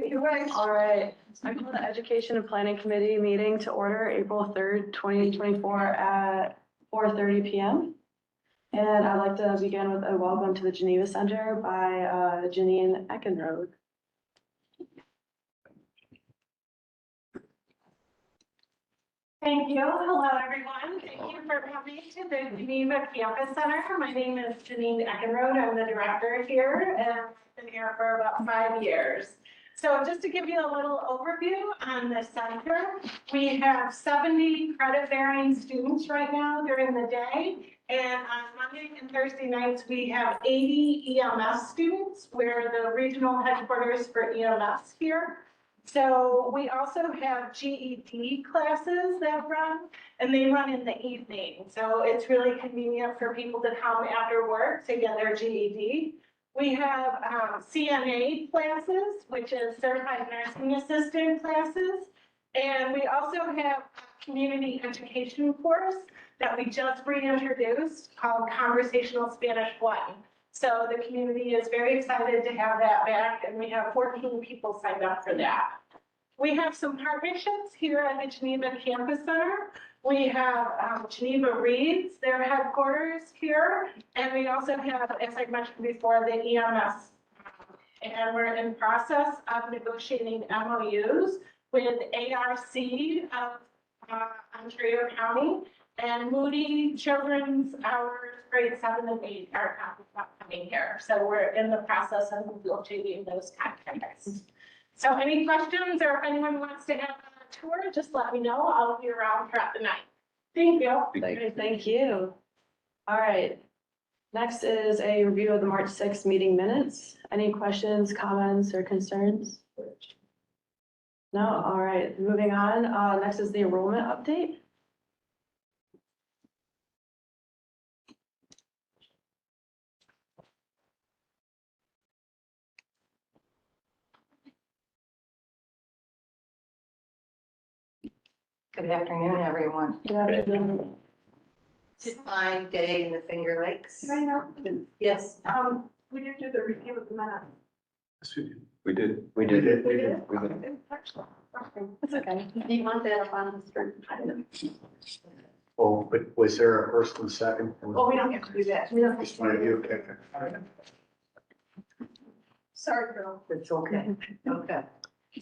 You're right. All right, I call the Education and Planning Committee meeting to order April 3rd, 2024 at 4:30 p.m. And I'd like to begin with a welcome to the Geneva Center by Janine Eckenrode. Thank you. Hello, everyone. Thank you for coming to the Geneva Campus Center. My name is Janine Eckenrode. I'm the director here, and I've been here for about 5 years. So just to give you a little overview on the center, we have 70 credit-bearing students right now during the day. And on Monday and Thursday nights, we have 80 EMS students. We're the regional headquarters for EMS here. So we also have GED classes that run, and they run in the evening. So it's really convenient for people to come after work to get their GED. We have CNA classes, which is Certified Nursing Assistant classes. And we also have a community education course that we just reintroduced called Conversational Spanish 1. So the community is very excited to have that back, and we have 14 people signed up for that. We have some partnerships here at the Geneva Campus Center. We have Geneva Reads, their headquarters here, and we also have, as I mentioned before, the EMS. And we're in process of negotiating MOUs with ARC of Ontario County and Moody Children's Hours grade 7 and 8 are coming here. So we're in the process of negotiating those contracts. So any questions, or if anyone wants to have a tour, just let me know. I'll be around throughout the night. Thank you. Great, thank you. All right, next is a review of the March 6th meeting minutes. Any questions, comments, or concerns? No, all right, moving on. Next is the enrollment update. Good afternoon, everyone. Good afternoon. It's a fine day in the Finger Lakes. Right now, Yes. we did do the review of the minutes. We did. We did. It's okay. Do you want that up on the screen? Oh, but was there a first and second? Well, we don't have to do that. We don't have Just to wanted do to, okay. Sorry, girl. It's okay. Okay.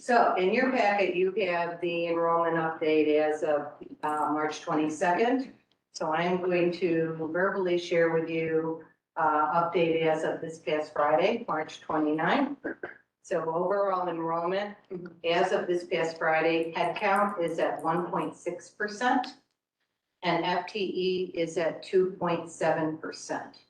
So in your packet, you have the enrollment update as of March 22nd. So I am going to verbally share with you update as of this past Friday, March 29th. So overall enrollment as of this past Friday, head count is at 1.6% and FTE is at 2.7%.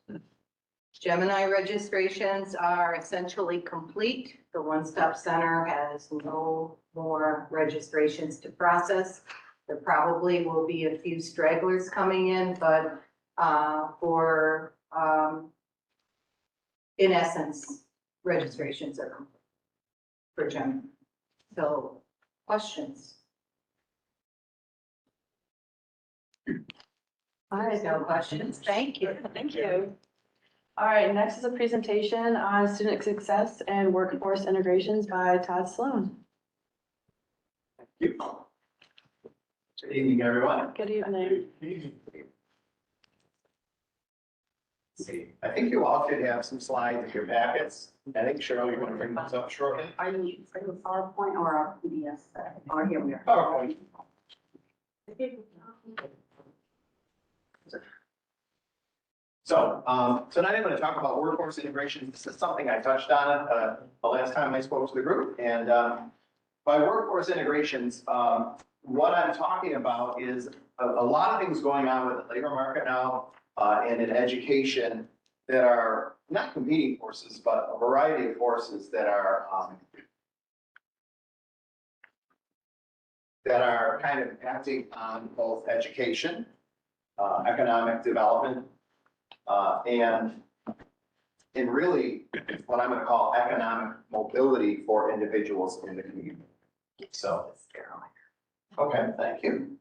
Gemini registrations are essentially complete. The One Stop Center has no more registrations to process. There probably will be a few stragglers coming in, but in essence, registrations are complete for Gemini. So, questions? All right, No questions. Thank you. Thank you. All right, next is a presentation on student success and workforce integrations by Todd Sloan. Thank you. Good evening, everyone. Good evening. See, I think you all should have some slides in your packets. I think Cheryl, you're going to bring those up shortly. Are you from a PowerPoint or a PDF? Or here we are. PowerPoint. So tonight I'm going to talk about workforce integration. This is something I touched on the last time I spoke to the group. And by workforce integrations, what I'm talking about is a lot of things going on with the labor market now and in education that are not competing forces, but a variety of forces that are kind of acting on both education, economic development, and really what I'm going to call economic mobility for individuals in the community. So, okay, thank you.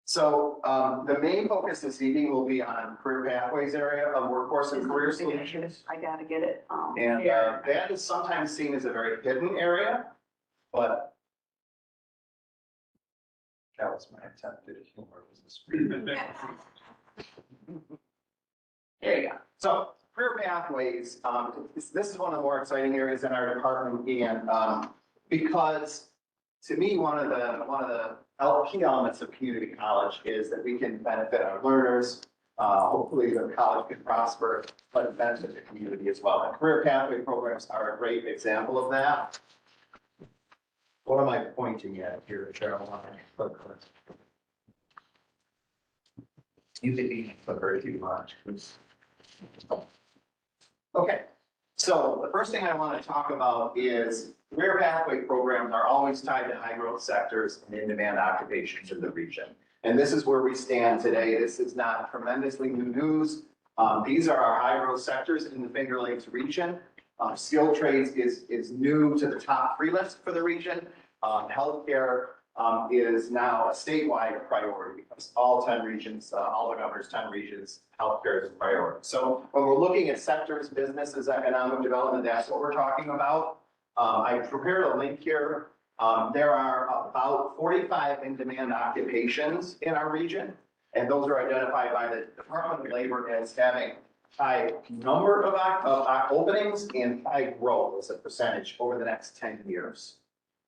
So the main focus this evening will be on career pathways area of workforce and career solutions. I gotta get it. And that is sometimes seen as a very hidden area, but that was my attempt at humor. Was this There you go. So career pathways, this is one of the more exciting areas in our department, and because to me, one of the key elements of community college is that we can benefit our learners. Hopefully the college can prosper, but it benefits the community as well. And career pathway programs are a great example of that. What am I pointing at here, Cheryl? You can be clicker if you want. Okay, so the first thing I want to talk about is career pathway programs are always tied to high growth sectors and in-demand occupations in the region. And this is where we stand today. This is not tremendously new news. These are our high growth sectors in the Finger Lakes region. Skilled trades is new to the top 3 list for the region. Healthcare is now a statewide priority because all 10 regions, all the governor's 10 regions, healthcare is a priority. So when we're looking at sectors, businesses, economic development, that's what we're talking about. I prepared a link here. There are about 45 in-demand occupations in our region, and those are identified by the Department of Labor as having high number of openings and high growth as a percentage over the next 10 years.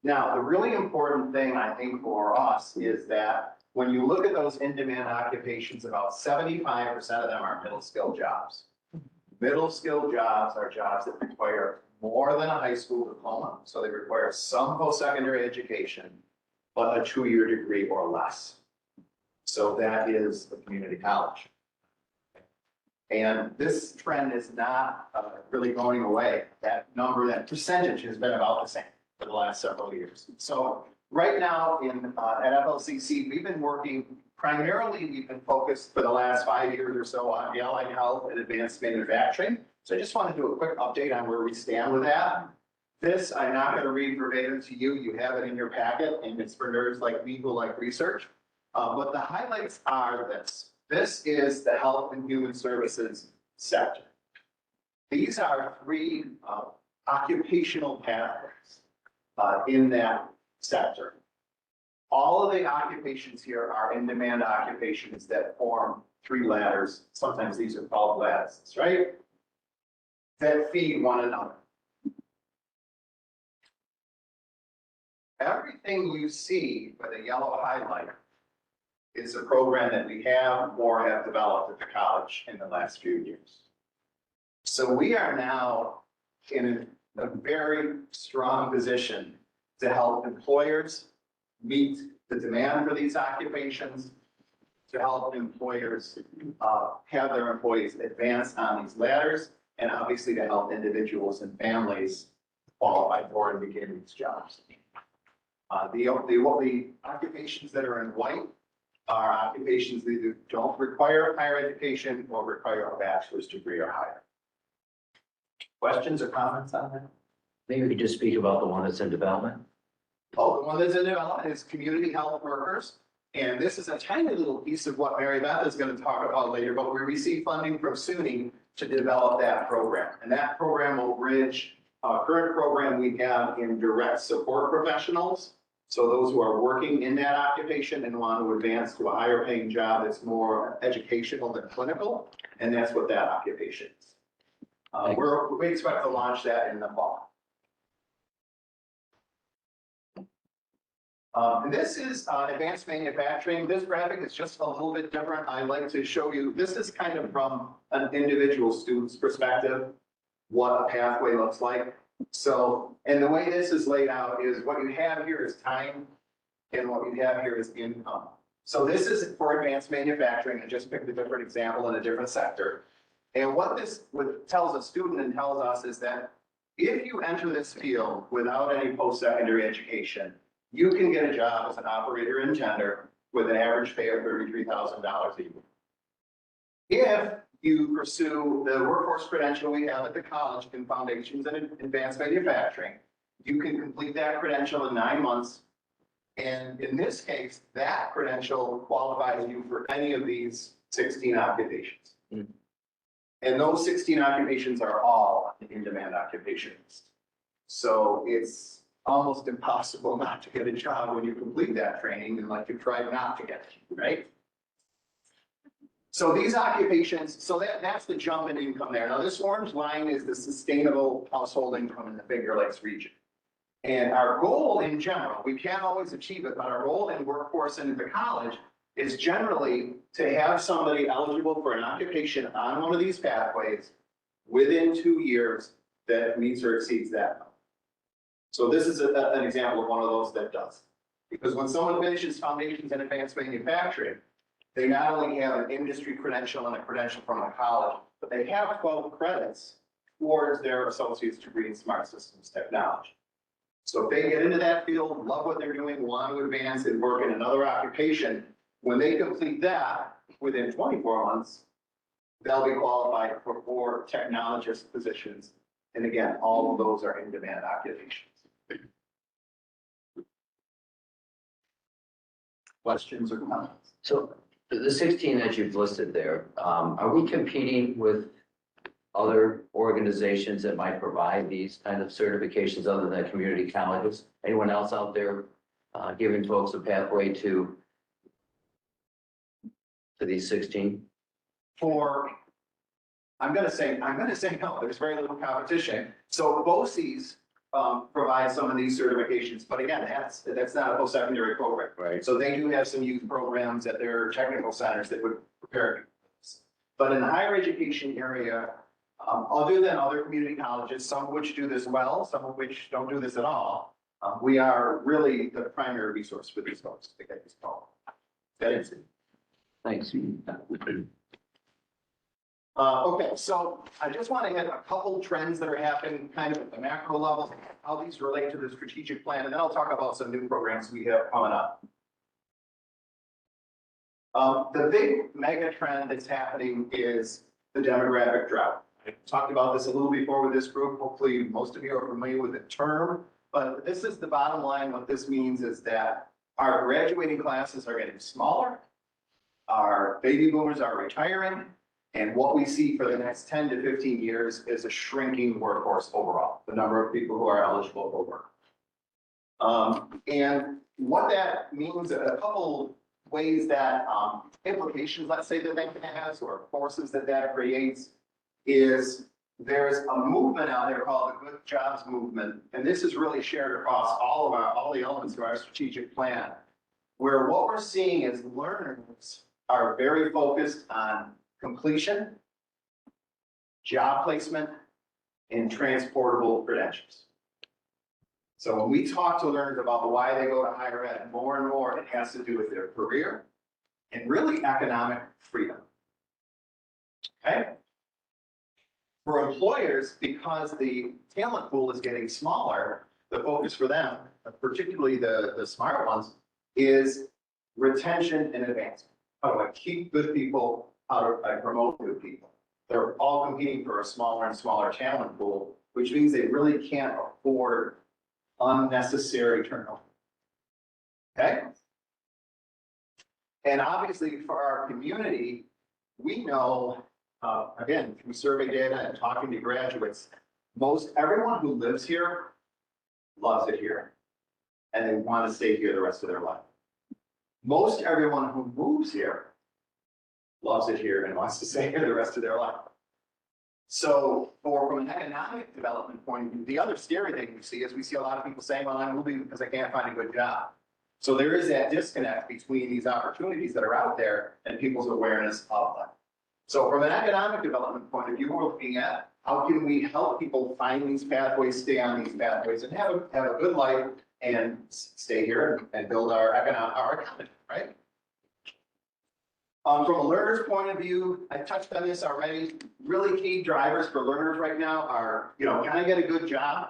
Now, the really important thing I think for us is that when you look at those in-demand occupations, about 75% of them are middle skill jobs. Middle skill jobs are jobs that require more than a high school diploma, so they require some post-secondary education, but a 2-year degree or less. So that is the community college. And this trend is not really going away. That number, that percentage has been about the same for the last several years. So right now at FLCC, we've been working primarily, we've been focused for the last 5 years or so on allied health and advanced manufacturing. So I just want to do a quick update on where we stand with that. This, I'm not going to read verbatim to you. You have it in your packet, and it's for nerds like me who like research. But the highlights are this. This is the health and human services sector. These are 3 occupational pathways in that sector. All of the occupations here are in-demand occupations that form 3 ladders. Sometimes these are called lattices, right? That feed one another. Everything you see with a yellow highlighter is a program that we have or have developed at the college in the last few years. So we are now in a very strong position to help employers meet the demand for these occupations, to help employers have their employees advance on these ladders, and obviously to help individuals and families qualify for and begin these jobs. The occupations that are in white are occupations that either don't require higher education or require a bachelor's degree or higher. Questions or comments on that? Maybe we could just speak about the one that's in development. Oh, the one that's in development is community health workers. And this is a tiny little piece of what Mary Beth is going to talk about later, but we receive funding from SUNY to develop that program. And that program will bridge a current program we have in direct support professionals. So those who are working in that occupation and want to advance to a higher paying job that's more educational than clinical. And that's what that occupation is. We expect to launch that in the fall. And this is advanced manufacturing. This graphic is just a little bit different. I like to show you, this is kind of from an individual student's perspective, what a pathway looks like. So, and the way this is laid out is what you have here is time and what you have here is income. So this is for advanced manufacturing. I just picked a different example in a different sector. And what this tells a student and tells us is that if you enter this field without any post-secondary education, you can get a job as an operator in tender with an average pay of $33,000 a year. If you pursue the workforce credential we have at the college in Foundations and Advanced Manufacturing, you can complete that credential in 9 months And in this case, that credential qualifies you for any of these 16 occupations. Hmm. And those 16 occupations are all in-demand occupations. So it's almost impossible not to get a job when you complete that training, and like you try not to get it, right? So these occupations, so that's the jump in income there. Now, this orange line is the sustainable household income in the Finger Lakes region. And our goal in general, we can't always achieve it, but our goal in workforce and in the college is generally to have somebody eligible for an occupation on one of these pathways within 2 years that meets or exceeds that. So this is an example of one of those that does. Because when someone finishes foundations in advanced manufacturing, they not only have an industry credential and a credential from a college, but they have 12 credits towards their associate's degree in smart systems technology. So if they get into that field, love what they're doing, want to advance and work in another occupation, when they complete that within 24 months, they'll be qualified for 4 technologist positions. And again, all of those are in-demand occupations. Questions or comments? So the 16 that you've listed there, are we competing with other organizations that might provide these kind of certifications other than community colleges? Anyone else out there giving folks a pathway to these 16? I'm gonna say no, there's very little competition. So BOCES provide some of these certifications, but again, that's not a post-secondary program. Right. So they do have some youth programs at their technical centers that would prepare you. But in the higher education area, other than other community colleges, some of which do this well, some of which don't do this at all, we are really the primary resource for these folks to get this call. That is it. Thanks. Okay, so I just want to hit a couple trends that are happening kind of at the macro level, how these relate to the strategic plan, and then I'll talk about some new programs we have coming up. The big mega trend that's happening is the demographic drought. I talked about this a little before with this group. Hopefully, most of you are familiar with the term, but this is the bottom line. What this means is that our graduating classes are getting smaller, our baby boomers are retiring, and what we see for the next 10 to 15 years is a shrinking workforce overall, the number of people who are eligible for work. And what that means, a couple ways that implications, let's say, that has, or forces that creates, is there's a movement out there called the Good Jobs Movement, and this is really shared across all the elements of our strategic plan, where what we're seeing is learners are very focused on completion, job placement, and transportable credentials. So when we talk to learners about why they go to higher ed, more and more it has to do with their career and really economic freedom. Okay? For employers, because the talent pool is getting smaller, the focus for them, particularly the smart ones, is retention and advancement. How do I keep good people? How do I promote good people? They're all competing for a smaller and smaller talent pool, which means they really can't afford unnecessary turnover. Okay? And obviously for our community, we know, again, through survey data and talking to graduates, most everyone who lives here loves it here. And they want to stay here the rest of their life. Most everyone who moves here loves it here and wants to stay here the rest of their life. So from an economic development point of view, the other scary thing we see is we see a lot of people saying, well, I'm moving because I can't find a good job. So there is that disconnect between these opportunities that are out there and people's awareness of them. So from an economic development point of view, we're looking at how can we help people find these pathways, stay on these pathways, and have a good life and stay here and build our economy, right? From a learner's point of view, I touched on this already. Really key drivers for learners right now are, can I get a good job?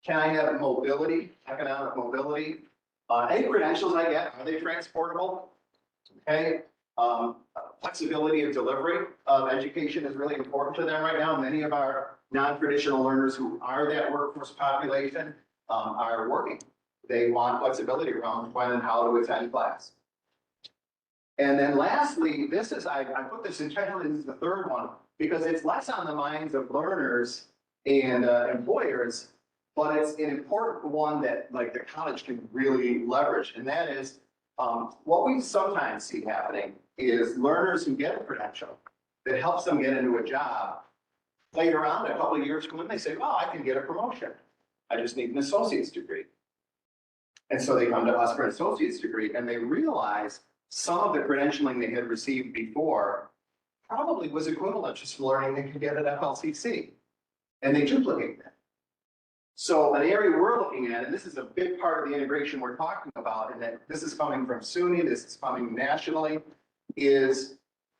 Can I have mobility, economic mobility? Any credentials I get, are they transportable? Okay. Flexibility of delivery of education is really important to them right now. Many of our non-traditional learners who are that workforce population are working they want flexibility around when and how to attend class. And then lastly, this is, I put this intentionally, this is the third one, because it's less on the minds of learners and employers, but it's an important one that like the college can really leverage. And that is what we sometimes see happening is learners who get a credential that helps them get into a job. Later on, a couple of years from when they say, oh, I can get a promotion. I just need an associate's degree. And so they come to us for an associate's degree and they realize some of the credentialing they had received before probably was equivalent to some learning they could get at FLCC. And they duplicate that. So an area we're looking at, and this is a big part of the integration we're talking about, and that this is coming from SUNY, this is coming nationally, is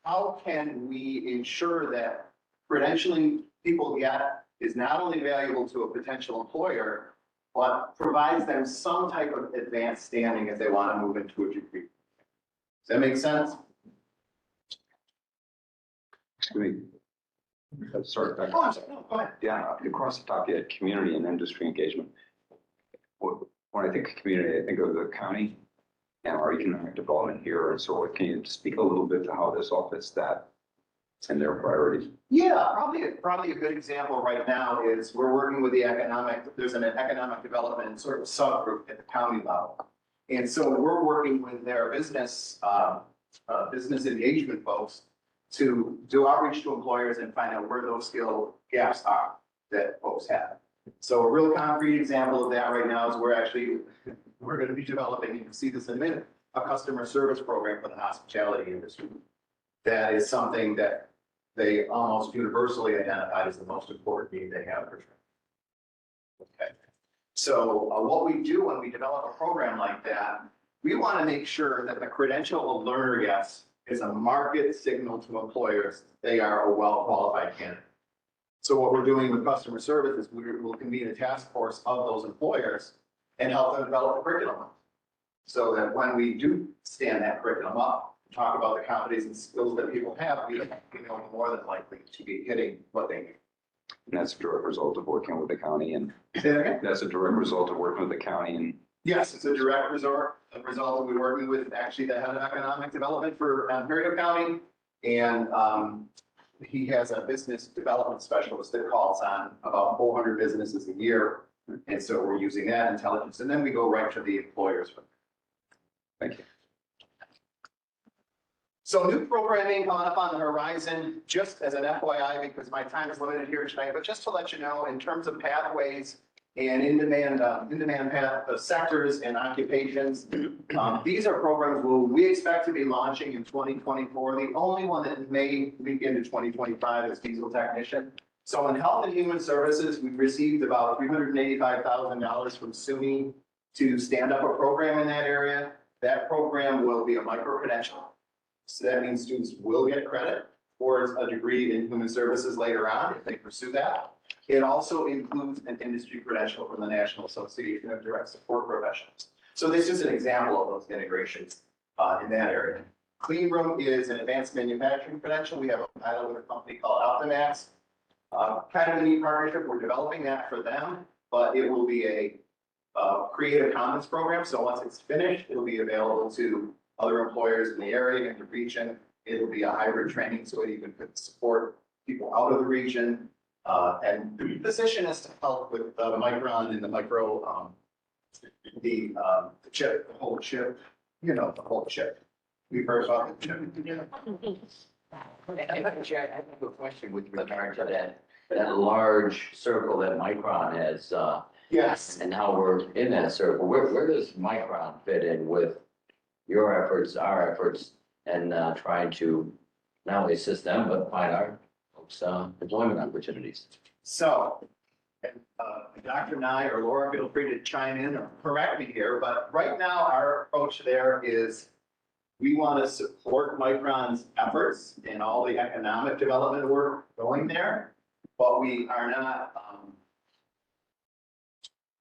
how can we ensure that credentialing people get is not only valuable to a potential employer, but provides them some type of advanced standing if they want to move into a degree. Does that make sense? Sorry, Oh, I'm sorry. No, go ahead. yeah, across the top, you had community and industry engagement. When I think of community, I think of the county and our economic development here. And so can you speak a little bit to how this all fits that and their priorities? Yeah, probably a good example right now is we're working with there's an economic development sort of subgroup at the county level. And so we're working with their business engagement folks to do outreach to employers and find out where those skill gaps are that folks have. So a real concrete example of that right now is we're going to be developing, you can see this in a minute, a customer service program for the hospitality industry. That is something that they almost universally identified as the most important need they have for training. Okay. So what we do when we develop a program like that, we want to make sure that the credential a learner gets is a market signal to employers they are a well-qualified candidate. So what we're doing with customer service is we will convene a task force of those employers and help them develop a curriculum. So that when we do stand that curriculum up, talk about the competencies and skills that people have, we know more than likely to be hitting what they need. And that's a direct result of working with the county and Say that again? that's a direct result of working with the county and Yes, it's a direct result of we working with actually the head of economic development for Ontario County. And he has a business development specialist that calls on about 400 businesses a year. And so we're using that intelligence and then we go right to the employers. thank you. So new programming coming up on the horizon, just as an FYI, because my time is limited here tonight, but just to let you know, in terms of pathways and in-demand path sectors and occupations, these are programs we expect to be launching in 2024. The only one that may leak into 2025 is diesel technician. So in health and human services, we've received about $385,000 from SUNY to stand up a program in that area. That program will be a micro-credential. So that means students will get credit towards a degree in human services later on if they pursue that. It also includes an industry credential from the National Association of Direct Support Professionals. So this is an example of those integrations in that area. Clean room is an advanced manufacturing credential. We have a pilot with a company called Optimax. Kind of a neat partnership. We're developing that for them, but it will be a Creative Commons program. So once it's finished, it'll be available to other employers in the area and the region. It'll be a hybrid training, so it even could support people out of the region. And the position is to help with the Micron and the micro, the chip, the whole chip, you know, the whole chip. We first saw the chip. I have a question with regard to that large circle that Micron has, Yes. and how we're in that circle. Where does Micron fit in with your efforts, our efforts, and trying to not only assist them, but find our folks employment opportunities? So, Dr. Nye or Laura, feel free to chime in or correct me here, but right now our approach there is we want to support Micron's efforts in all the economic development work going there, but we are not,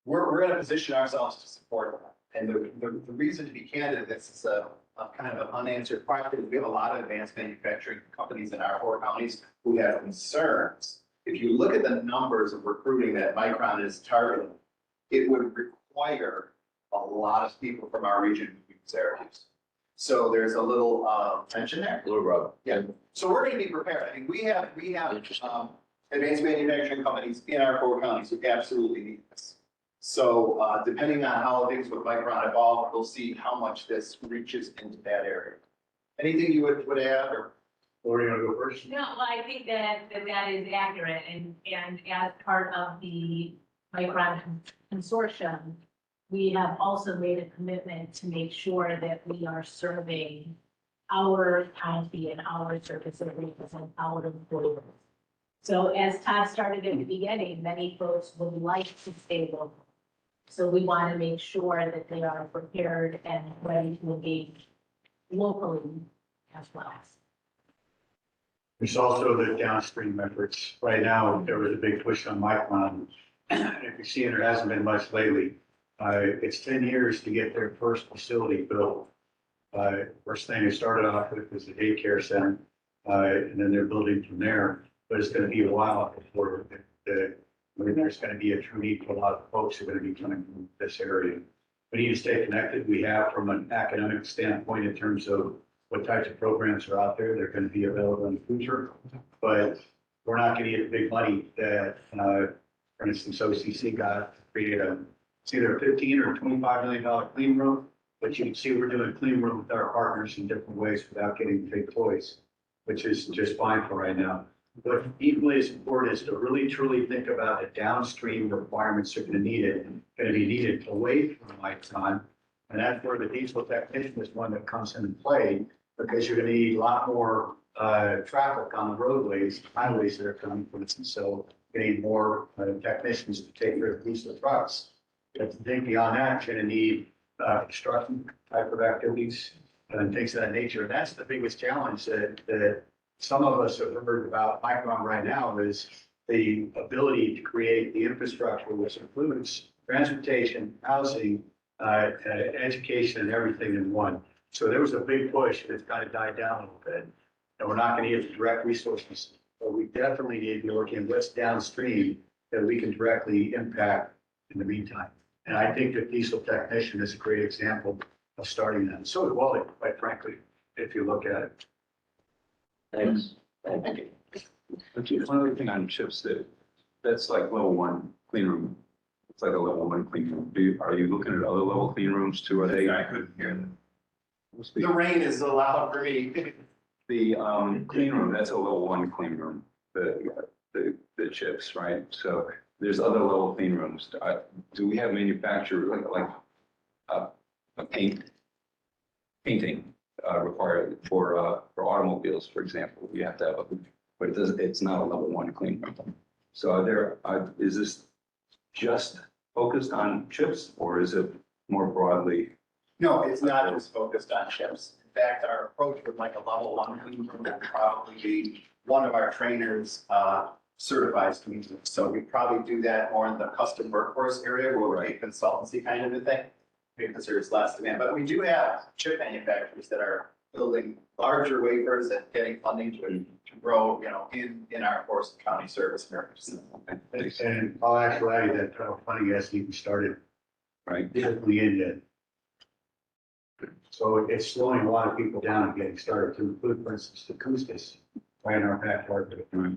we're going to position ourselves to support them. And the reason to be candid, this is a kind of an unanswered question. We have a lot of advanced manufacturing companies in our 4 counties who have concerns. If you look at the numbers of recruiting that Micron is targeting, it would require a lot of people from our region moving to Syracuse. So there's a little tension there. Little rub. Yeah, so we're gonna be prepared. I mean, we have Interesting. advanced manufacturing companies in our 4 counties who absolutely need this. So, depending on how things with Micron evolve, we'll see how much this reaches into that area. Anything you would add, or? Or you wanna go first? No, well, I think that is accurate, and as part of the Micron consortium, we have also made a commitment to make sure that we are serving our county and our service areas and our employees. So as Todd started at the beginning, many folks would like to stay local. So we want to make sure that they are prepared and ready to engage locally as well. There's also the downstream efforts. Right now, there was a big push on Micron. If you see, there hasn't been much lately. It's 10 years to get their first facility built. First thing they started off with was the daycare center, and then they're building from there. But it's going to be a while before there's going to be a true need for a lot of folks who are going to be coming from this area. We need to stay connected. We have, from an academic standpoint, in terms of what types of programs are out there, they're going to be available in the future. But we're not going to get the big money that, for instance, OCC got to create it's either a $15 or $25 million clean room. But you can see we're doing clean room with our partners in different ways without getting big toys, which is just fine for right now. But equally as important is to really truly think about the downstream requirements that are going to be needed away from Micron. And that's where the diesel technician is one that comes into play, because you're going to need a lot more traffic on the roadways, highways that are coming from it. So you need more technicians to take care of diesel trucks. But to think beyond that, you're going to need construction type of activities and things of that nature. And that's the biggest challenge that some of us have heard about Micron right now, is the ability to create the infrastructure, which includes transportation, housing, education, and everything in one. So there was a big push, and it's kind of died down a little bit. And we're not going to get the direct resources, but we definitely need to be looking at what's downstream that we can directly impact in the meantime. And I think that diesel technician is a great example of starting that. So is Wally, quite frankly, if you look at it. Thanks. Thank you. Okay, one other thing on chips, that's like level 1 clean room. It's like a level 1 clean room. Are you looking at other level clean rooms too? Are they? I couldn't hear them. The rain is loud for me. The clean room, that's a level 1 clean room, the chips, right? So there's other level clean rooms. Do we have manufacturers like a painting required for automobiles, for example? You have to have but it's not a level 1 clean room. So is this just focused on chips, or is it more broadly? No, it's not just focused on chips. In fact, our approach with like a level 1 clean room would probably be one of our trainers certifies clean rooms. So we probably do that more in the custom workforce area, where we're a consultancy kind of a thing, because there's less demand. But we do have chip manufacturers that are building larger wafers and getting funding to grow, in our Forest County service areas. And I'll actually add that funding hasn't even started. Right. Physically in yet. So it's slowing a lot of people down and getting started, to include, for instance, the acoustics right in our backyard. Right.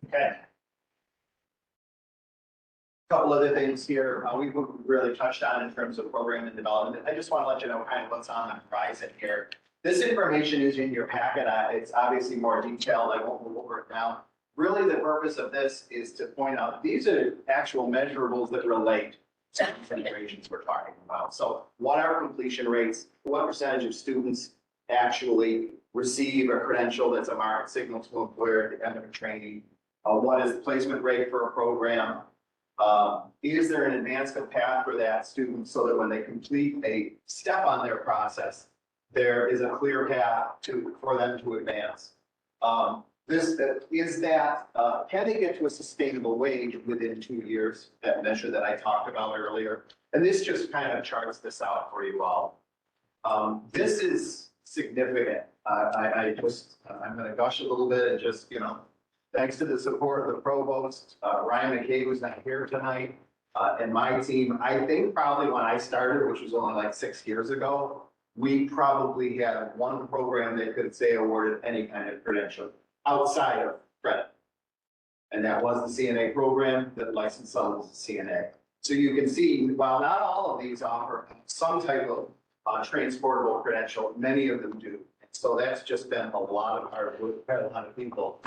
Okay. Couple other things here, we've really touched on in terms of program and development. I just want to let you know kind of what's on the horizon here. This information is in your packet. It's obviously more detailed than what we'll work down. Really, the purpose of this is to point out, these are actual measurables that relate to the integrations we're talking about. So what are completion rates? What percentage of students actually receive a credential that's a marked signal to employer at the end of a training? What is the placement rate for a program? Is there an advancement path for that student, so that when they complete a step on their process, there is a clear path for them to advance? Can they get to a sustainable wage within 2 years, that measure that I talked about earlier? And this just kind of charts this out for you all. This is significant. I'm going to gush a little bit and just, thanks to the support of the provost, Ryan McKay, who's not here tonight, And my team, I think probably when I started, which was only like 6 years ago, we probably had one program that could say awarded any kind of credential outside of credit. And that was the CNA program that licensed some was the CNA. So you can see, while not all of these offer some type of transportable credential, many of them do. So that's just been a lot of hard work, by a lot of people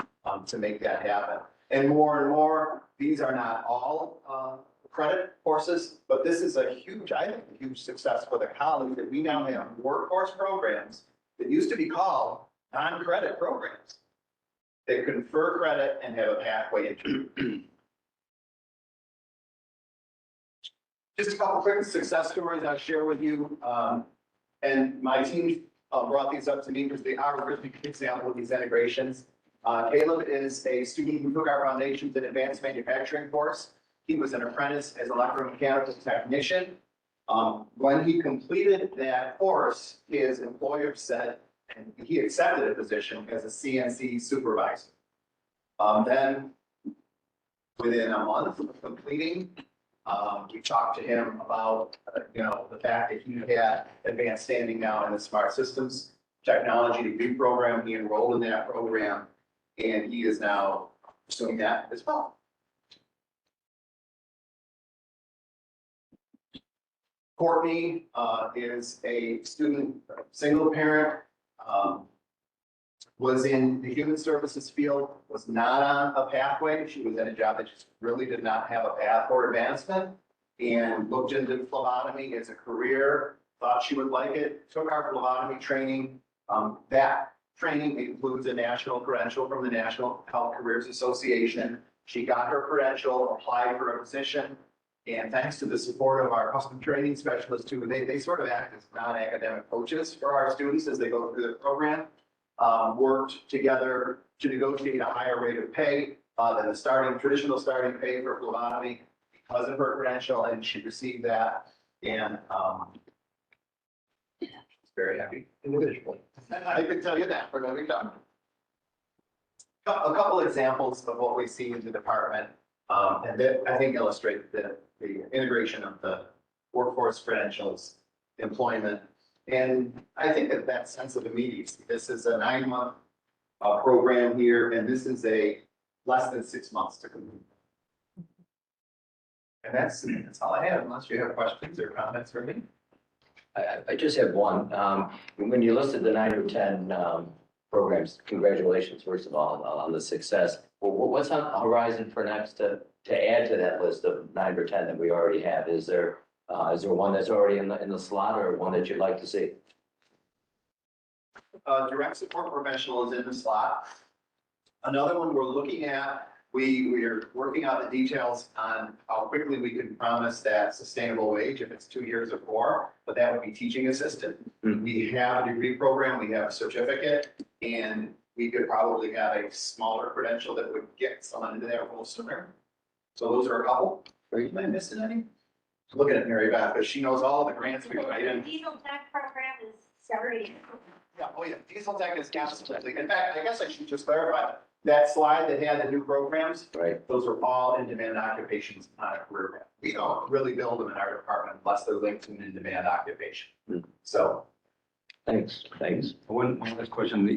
to make that happen. And more, these are not all credit courses, but this is a huge, I think, a huge success for the college that we now have workforce programs that used to be called non-credit programs that confer credit and have a pathway into. Just a couple quick success stories I'll share with you. And my team brought these up to me because they are a really good example of these integrations. Caleb is a student who took our Foundations in Advanced Manufacturing course. He was an apprentice as electromechanical technician. When he completed that course, his employer said, and he accepted a position as a CNC supervisor. Then within a month of completing, we talked to him about, the fact that he had advanced standing now in the Smart Systems Technology degree program. He enrolled in that program, and he is now pursuing that as well. Courtney is a student, single parent, was in the human services field, was not on a pathway. She was in a job that just really did not have a path for advancement, and looked into phlebotomy as a career, thought she would like it, took our phlebotomy training. That training includes a national credential from the National Health Careers Association. She got her credential, applied for a position, and thanks to the support of our custom training specialists too, they sort of act as non-academic coaches for our students as they go through the program. Worked together to negotiate a higher rate of pay than the traditional starting pay for phlebotomy because of her credential, and she received that, and she's very happy individually. I can tell you that for no reason. A couple examples of what we see in the department, and that I think illustrate the integration of the workforce credentials, employment. And I think that sense of immediacy, this is a 9-month program here, and this is a less than 6 months to complete. And that's all I have, unless you have questions or comments for me. I just have one. When you listed the 9 or 10 programs, congratulations, first of all, on the success. What's on the horizon for next to add to that list of 9 or 10 that we already have? Is there one that's already in the slot, or one that you'd like to see? Direct support professional is in the slot. Another one we're looking at, we are working out the details on how quickly we can promise that sustainable wage if it's 2 years or more, but that would be teaching assistant. Mm-hmm. We have a degree program, we have a certificate, and we could probably have a smaller credential that would get someone into there full sooner. So those are a couple. Am I missing any? Looking at Mary Beth, but she knows all the grants we write in. The diesel tech program is starting. Yeah, oh yeah, diesel tech is absolutely, in fact, I guess I should just clarify, that slide that had the new programs, Right. those are all in-demand occupations on a career path. We don't really build them in our department unless they're linked to an in-demand occupation. Hmm. So. Thanks. One last question,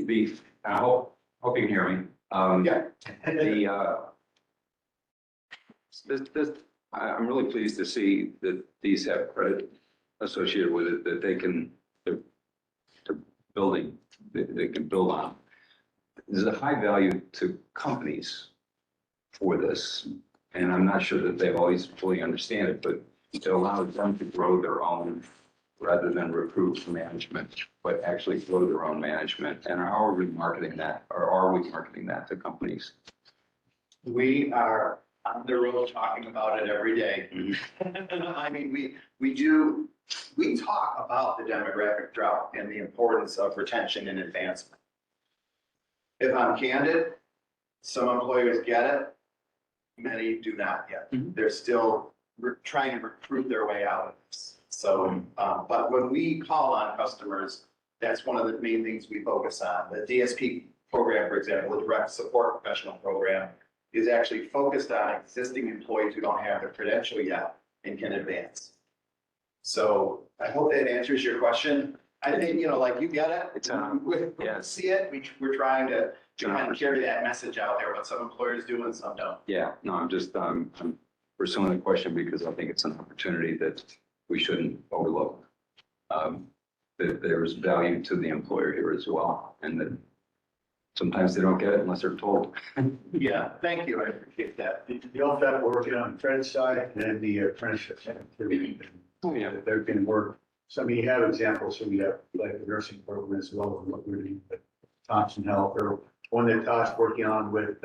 I hope you can hear me. Yeah. I'm really pleased to see that these have credit associated with it, that they're building, they can build on. There's a high value to companies for this, and I'm not sure that they always fully understand it, but it allows them to grow their own rather than recruit management, but actually grow their own management. And how are we marketing that, or are we marketing that to companies? We are on the road talking about it every day. I mean, we talk about the demographic drought and the importance of retention and advancement. If I'm candid, some employers get it, many do not yet. They're still trying to recruit their way out of this. So, but when we call on customers, that's one of the main things we focus on. The DSP program, for example, the direct support professional program, is actually focused on existing employees who don't have their credential yet and can advance. So I hope that answers your question. I think, like you get it. It's, We yes. see it. We're trying to kind of carry that message out there, what some employers do and some don't. Yeah, no, I'm just, I'm pursuing the question because I think it's an opportunity that we shouldn't overlook. That there is value to the employer here as well, and that sometimes they don't get it unless they're told. Yeah, thank you. I appreciate that. The LFAP working on Fred's side and then the apprenticeship activity. Oh, yeah. There can work, so I mean, you have examples, so we have like the nursing program as well, and what we're doing with Thompson Health, or one that Todd's working on with,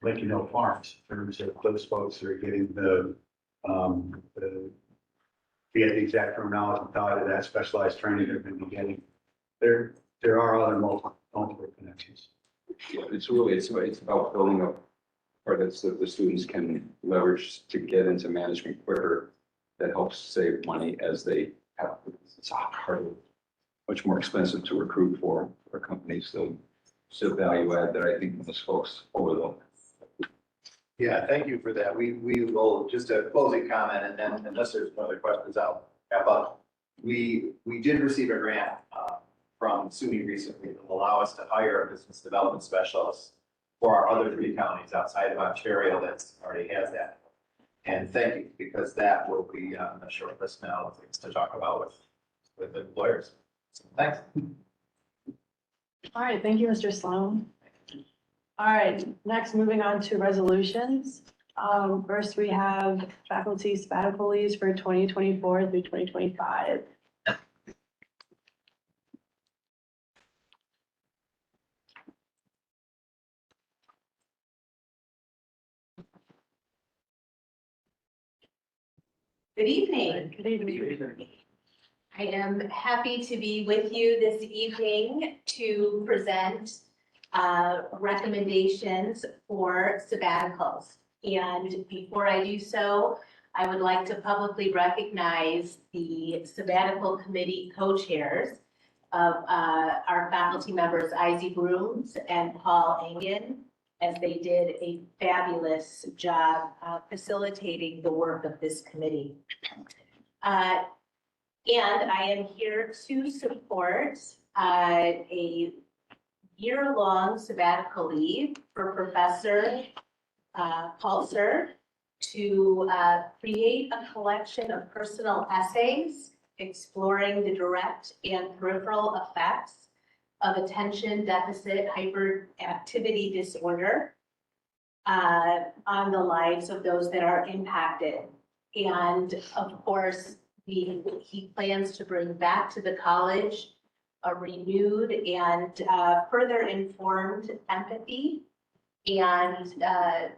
Lincoln Hill Farms, in terms of those folks that are getting the exact terminology, Todd, that specialized training they're going to be getting. There are other multiple connections. Yeah, it's about building up credits that the students can leverage to get into management quicker. That helps save money as they have, it's hard, much more expensive to recruit for companies. So it's a value add that I think most folks overlook. Yeah, thank you for that. We will, just a closing comment, and then unless there's other questions, I'll wrap up. We did receive a grant from SUNY recently that will allow us to hire a business development specialist for our other 3 counties outside of Ontario that already has that. And thank you, because that will be on the short list now of things to talk about with employers. So, thanks. All right, thank you, Mr. Sloan. All right, next, moving on to resolutions. First, we have faculty sabbatical leaves for 2024 through 2025. Good evening. Good evening. I am happy to be with you this evening to present recommendations for sabbaticals. And before I do so, I would like to publicly recognize the sabbatical committee co-chairs of our faculty members, Izzy Brooms and Paul Engen, as they did a fabulous job facilitating the work of this committee. And I am here to support a year-long sabbatical leave for Professor Paltzer to create a collection of personal essays exploring the direct and peripheral effects of attention deficit hyperactivity disorder on the lives of those that are impacted. And of course, he plans to bring back to the college a renewed and further informed empathy and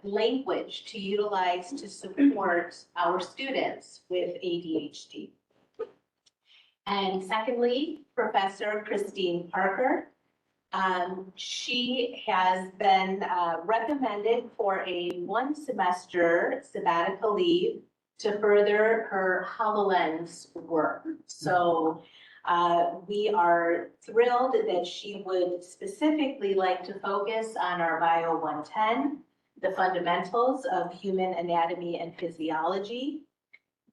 language to utilize to support our students with ADHD. And secondly, Professor Christine Parker. She has been recommended for a 1-semester sabbatical leave to further her HoloLens work. So we are thrilled that she would specifically like to focus on our Bio 110, the fundamentals of human anatomy and physiology.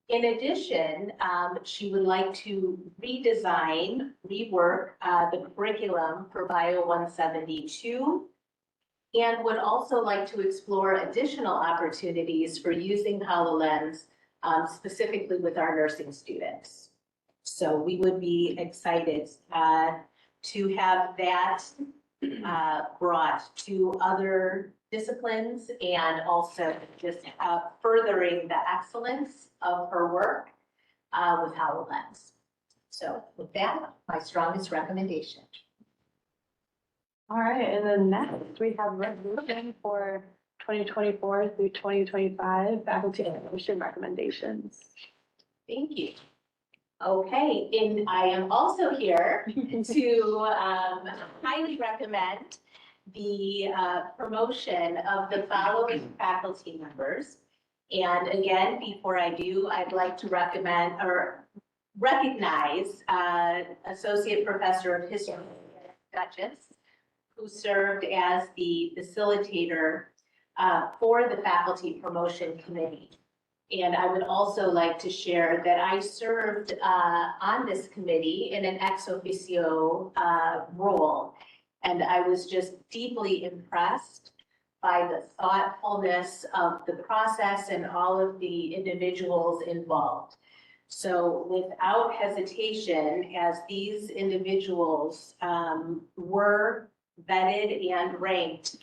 In addition, she would like to rework the curriculum for Bio 172, and would also like to explore additional opportunities for using HoloLens, specifically with our nursing students. So we would be excited to have that brought to other disciplines, and also just furthering the excellence of her work with HoloLens. So with that, my strongest recommendation. All right, and then next we have resolution for 2024 through 2025 faculty promotion recommendations. Thank you. Okay, and I am also here to highly recommend the promotion of the following faculty members. And again, before I do, I'd like to recommend or recognize Associate Professor of History, Duchess, who served as the facilitator for the Faculty Promotion Committee. And I would also like to share that I served on this committee in an ex officio role. And I was just deeply impressed by the thoughtfulness of the process and all of the individuals involved. So without hesitation, as these individuals were vetted and ranked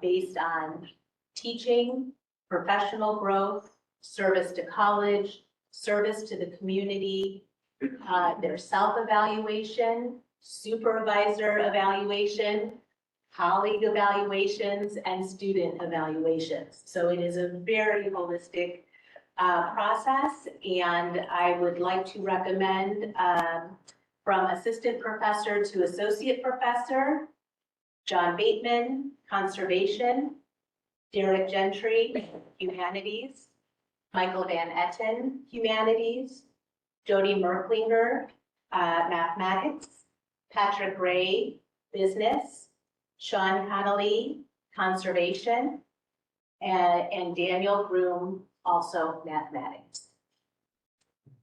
based on teaching, professional growth, service to college, service to the community, their self-evaluation, supervisor evaluation, colleague evaluations, and student evaluations. So it is a very holistic process, and I would like to recommend from assistant professor to associate professor, John Bateman, conservation, Derek Gentry, humanities, Michael Van Etten, humanities, Jody Merklinger, mathematics, Patrick Ray, business, Sean Connolly, conservation, and Daniel Groom, also mathematics.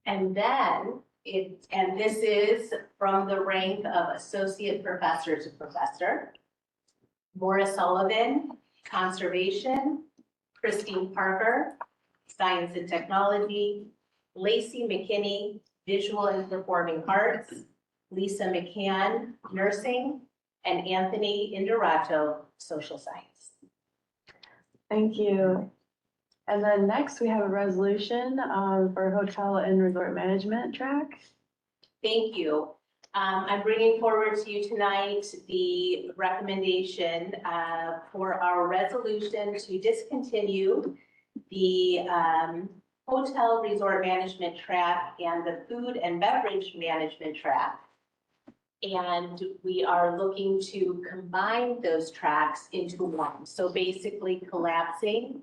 And then and this is from the rank of associate professor to professor. Maura Sullivan, conservation, Christine Parker, science and technology, Lacey McKinney, visual and performing arts, Lisa McCann, nursing, and Anthony Indurato, social science. Thank you. And then next we have a resolution for hotel and resort management track. Thank you. I'm bringing forward to you tonight the recommendation for our resolution to discontinue the hotel resort management track and the food and beverage management track. And we are looking to combine those tracks into one. So basically collapsing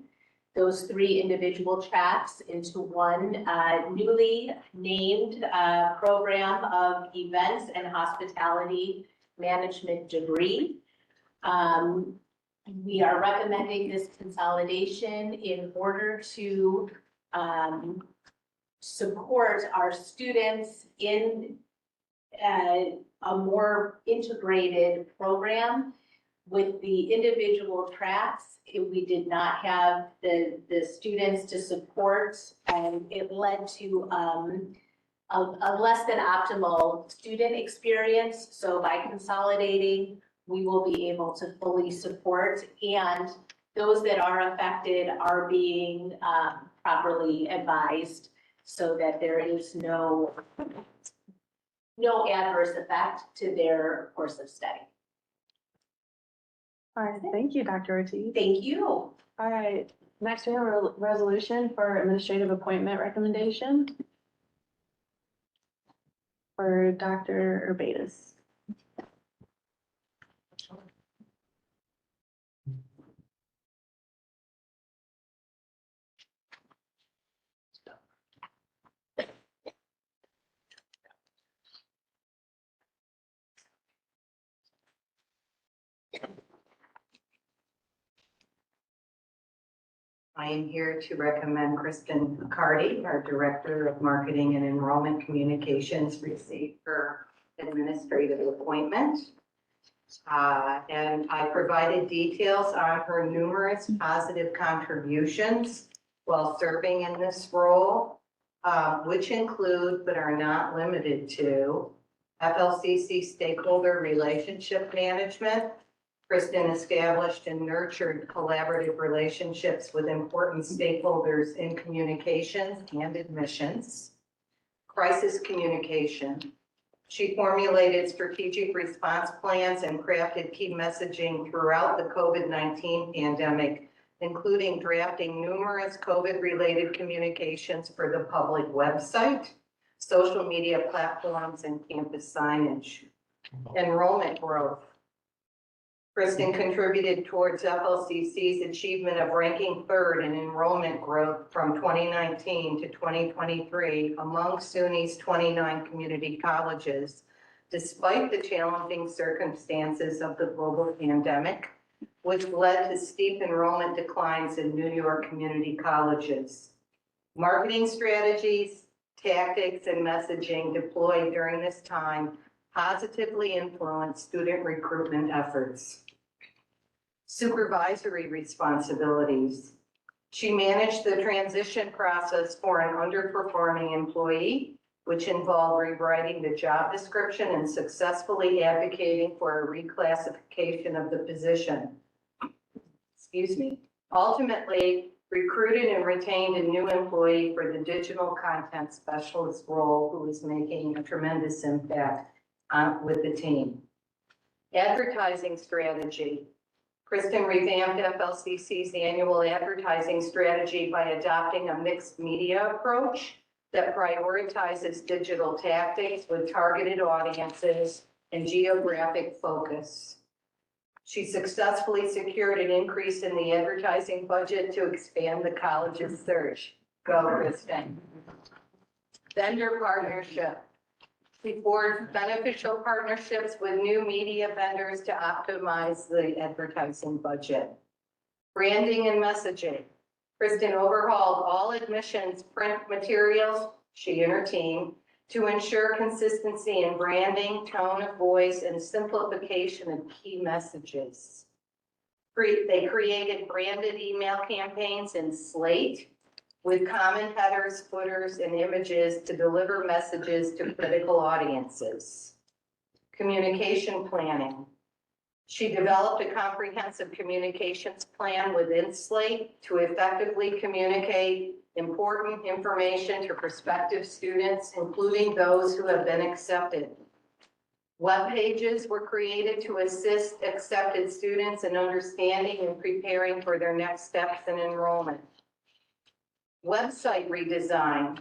those three individual tracks into one newly named program of events and hospitality management degree. We are recommending this consolidation in order to support our students in a more integrated program. With the individual tracks, we did not have the students to support, and it led to a less than optimal student experience. So by consolidating, we will be able to fully support, and those that are affected are being properly advised so that there is no adverse effect to their course of study. All right, thank you, Dr. Ortiz. Thank you. All right, next we have a resolution for administrative appointment recommendation for Dr. Urbatus. I am here to recommend Kristen McCarty, our Director of Marketing and Enrollment Communications, receive her administrative appointment. And I provided details on her numerous positive contributions while serving in this role, which include but are not limited to FLCC stakeholder relationship management. Kristen established and nurtured collaborative relationships with important stakeholders in communications and admissions. Crisis communication. She formulated strategic response plans and crafted key messaging throughout the COVID-19 pandemic, including drafting numerous COVID-related communications for the public website, social media platforms, and campus signage. Enrollment growth. Kristen contributed towards FLCC's achievement of ranking third in enrollment growth from 2019 to 2023 among SUNY's 29 community colleges, despite the challenging circumstances of the global pandemic, which led to steep enrollment declines in New York community colleges. Marketing strategies, tactics, and messaging deployed during this time positively influenced student recruitment efforts. Supervisory responsibilities. She managed the transition process for an underperforming employee, which involved rewriting the job description and successfully advocating for a reclassification of the position. Excuse me. Ultimately, recruited and retained a new employee for the digital content specialist role who is making a tremendous impact with the team. Advertising strategy. Kristen revamped FLCC's annual advertising strategy by adopting a mixed media approach that prioritizes digital tactics with targeted audiences and geographic focus. She successfully secured an increase in the advertising budget to expand the college's search. Go, Kristen. Vendor partnership. We forged beneficial partnerships with new media vendors to optimize the advertising budget. Branding and messaging. Kristen overhauled all admissions print materials, she and her team, to ensure consistency in branding, tone of voice, and simplification of key messages. They created branded email campaigns in Slate with common headers, footers, and images to deliver messages to critical audiences. Communication planning. She developed a comprehensive communications plan within Slate to effectively communicate important information to prospective students, including those who have been accepted. Web pages were created to assist accepted students in understanding and preparing for their next steps in enrollment. Website redesign.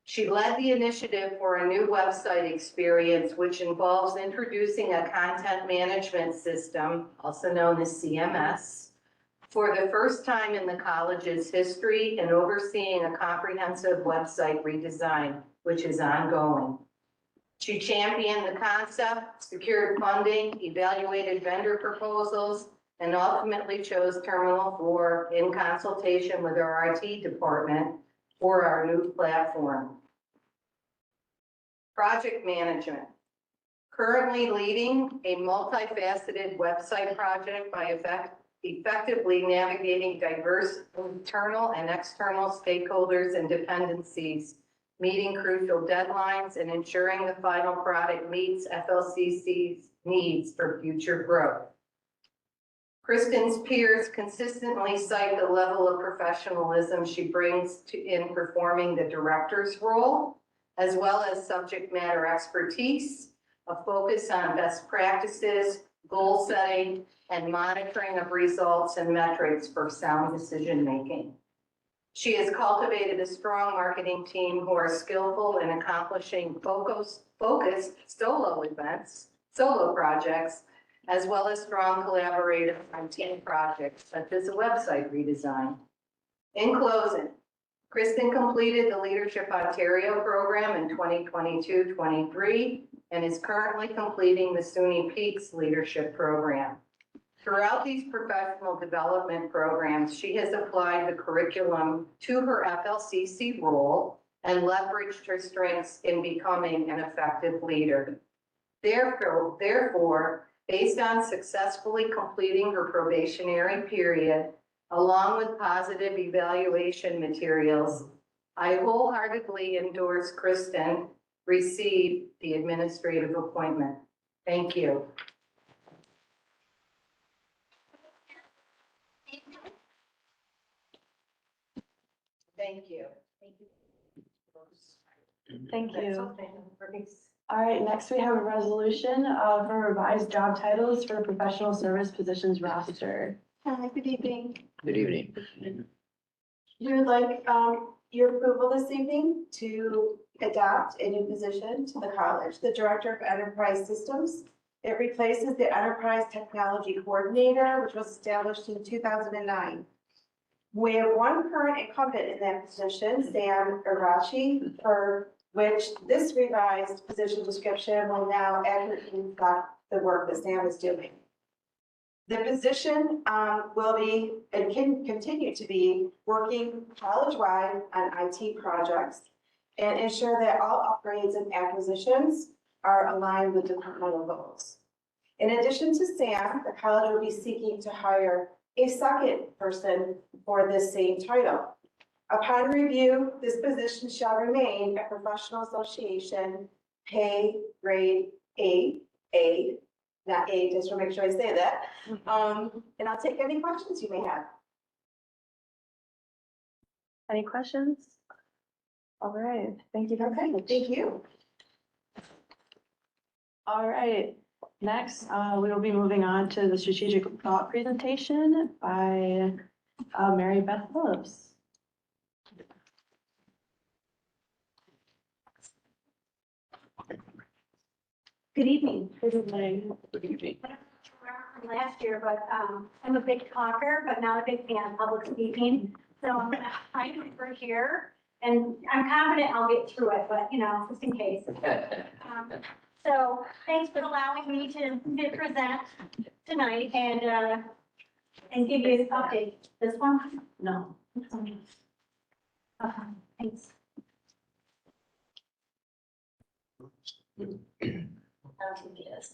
She led the initiative for a new website experience, which involves introducing a content management system, also known as CMS, for the first time in the college's history and overseeing a comprehensive website redesign, which is ongoing. She championed the concept, secured funding, evaluated vendor proposals, and ultimately chose Terminal 4 in consultation with our IT department for our new platform. Project management. Currently leading a multifaceted website project by effectively navigating diverse internal and external stakeholders and dependencies, meeting crucial deadlines, and ensuring the final product meets FLCC's needs for future growth. Kristen's peers consistently cite the level of professionalism she brings in performing the director's role, as well as subject matter expertise, a focus on best practices, goal setting, and monitoring of results and metrics for sound decision-making. She has cultivated a strong marketing team who are skillful in accomplishing focused solo projects, as well as strong collaborators on team projects, such as a website redesign. In closing, Kristen completed the Leadership Ontario program in 2022-23 and is currently completing the SUNY Peaks Leadership Program. Throughout these professional development programs, she has applied the curriculum to her FLCC role and leveraged her strengths in becoming an effective leader. Therefore, based on successfully completing her probationary period, along with positive evaluation materials, I wholeheartedly endorse Kristen receive the administrative appointment. Thank you. Thank you. Thank That's you. okay. All right, next we have a resolution for revised job titles for professional service positions roster. Hi, good evening. Good evening. We would like your approval this evening to adopt a new position to the college, the Director of Enterprise Systems. It replaces the Enterprise Technology Coordinator, which was established in 2009. We have one current incumbent in that position, Sam Irachi, for which this revised position description will now accurately reflect the work that Sam is doing. The position will be and can continue to be working college-wide on IT projects and ensure that all upgrades and acquisitions are aligned with departmental goals. In addition to Sam, the college will be seeking to hire a second person for this same title. Upon review, this position shall remain a professional association, pay grade A, not A, just to make sure I say that. And I'll take any questions you may have. Any questions? All right, thank you very Okay, much. thank you. All right, next, we will be moving on to the strategic thought presentation by Mary Beth Phillips. Good evening. Good evening. Good evening. From last year, but I'm a big talker, but not a big fan of public speaking. So I'm gonna try to for here, and I'm confident I'll get through it, but you know, just in case. So thanks for allowing me to present tonight and give you an update. This one? No. Thanks.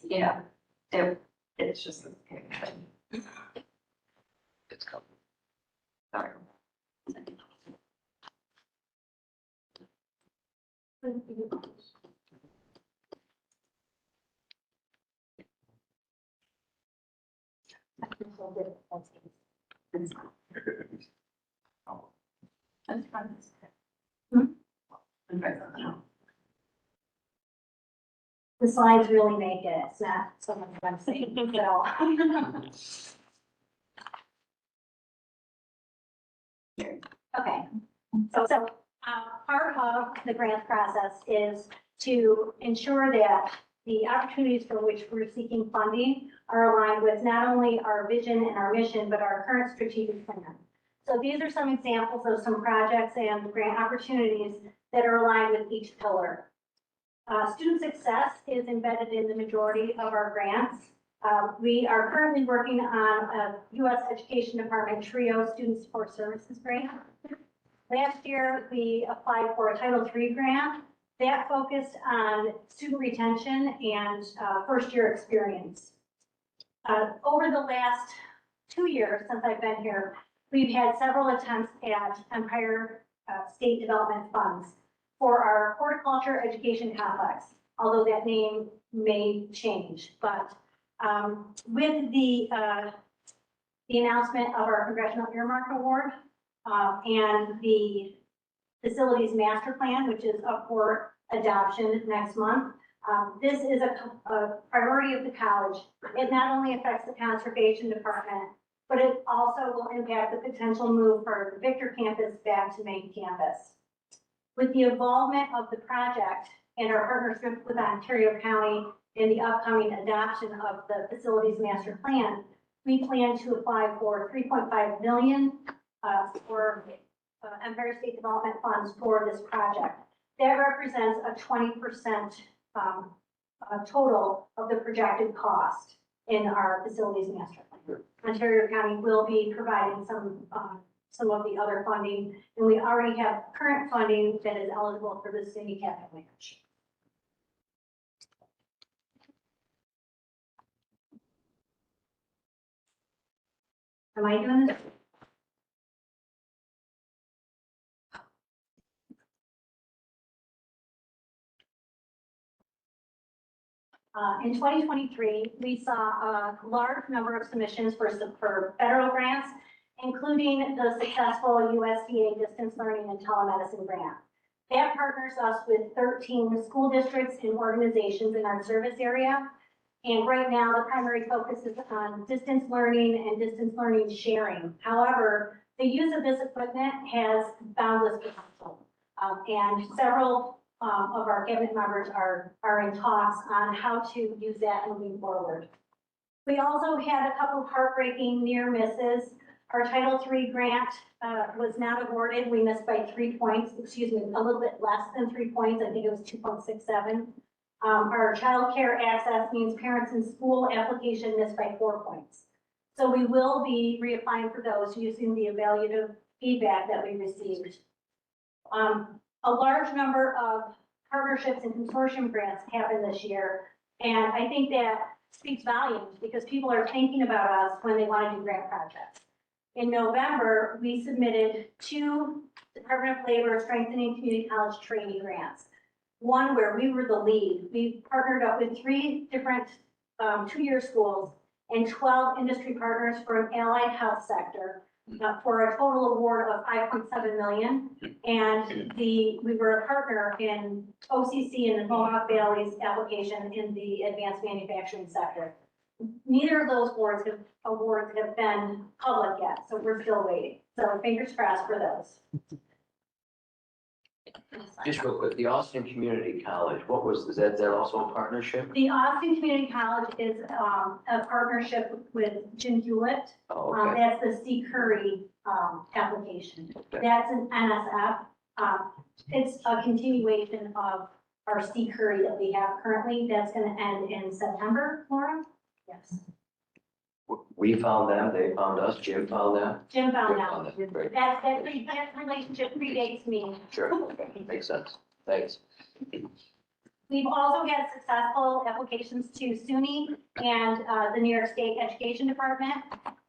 Yeah, it's just. It's coming. Sorry. The slides really make it. It's not so much what I'm saying, so. Okay, part of the grant process is to ensure that the opportunities for which we're seeking funding are aligned with not only our vision and our mission, but our current strategic plan. So these are some examples of some projects and grant opportunities that are aligned with each pillar. Student success is embedded in the majority of our grants. We are currently working on a U.S. Education Department TRIO Student Support Services grant. Last year, we applied for a Title III grant that focused on student retention and first-year experience. Over the last 2 years since I've been here, we've had several attempts at Empire State Development Funds for our horticulture education complex, although that name may change. But with the announcement of our Congressional Earmark Award and the Facilities Master Plan, which is up for adoption next month, this is a priority of the college. It not only affects the conservation department, but it also will impact the potential move for the Victor campus back to main campus. With the involvement of the project and our partnership with Ontario County in the upcoming adoption of the Facilities Master Plan, we plan to apply for $3.5 million for Empire State Development Funds for this project. That represents a 20% total of the projected cost in our Facilities Master Plan. Ontario County will be providing some of the other funding, and we already have current funding that is eligible for the city capital match. Am I doing this? In 2023, we saw a large number of submissions for federal grants, including the successful USDA Distance Learning and Telemedicine Grant. That partners us with 13 school districts and organizations in our service area. And right now, the primary focus is on distance learning and distance learning sharing. However, the use of this equipment has boundless potential. And several of our cabinet members are in talks on how to use that moving forward. We also had a couple of heartbreaking near misses. Our Title III grant was not awarded. We missed by 3 points, excuse me, a little bit less than 3 points. I think it was 2.67. Our child care access means parents in school application missed by 4 points. So we will be reapplying for those using the evaluative feedback that we received. A large number of partnerships and consortium grants happened this year. And I think that speaks volumes because people are thinking about us when they want to do grant projects. In November, we submitted 2 Department of Labor Strengthening Community College Training grants. One where we were the lead. We partnered up with 3 different 2-year schools and 12 industry partners for an allied health sector for a total award of $5.7 million. And we were a partner in OCC and the Mohawk Valley's application in the advanced manufacturing sector. Neither of those awards have been public yet, so we're still waiting. So fingers crossed for those. Just real quick, the Austin Community College, is that also a partnership? The Austin Community College is a partnership with Jim Hewlett. Oh, okay. That's the C. Curry application. That's an NSF. It's a continuation of our C. Curry that we have currently. That's going to end in September, Laura? Yes. We found them, they found us, Jim found them? Jim found Jim out. found them, great. That relationship predates me. Sure, okay, makes sense. Thanks. We've also had successful applications to SUNY and the New York State Education Department.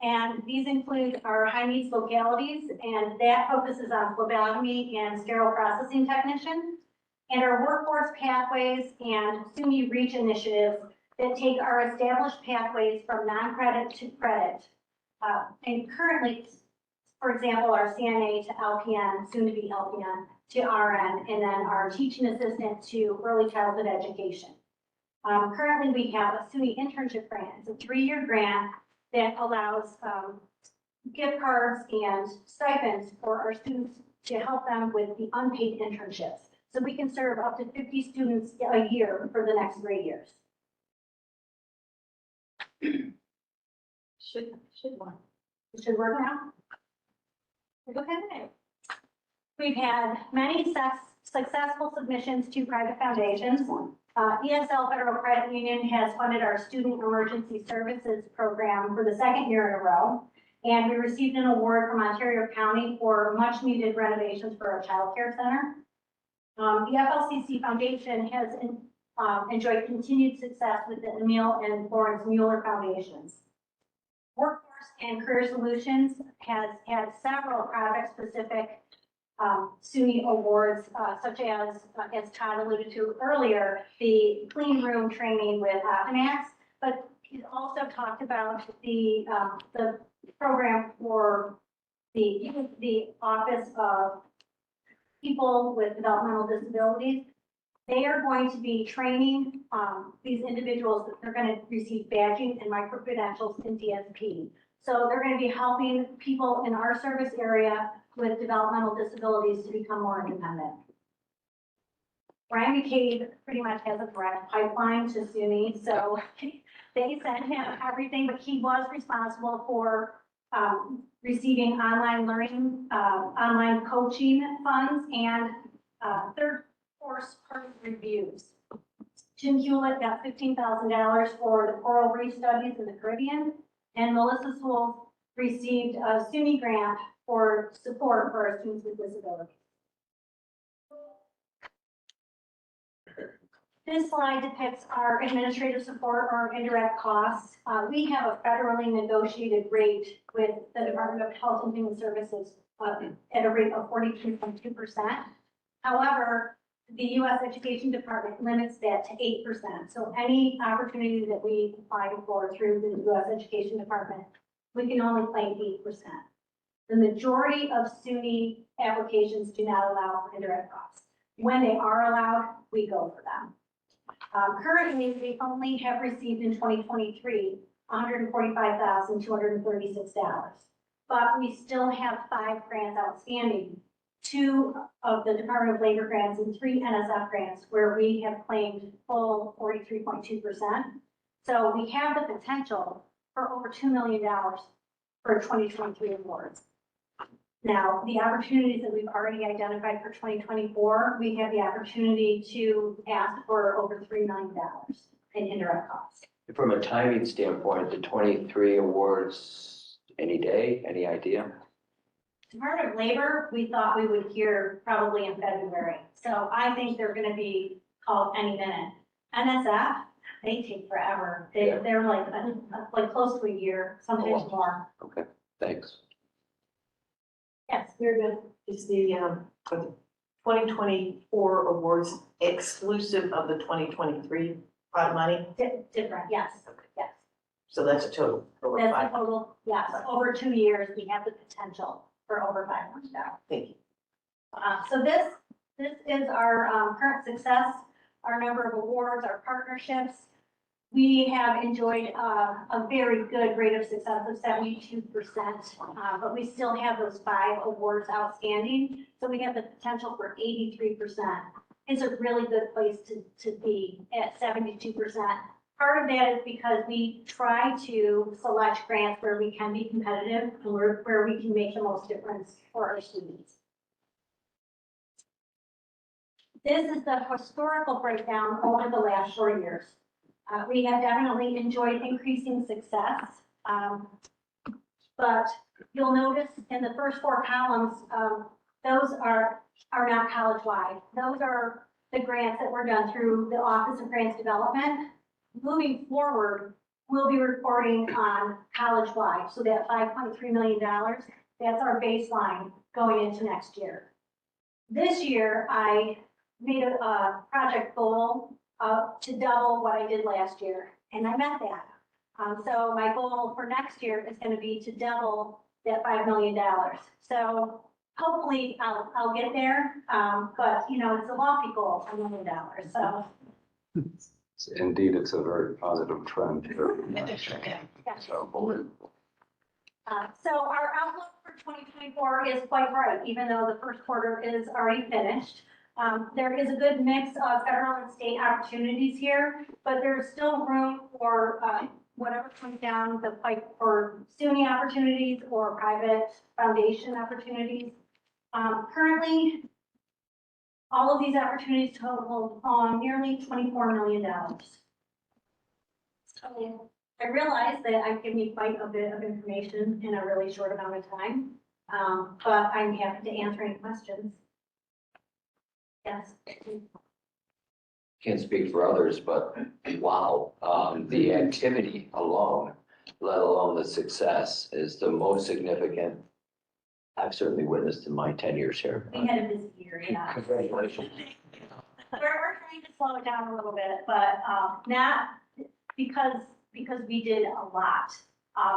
And these include our high needs localities, and that focuses on phlebotomy and sterile processing technician. And our workforce pathways and SUNY Reach initiatives that take our established pathways from non-credit to credit. And currently, for example, our CNA to LPN, soon to be LPN, to RN, and then our teaching assistant to early childhood education. Currently, we have a SUNY internship grant. It's a 3-year grant that allows gift cards and stipends for our students to help them with the unpaid internships. So we can serve up to 50 students a year for the next 3 years. Should one. It should work now. Okay. We've had many successful submissions to private foundations. ESL Federal Credit Union has funded our Student Emergency Services Program for the 2nd year in a row. And we received an award from Ontario County for much needed renovations for our child care center. The FLCC Foundation has enjoyed continued success with the Emil and Florence Mueller Foundations. Workforce and Career Solutions has had several project-specific SUNY awards, such as Todd alluded to earlier, the clean room training with Max, but he's also talked about the program for the Office of People with Developmental Disabilities. They are going to be training these individuals that they're going to receive badging and micro-credentials in DSP. So they're going to be helping people in our service area with developmental disabilities to become more independent. Brian McCabe pretty much has a direct pipeline to SUNY, so they sent him everything, but he was responsible for receiving online learning, online coaching funds, and third course part reviews. Jim Hewlett got $15,000 for the coral reef studies in the Caribbean, and Melissa Sewell received a SUNY grant for support for our students with disabilities. This slide depicts our administrative support or indirect costs. We have a federally negotiated rate with the Department of Health and Human Services at a rate of 42.2%. However, the U.S. Education Department limits that to 8%. So any opportunity that we apply for through the U.S. Education Department, we can only claim 8%. The majority of SUNY applications do not allow for indirect costs. When they are allowed, we go for them. Currently, we only have received in 2023 $145,236, but we still have 5 grants outstanding, 2 of the Department of Labor grants and 3 NSF grants where we have claimed full 43.2%. So we have the potential for over $2 million for 2023 awards. Now, the opportunities that we've already identified for 2024, we have the opportunity to ask for over $3 million in indirect costs. From a timing standpoint, the 23 awards, any day, any idea? Department of Labor, we thought we would hear probably in February. So I think they're gonna be called any minute. NSF, they take forever. They're like close to a year, sometimes more. Okay, thanks. Yes, we're good. Is the 2024 awards exclusive of the 2023 pot of money? Different, yes, yes. So that's a total. over That's five. a total, yes, over 2 years, we have the potential for over $5 million. Thank you. So this is our current success, our number of awards, our partnerships. We have enjoyed a very good rate of success of 72%, but we still have those 5 awards outstanding. So we have the potential for 83%. It's a really good place to be at 72%. Part of that is because we try to select grants where we can be competitive and where we can make the most difference for our students. This is the historical breakdown over the last 4 years. We have definitely enjoyed increasing success, but you'll notice in the first 4 columns, those are not college-wide. Those are the grants that were done through the Office of Grants Development. Moving forward, we'll be reporting on college-wide, so that $5.3 million, that's our baseline going into next year. This year, I made a project goal to double what I did last year, and I met that. So my goal for next year is going to be to double that $5 million. So hopefully I'll get there, but you know, it's a lofty goal, $1 million. So. Indeed, it's a very positive trend. So, So our outlook for 2024 is quite bright, even though the first quarter is already finished. There is a good mix of federal and state opportunities here, but there's still room for whatever comes down the pipe for SUNY opportunities or private foundation opportunities. Currently, all of these opportunities total on nearly $24 million. So I realize that I've given you quite a bit of information in a really short amount of time, but I'm happy to answer any questions. Yes. Can't speak for others, but wow, the activity alone, let alone the success, is the most significant I've certainly witnessed in my 10 years here. We had a busy year, yeah. Congratulations. We're trying to slow it down a little bit, but not because we did a lot.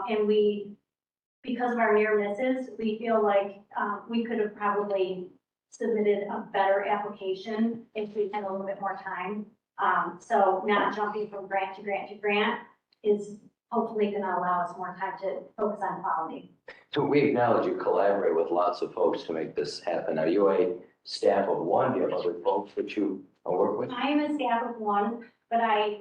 And because of our near misses, we feel like we could have probably submitted a better application if we had a little bit more time. So not jumping from grant to grant to grant is hopefully going to allow us more time to focus on quality. So we acknowledge you collaborate with lots of folks to make this happen. Are you a staff of one? Do you have other folks that you work with? I am a staff of one, but I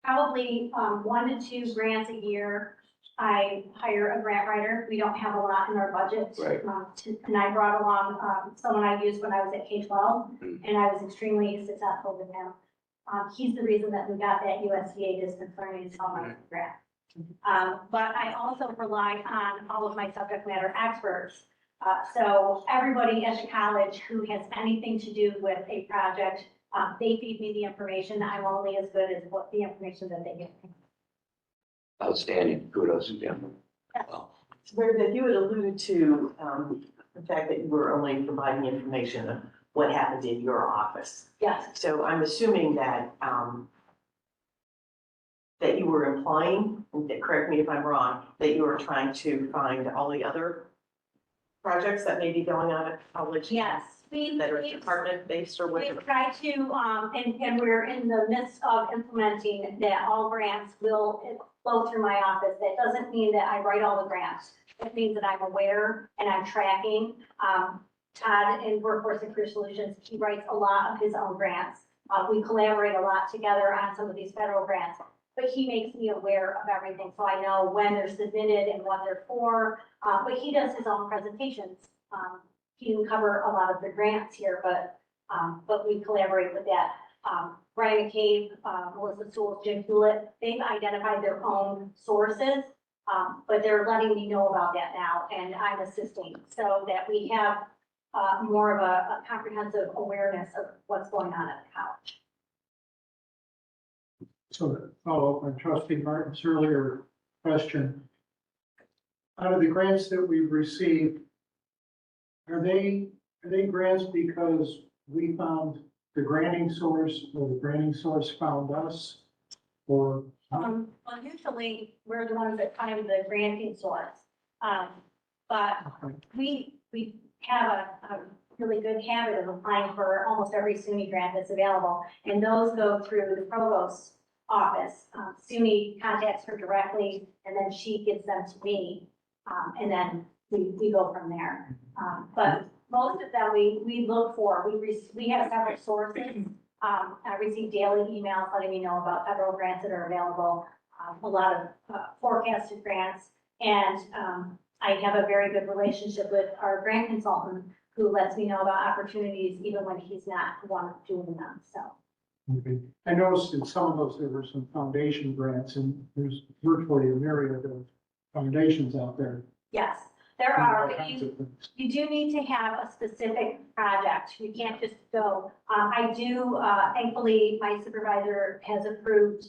probably 1 to 2 grants a year. I hire a grant writer. We don't have a lot in our budget. Right. And I brought along someone I used when I was at K-12, and I was extremely successful with him. He's the reason that we got that USDA distance learning summer grant. But I also rely on all of my subject matter experts. So everybody at the college who has anything to do with a project, they feed me the information. I'm only as good as what the information that they give me. Outstanding. Kudos. Yeah. Wow. Meredith, you had alluded to the fact that you were only providing information of what happened in your office. Yes. So I'm assuming that that you were implying, and correct me if I'm wrong, that you were trying to find all the other projects that may be going on at college. Yes. That are department-based or We whatever. try to, and we're in the midst of implementing that all grants will flow through my office. That doesn't mean that I write all the grants. It means that I'm aware and I'm tracking. Todd in Workforce and Career Solutions, he writes a lot of his own grants. We collaborate a lot together on some of these federal grants. but he makes me aware of everything, so I know when they're submitted and what they're for. But he does his own presentations. He can cover a lot of the grants here, but we collaborate with that. Brian McCabe, Melissa Sewell, Jim Hewlett, they've identified their own sources, but they're letting me know about that now, and I'm assisting so that we have more of a comprehensive awareness of what's going on at the college. So to follow up on trustee Martin's earlier question, out of the grants that we've received, are they grants because we found the granting source or the granting source found us? Or? Well, usually we're the ones that find the granting source. But we have a really good habit of applying for almost every SUNY grant that's available. And those go through the provost's office. SUNY contacts her directly and then she gives them to me. And then we go from there. But most of them we look for, we have several sources. I receive daily emails letting me know about federal grants that are available, a lot of forecasted grants. And I have a very good relationship with our grant consultant who lets me know about opportunities even when he's not the one doing them, so. Okay. I noticed in some of those, there were some foundation grants and there's virtually a myriad of foundations out there. Yes, there are, All but kinds of things. you do need to have a specific project. You can't just go. I do, thankfully, my supervisor has approved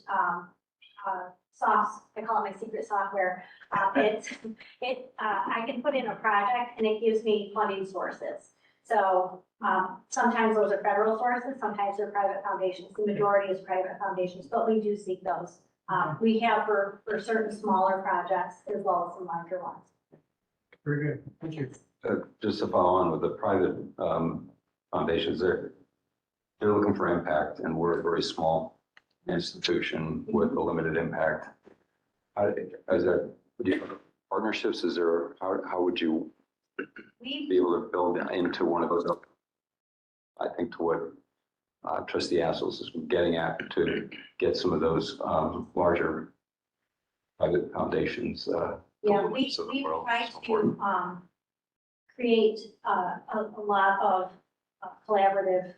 SOFS, I call it my secret software. I can put in a project and it gives me funding sources. So sometimes those are federal sources, sometimes they're private foundations. The majority is private foundations, but we do seek those. We have for certain smaller projects as well as some larger ones. Very good. Thank you. Just to follow on with the private foundations, they're looking for impact, and we're a very small institution with a limited impact. Is that, do you have partnerships? Is there, how would you be able to build into one of those? I think to what trustee Assels is getting at, to get some of those larger private foundations. Yeah, we try to create a lot of collaborative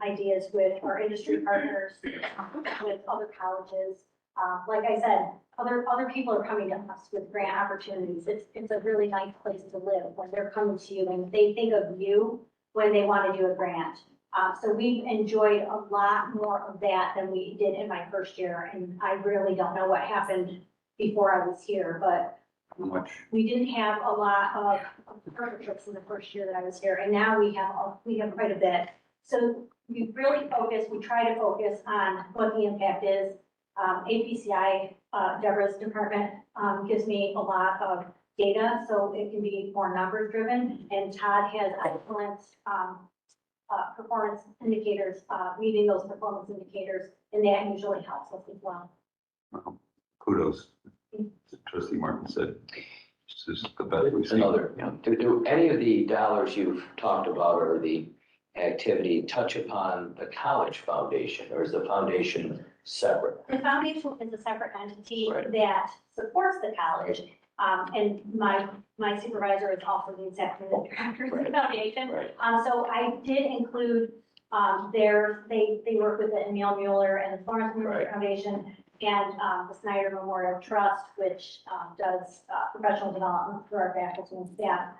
ideas with our industry partners, with other colleges. Like I said, other people are coming to us with grant opportunities. It's a really nice place to live when they're coming to you and they think of you when they want to do a grant. So we've enjoyed a lot more of that than we did in my first year. And I really don't know what happened before I was here, but we didn't have a lot of partnerships in the first year that I was here, and now we have quite a bit. So we really try to focus on what the impact is. APCI, Deborah's department, gives me a lot of data, so it can be more numbers driven, and Todd has excellent performance indicators, meeting those performance indicators, and that usually helps us as well. Kudos. Trustee Martin said, this is the best we've seen. Another, do any of the dollars you've talked about or the activity touch upon the college foundation, or is the foundation separate? The foundation is a separate entity Right. that supports the college. And my supervisor is also the executive director of the foundation. Right. So I did include they work with the Emil Mueller and the Florence Mueller Right. Foundation and the Snyder Memorial Trust, which does professional development for our faculty and staff.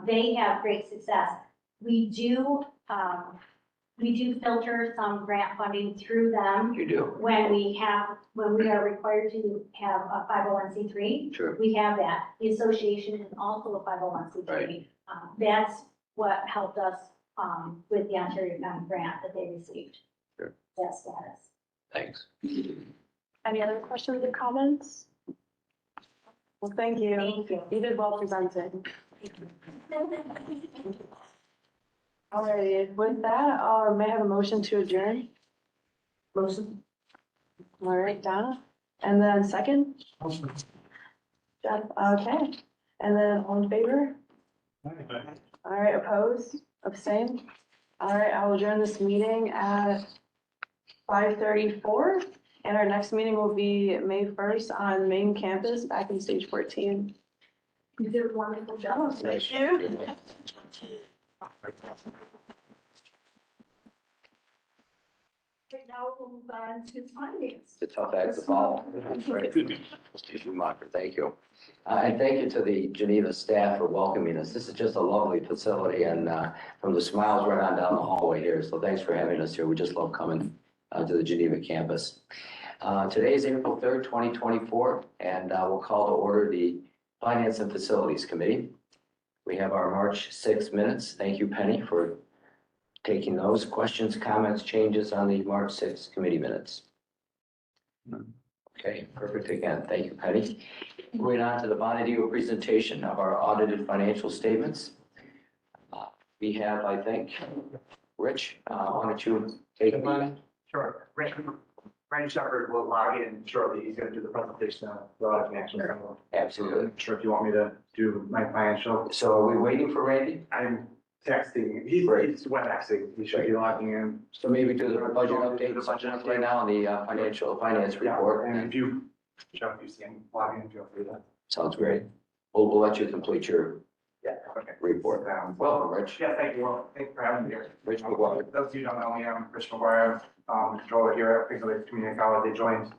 They have great success. We do filter some grant funding through them. You do? When we are required to have a 501c3, Sure. we have that. The association is also a 501c3. Right. That's what helped us with the Ontario County grant that they received. Sure. That status. Thanks. Any other questions or comments? Well, thank you. Thank you. You did well presented. All right, with that, may I have a motion to adjourn? Motion. All right, Donna, and then second? Awesome. Jeff, okay, and then all in favor? Bye. All right, opposed, abstained? All right, I will adjourn this meeting at 5:34. And our next meeting will be May 1st on main campus, back in stage 14. You did a wonderful job. Thank you. Right now, we'll move on to finance. It's a tough act to follow. Excuse me, Mocker, thank you. And thank you to the Geneva staff for welcoming us. This is just a lovely facility and from the smiles right on down the hallway here. So thanks for having us here. We just love coming to the Geneva campus. Today is April 3rd, 2024, and we'll call to order the Finance and Facilities Committee. We have our March 6 minutes. Thank you, Penny, for taking those. Questions, comments, changes on the March 6 committee minutes? Okay, perfect again. Thank you, Penny. Going on to the Bonnadillo presentation of our audited financial statements. We have, I think, Rich, why don't you take it? Sure. Randy Shepherd will log in shortly. He's going to do the presentation of the audit financial. Absolutely. I'm sure if you want me to do my financial. So are we waiting for Randy? I'm texting. He's WebExing. He should be logging in. So maybe do the budget update now on the finance report. And if you, Joe, if you see him log in, feel free to. Sounds great. We'll let you complete your Okay. report. Welcome, Rich. Yeah, thank you. Well, thanks for having me here. Rich McGuire. Those of you who don't know me, I'm Rich McGuire, controller here at Finger Community College. They joined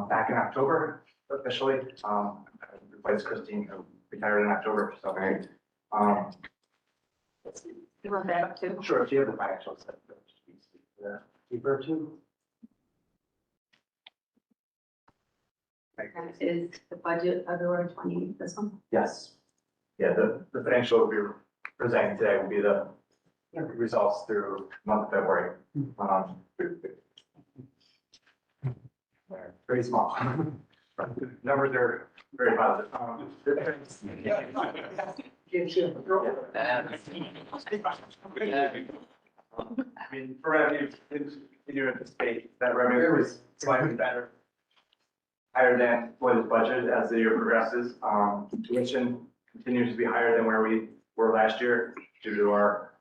back in October officially. I replaced Christine, who retired in October. So, Right. You want that up too? Sure, if you have the financials. Keeper too. That is the budget of the 20, this one? Yes. Yeah, the financial we're presenting today will be the results through month of February. They're very small. Numbers are very positive. I mean, for revenue, you anticipate that revenue was slightly better, higher than what is budgeted as the year progresses. Tuition continues to be higher than where we were last year due to our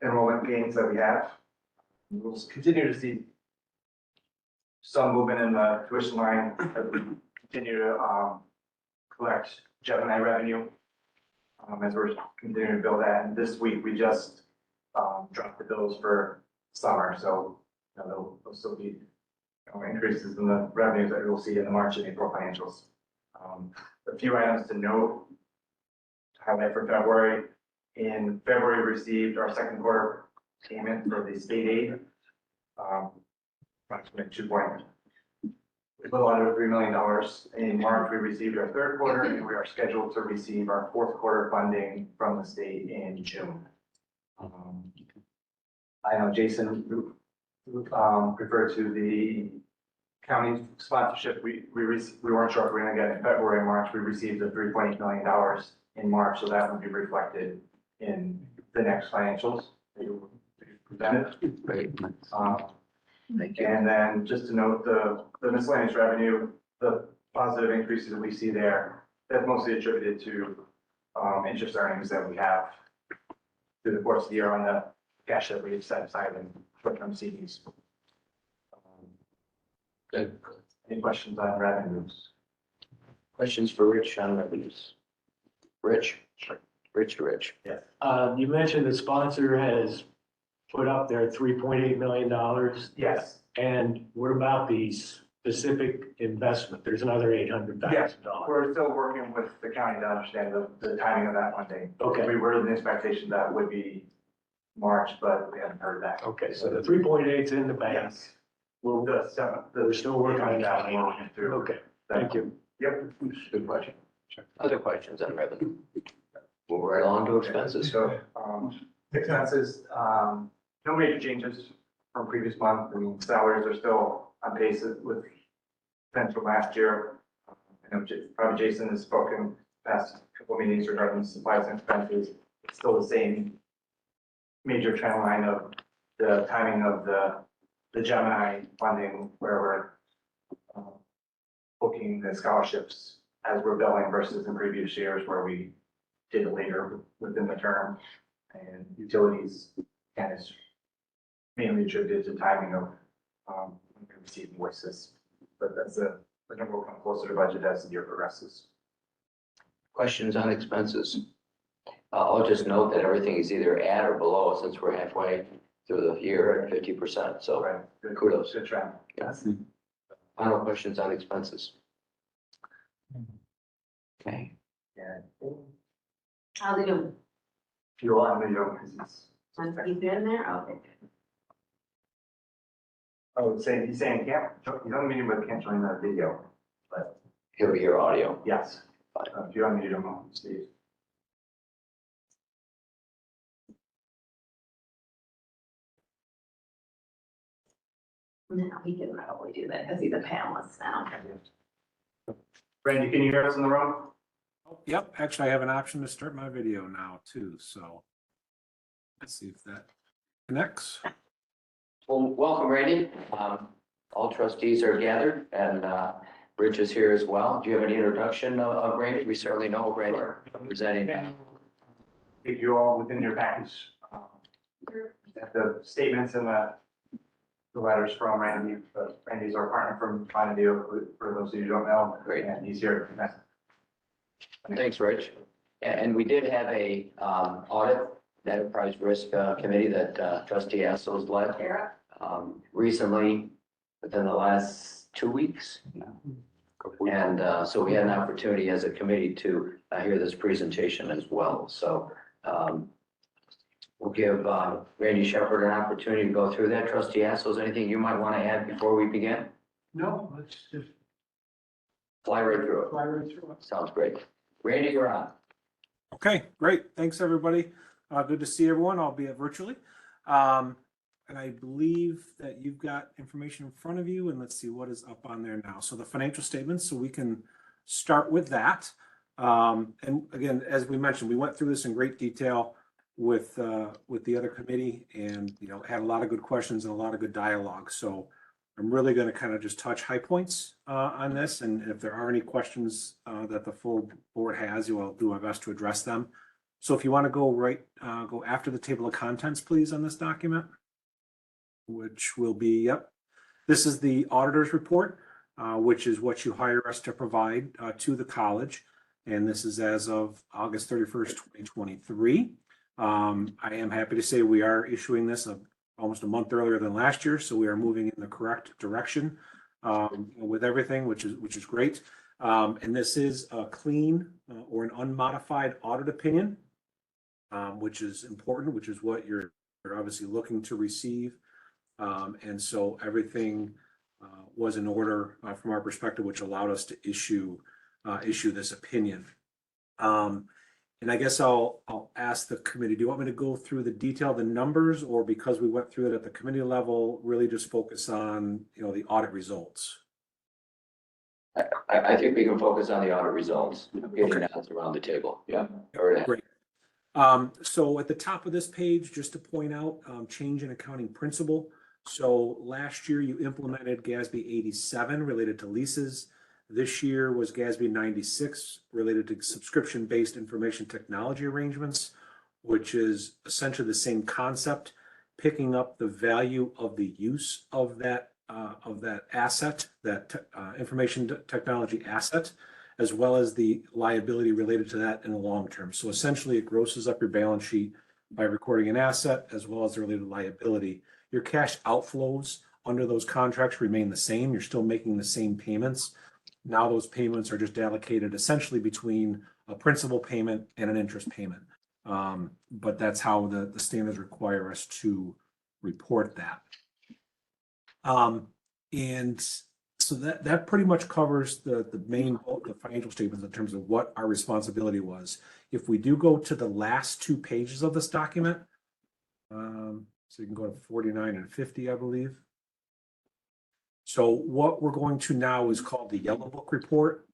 enrollment gains that we have. We'll continue to see some movement in the tuition line as we continue to collect Gemini revenue as we're continuing to build that. And this week, we just dropped the bills for summer, so there'll still be increases in the revenues that we'll see in the March and April financials. A few items to note, to highlight for February. In February, we received our second quarter payment for the state aid. Approximately a little under $3 million. In March, we received our third quarter, and we are scheduled to receive our fourth quarter funding from the state in June. I know Jason referred to the county sponsorship. We weren't sure if we were going to get it in February and March. We received the $3.8 million in March, so that would be reflected in the next financials that you presented. Great. Thank you. And then just to note, the miscellaneous revenue, the positive increases that we see there, that's mostly attributed to interest earnings that we have through the course of the year on the cash that we have set aside in short-term CDs. Good. Any questions on revenues? Questions for Rich on revenues? Rich? Sure. Rich. Yes. You mentioned the sponsor has put up their $3.8 million. Yes. And what about the specific investment? There's another Yes, $800,000. we're still working with the county to understand the timing of that funding. Okay. We were in the expectation that would be March, but we haven't heard that. Okay, so the 3.8 is in the bank. Yes. We're still working on that. We're working through. Okay, thank you. Yep. Good question. Other questions on revenue? Move right along to expenses. So, expenses, no major changes from previous month. I mean, salaries are still on pace with potential last year. I know probably Jason has spoken past couple of meetings regarding supplies and expenses. It's still the same major trend line of the timing of the Gemini funding where we're booking the scholarships as we're billing versus in previous years where we did it later within the term. And utilities, and it's mainly attributed to timing of when we receive invoices. But that's the number will come closer to budget as the year progresses. Questions on expenses? I'll just note that everything is either at or below since we're halfway through the year at 50%. So Right. Good. kudos. Good trend. Yes. Final questions on expenses? Okay. Yeah. How's it going? Fuel and video, because He's in there? Okay. he's saying he can't, he's on the meeting, but can't join the video. But Hear your audio. yes, if you want me to do them, Steve. No, he can probably do that because he's a panelist now. Randy, can you hear us in the room? Yep, actually, I have an option to start my video now too, so let's see if that connects. Well, welcome, Randy. All trustees are gathered and Rich is here as well. Do you have any introduction of Randy? We certainly know Randy presenting. If you all within your package, the statements and the letters from Randy. Randy's our partner from Montague, for those of you who don't know. Great. And he's here. Thanks, Rich. And we did have a audit enterprise risk committee that trustee Assos led recently within the last 2 weeks. And so we had an opportunity as a committee to hear this presentation as well. So we'll give Randy Shepherd an opportunity to go through that. Trustee Assos, anything you might want to add before we begin? No, let's just Fly right through it. fly right through it. Sounds great. Randy, you're on. Okay, great. Thanks, everybody. Good to see everyone, albeit virtually. And I believe that you've got information in front of you, and let's see what is up on there now. So the financial statements, so we can start with that. And again, as we mentioned, we went through this in great detail with the other committee, and had a lot of good questions and a lot of good dialogue. So I'm really going to kind of just touch high points on this, and if there are any questions that the full board has, I'll do my best to address them. So if you want to go after the table of contents, please, on this document, which will be, this is the auditor's report, which is what you hire us to provide to the college. And this is as of August 31st, 2023. I am happy to say we are issuing this almost a month earlier than last year. So we are moving in the correct direction with everything, which is great. And this is a clean or an unmodified audit opinion, which is important, which is what you're obviously looking to receive. And so everything was in order from our perspective, which allowed us to issue this opinion. And I guess I'll ask the committee, do you want me to go through the detail of the numbers, or because we went through it at the committee level, really just focus on, the audit results? I think we can focus on the audit results, getting that around the table. Yeah. Great. So at the top of this page, just to point out, change in accounting principle. So last year you implemented GASB 87 related to leases. This year was GASB 96 related to subscription-based information technology arrangements, which is essentially the same concept, picking up the value of the use of that asset, that information technology asset, as well as the liability related to that in the long term. So essentially it grosses up your balance sheet by recording an asset as well as the related liability. Your cash outflows under those contracts remain the same. You're still making the same payments. Now those payments are just allocated essentially between a principal payment and an interest payment. But that's how the standards require us to report that. And so that pretty much covers the main the financial statements in terms of what our responsibility was. If we do go to the last 2 pages of this document, so you can go to 49 and 50, I believe. So what we're going to now is called the Yellow Book Report,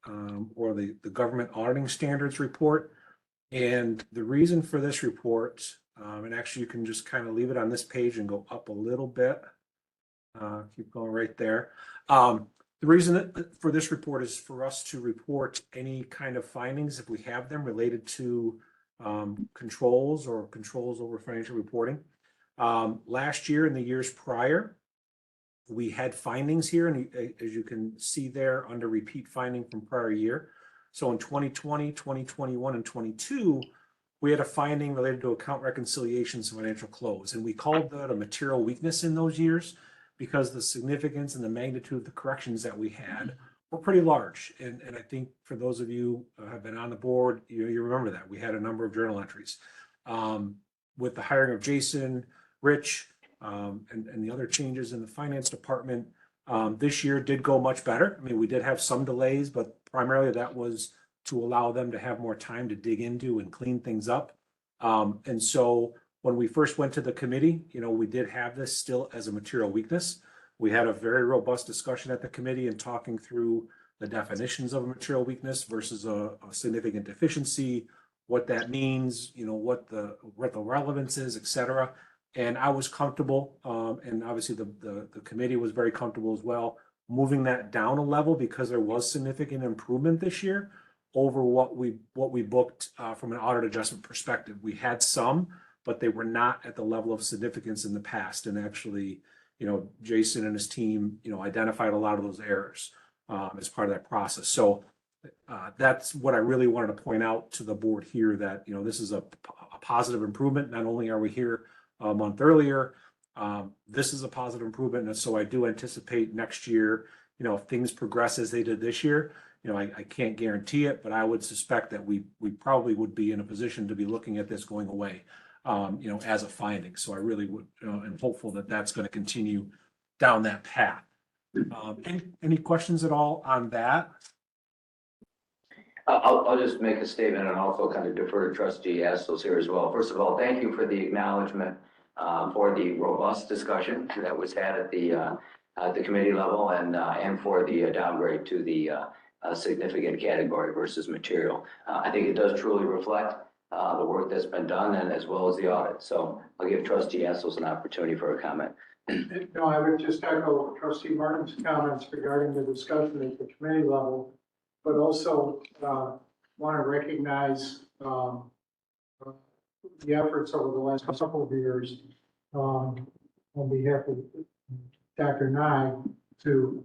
or the Government Auditing Standards Report. And the reason for this report, and actually you can just kind of leave it on this page and go up a little bit. Keep going right there. The reason for this report is for us to report any kind of findings, if we have them, related to controls or controls over financial reporting. Last year and the years prior, we had findings here, and as you can see there under repeat finding from prior year. So in 2020, 2021, and 22, we had a finding related to account reconciliations and financial close. And we called that a material weakness in those years because the significance and the magnitude of the corrections that we had were pretty large. And I think for those of you who have been on the board, you remember that. We had a number of journal entries. With the hiring of Jason, Rich, and the other changes in the finance department, this year did go much better. I mean, we did have some delays, but primarily that was to allow them to have more time to dig into and clean things up. And so when we first went to the committee, we did have this still as a material weakness. We had a very robust discussion at the committee and talking through the definitions of a material weakness versus a significant deficiency, what that means, what the relevance is, et cetera. And I was comfortable, and obviously the committee was very comfortable as well, moving that down a level because there was significant improvement this year over what we booked from an audit adjustment perspective. We had some, but they were not at the level of significance in the past. And actually, Jason and his team, identified a lot of those errors as part of that process. So that's what I really wanted to point out to the board here, that, this is a positive improvement. Not only are we here a month earlier, this is a positive improvement. And so I do anticipate next year, if things progress as they did this year, I can't guarantee it, but I would suspect that we probably would be in a position to be looking at this going away, as a finding. So I really would, am hopeful that that's going to continue down that path. Any questions at all on that? I'll just make a statement and also kind of defer to Trustee Astos here as well. First of all, thank you for the acknowledgement for the robust discussion that was had at the committee level and for the downgrade to the significant category versus material. I think it does truly reflect the work that's been done and as well as the audit. So I'll give Trustee Astos an opportunity for a comment. No, I would just echo Trustee Martin's comments regarding the discussion at the committee level, but also want to recognize the efforts over the last couple of years on behalf of Dr. Nye to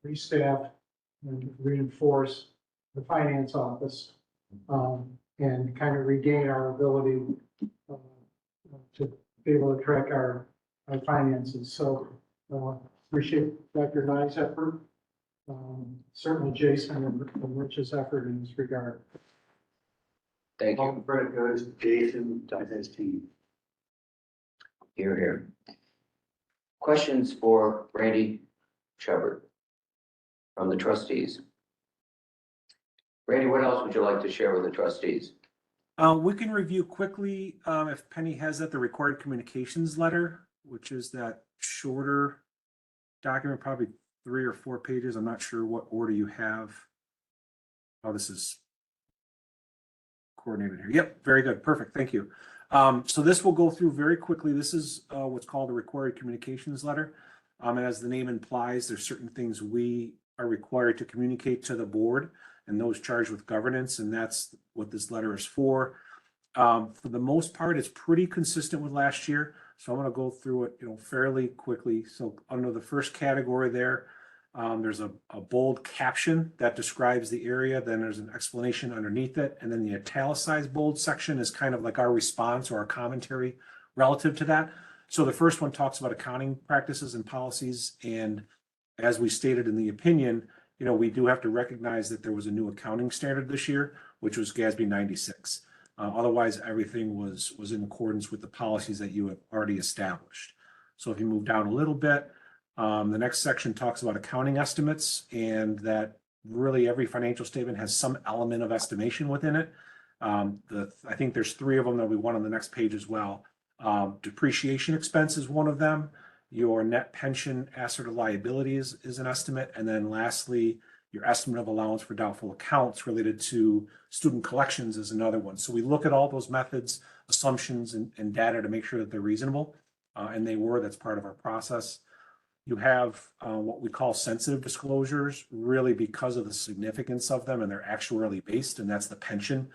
restaff and reinforce the finance office and kind of regain our ability to be able to track our finances. So appreciate Dr. Nye's effort. Certainly Jason and Rich's effort in this regard. Thank All you. the credit goes to Jason and his team. Here, here. Questions for Randy Shepard from the trustees? Randy, what else would you like to share with the trustees? We can review quickly, if Penny has that, the required communications letter, which is that shorter document, probably 3 or 4 pages. I'm not sure what order you have. Oh, this is coordinated here. Yep, very good. Perfect. Thank you. So this will go through very quickly. This is what's called a required communications letter. And as the name implies, there's certain things we are required to communicate to the board and those charged with governance, and that's what this letter is for. For the most part, it's pretty consistent with last year. So I'm going to go through it, fairly quickly. So under the first category there, there's a bold caption that describes the area. Then there's an explanation underneath it. And then the italicized bold section is kind of like our response or our commentary relative to that. So the first one talks about accounting practices and policies. And as we stated in the opinion, we do have to recognize that there was a new accounting standard this year, which was GASB 96. Otherwise, everything was in accordance with the policies that you have already established. So if you move down a little bit, the next section talks about accounting estimates, and that really every financial statement has some element of estimation within it. I think there's 3 of them that we want on the next page as well. Depreciation expense is one of them. Your net pension asset or liabilities is an estimate. And then lastly, your estimate of allowance for doubtful accounts related to student collections is another one. So we look at all those methods, assumptions, and data to make sure that they're reasonable. And they were. That's part of our process. You have what we call sensitive disclosures, really because of the significance of them, and they're actuarially based, and that's the pension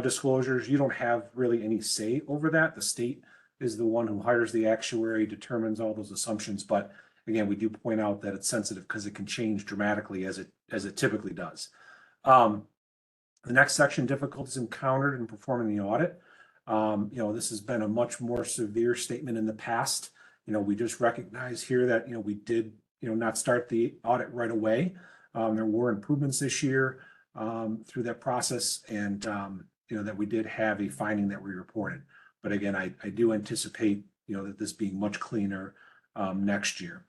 disclosures. You don't have really any say over that. The state is the one who hires the actuary, determines all those assumptions, but again, we do point out that it's sensitive because it can change dramatically as it typically does. The next section, difficulties encountered in performing the audit. This has been a much more severe statement in the past. We just recognize here that, we did, not start the audit right away. There were improvements this year through that process, and, that we did have a finding that we reported. But again, I do anticipate, that this being much cleaner next year.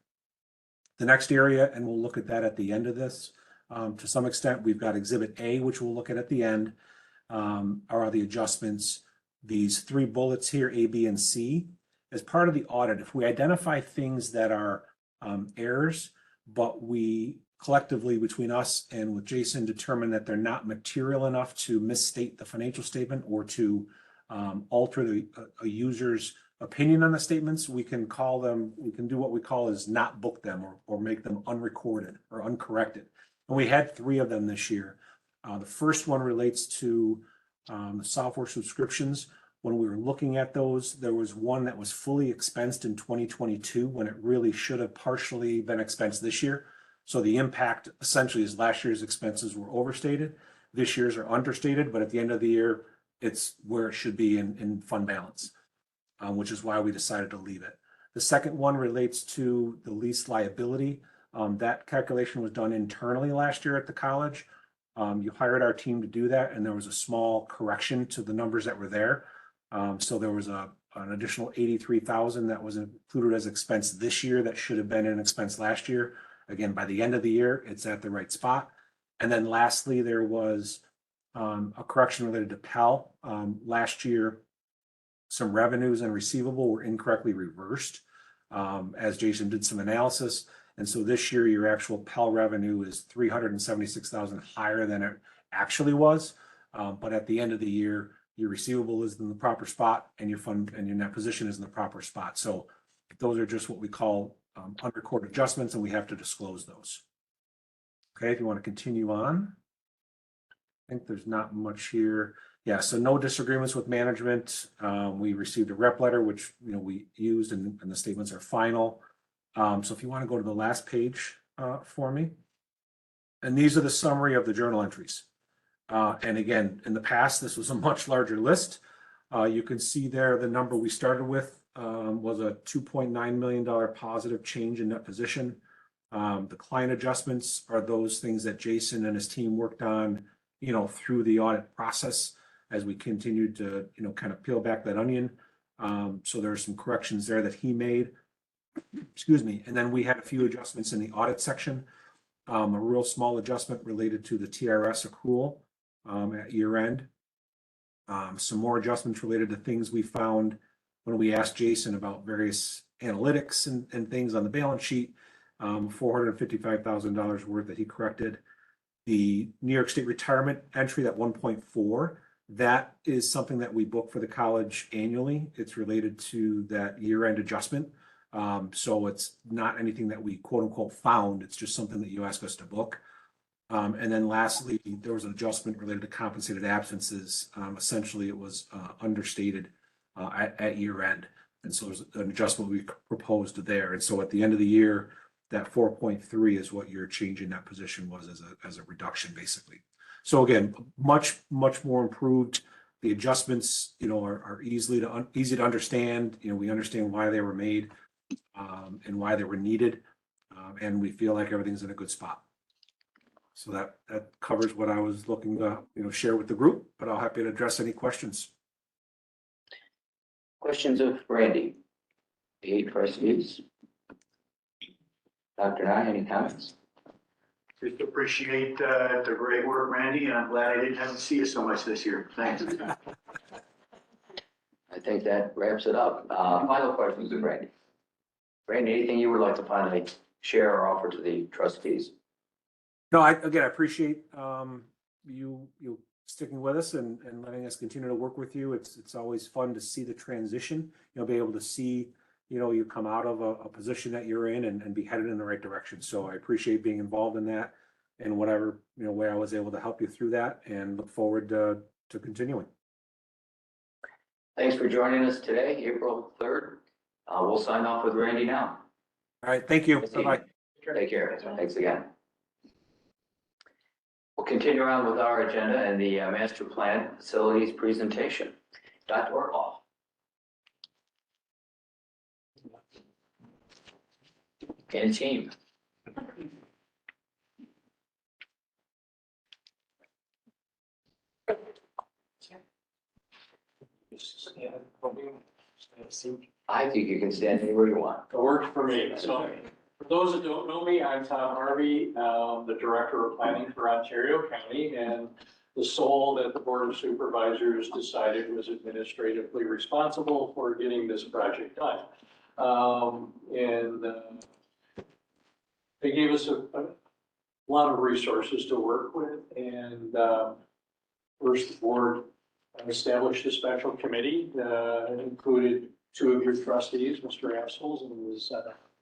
The next area, and we'll look at that at the end of this, to some extent, we've got Exhibit A, which we'll look at the end, are the adjustments. These 3 bullets here, A, B, and C, as part of the audit, if we identify things that are errors, but we collectively between us and with Jason determine that they're not material enough to misstate the financial statement or to alter a user's opinion on the statements, we can do what we call is not book them or make them unrecorded or uncorrected. And we had 3 of them this year. The first one relates to the software subscriptions. When we were looking at those, there was one that was fully expensed in 2022 when it really should have partially been expensed this year. So the impact essentially is last year's expenses were overstated. This year's are understated, but at the end of the year, it's where it should be in fund balance, which is why we decided to leave it. The second one relates to the lease liability. That calculation was done internally last year at the college. You hired our team to do that, and there was a small correction to the numbers that were there. So there was an additional $83,000 that was included as expense this year that should have been an expense last year. Again, by the end of the year, it's at the right spot. And then lastly, there was a correction related to PEL. Last year, some revenues and receivable were incorrectly reversed as Jason did some analysis. And so this year, your actual PEL revenue is $376,000 higher than it actually was. But at the end of the year, your receivable is in the proper spot and your fund and your net position is in the proper spot. So those are just what we call unrecorded adjustments, and we have to disclose those. Okay, if you want to continue on. I think there's not much here. Yeah, so no disagreements with management. We received a rep letter, which we used, and the statements are final. So if you want to go to the last page for me. And these are the summary of the journal entries. And again, in the past, this was a much larger list. You can see there the number we started with was a $2.9 million positive change in net position. The client adjustments are those things that Jason and his team worked on, through the audit process as we continued to, kind of peel back that onion. So there are some corrections there that he made. Excuse me. And then we had a few adjustments in the audit section. A real small adjustment related to the TRS accrual at year end. Some more adjustments related to things we found when we asked Jason about various analytics and things on the balance sheet. $455,000 worth that he corrected. The New York State retirement entry, that 1.4, that is something that we book for the college annually. It's related to that year-end adjustment. So it's not anything that we quote unquote found. It's just something that you ask us to book. And then lastly, there was an adjustment related to compensated absences. Essentially, it was understated at year end. And so there's an adjustment we proposed there. And so at the end of the year, that 4.3 is what your change in that position was as a reduction, basically. So again, much more improved. The adjustments, are easy to understand. We understand why they were made and why they were needed. And we feel like everything's in a good spot. So that covers what I was looking to, share with the group, but I'll happy to address any questions. Questions of Randy, the 8 trustees. Dr. Nye, any comments? Just appreciate the great work, Randy, and I'm glad I didn't have to see you so much this year. Thanks. I think that wraps it up. Final questions of Randy. Randy, anything you would like to finally share or offer to the trustees? No, I appreciate you sticking with us and letting us continue to work with you. It's always fun to see the transition, be able to see, you come out of a position that you're in and be headed in the right direction. So I appreciate being involved in that and whatever, way I was able to help you through that, and look forward to continuing. Thanks for joining us today, April 3rd. We'll sign off with Randy now. All right, thank you. Nice seeing Bye-bye. you. Take care. Thanks again. We'll continue on with our agenda and the master plan facilities presentation. Dr. Orthoff. And team. I think you can stand anywhere you want. It works for me. So for those that don't know me, I'm Tom Harvey, the Director of Planning for Ontario County, and the sole that the Board of Supervisors decided was administratively responsible for getting this project done. They gave us a lot of resources to work with, and first the board established a special committee, included two of your trustees, Mr. Apsels and Ms.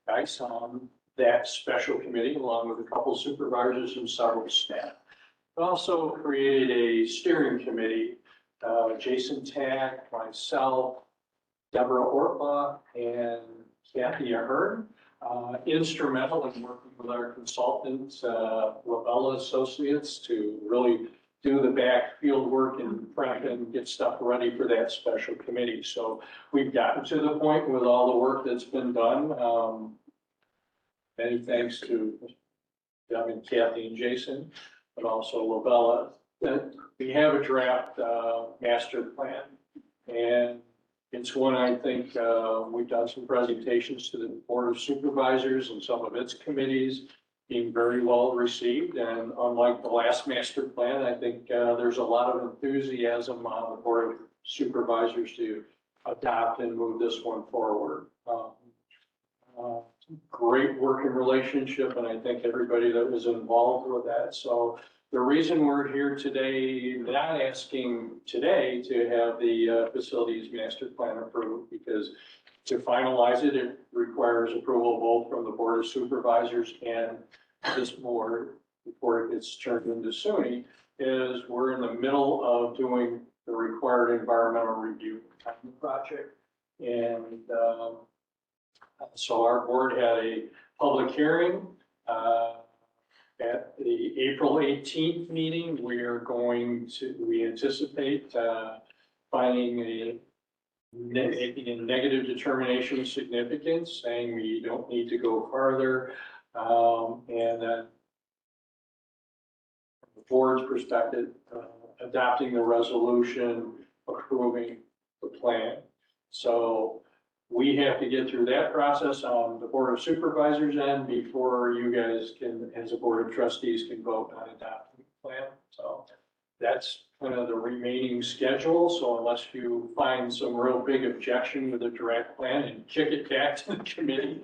Geis, on that special committee, along with a couple supervisors and several staff. We also created a steering committee, Jason Tack, myself, Deborah Ortlaw, and Kathy Ahern, instrumental in working with our consultant, Lavella Associates, to really do the back field work and prep and get stuff ready for that special committee. So we've gotten to the point with all the work that's been done. Many thanks to Doug and Kathy and Jason, but also Lavella, that we have a draft master plan. And it's one I think we've done some presentations to the Board of Supervisors and some of its committees, being very well received. And unlike the last master plan, I think there's a lot of enthusiasm on the Board of Supervisors to adopt and move this one forward. Great working relationship, and I think everybody that was involved with that. So the reason we're here today, not asking today to have the facilities master plan approved, because to finalize it, it requires approval both from the Board of Supervisors and this board before it gets turned into SUNY, is we're in the middle of doing the required environmental review on the project. And so our board had a public hearing at the April 18th meeting. We anticipate finding making a negative determination of significance, saying we don't need to go farther. And then from the board's perspective, adopting the resolution, approving the plan. So we have to get through that process on the Board of Supervisors end before you guys can, as a Board of Trustees, can vote on adopting the plan. So that's kind of the remaining schedule. So unless you find some real big objection to the draft plan and kick it back to the committee,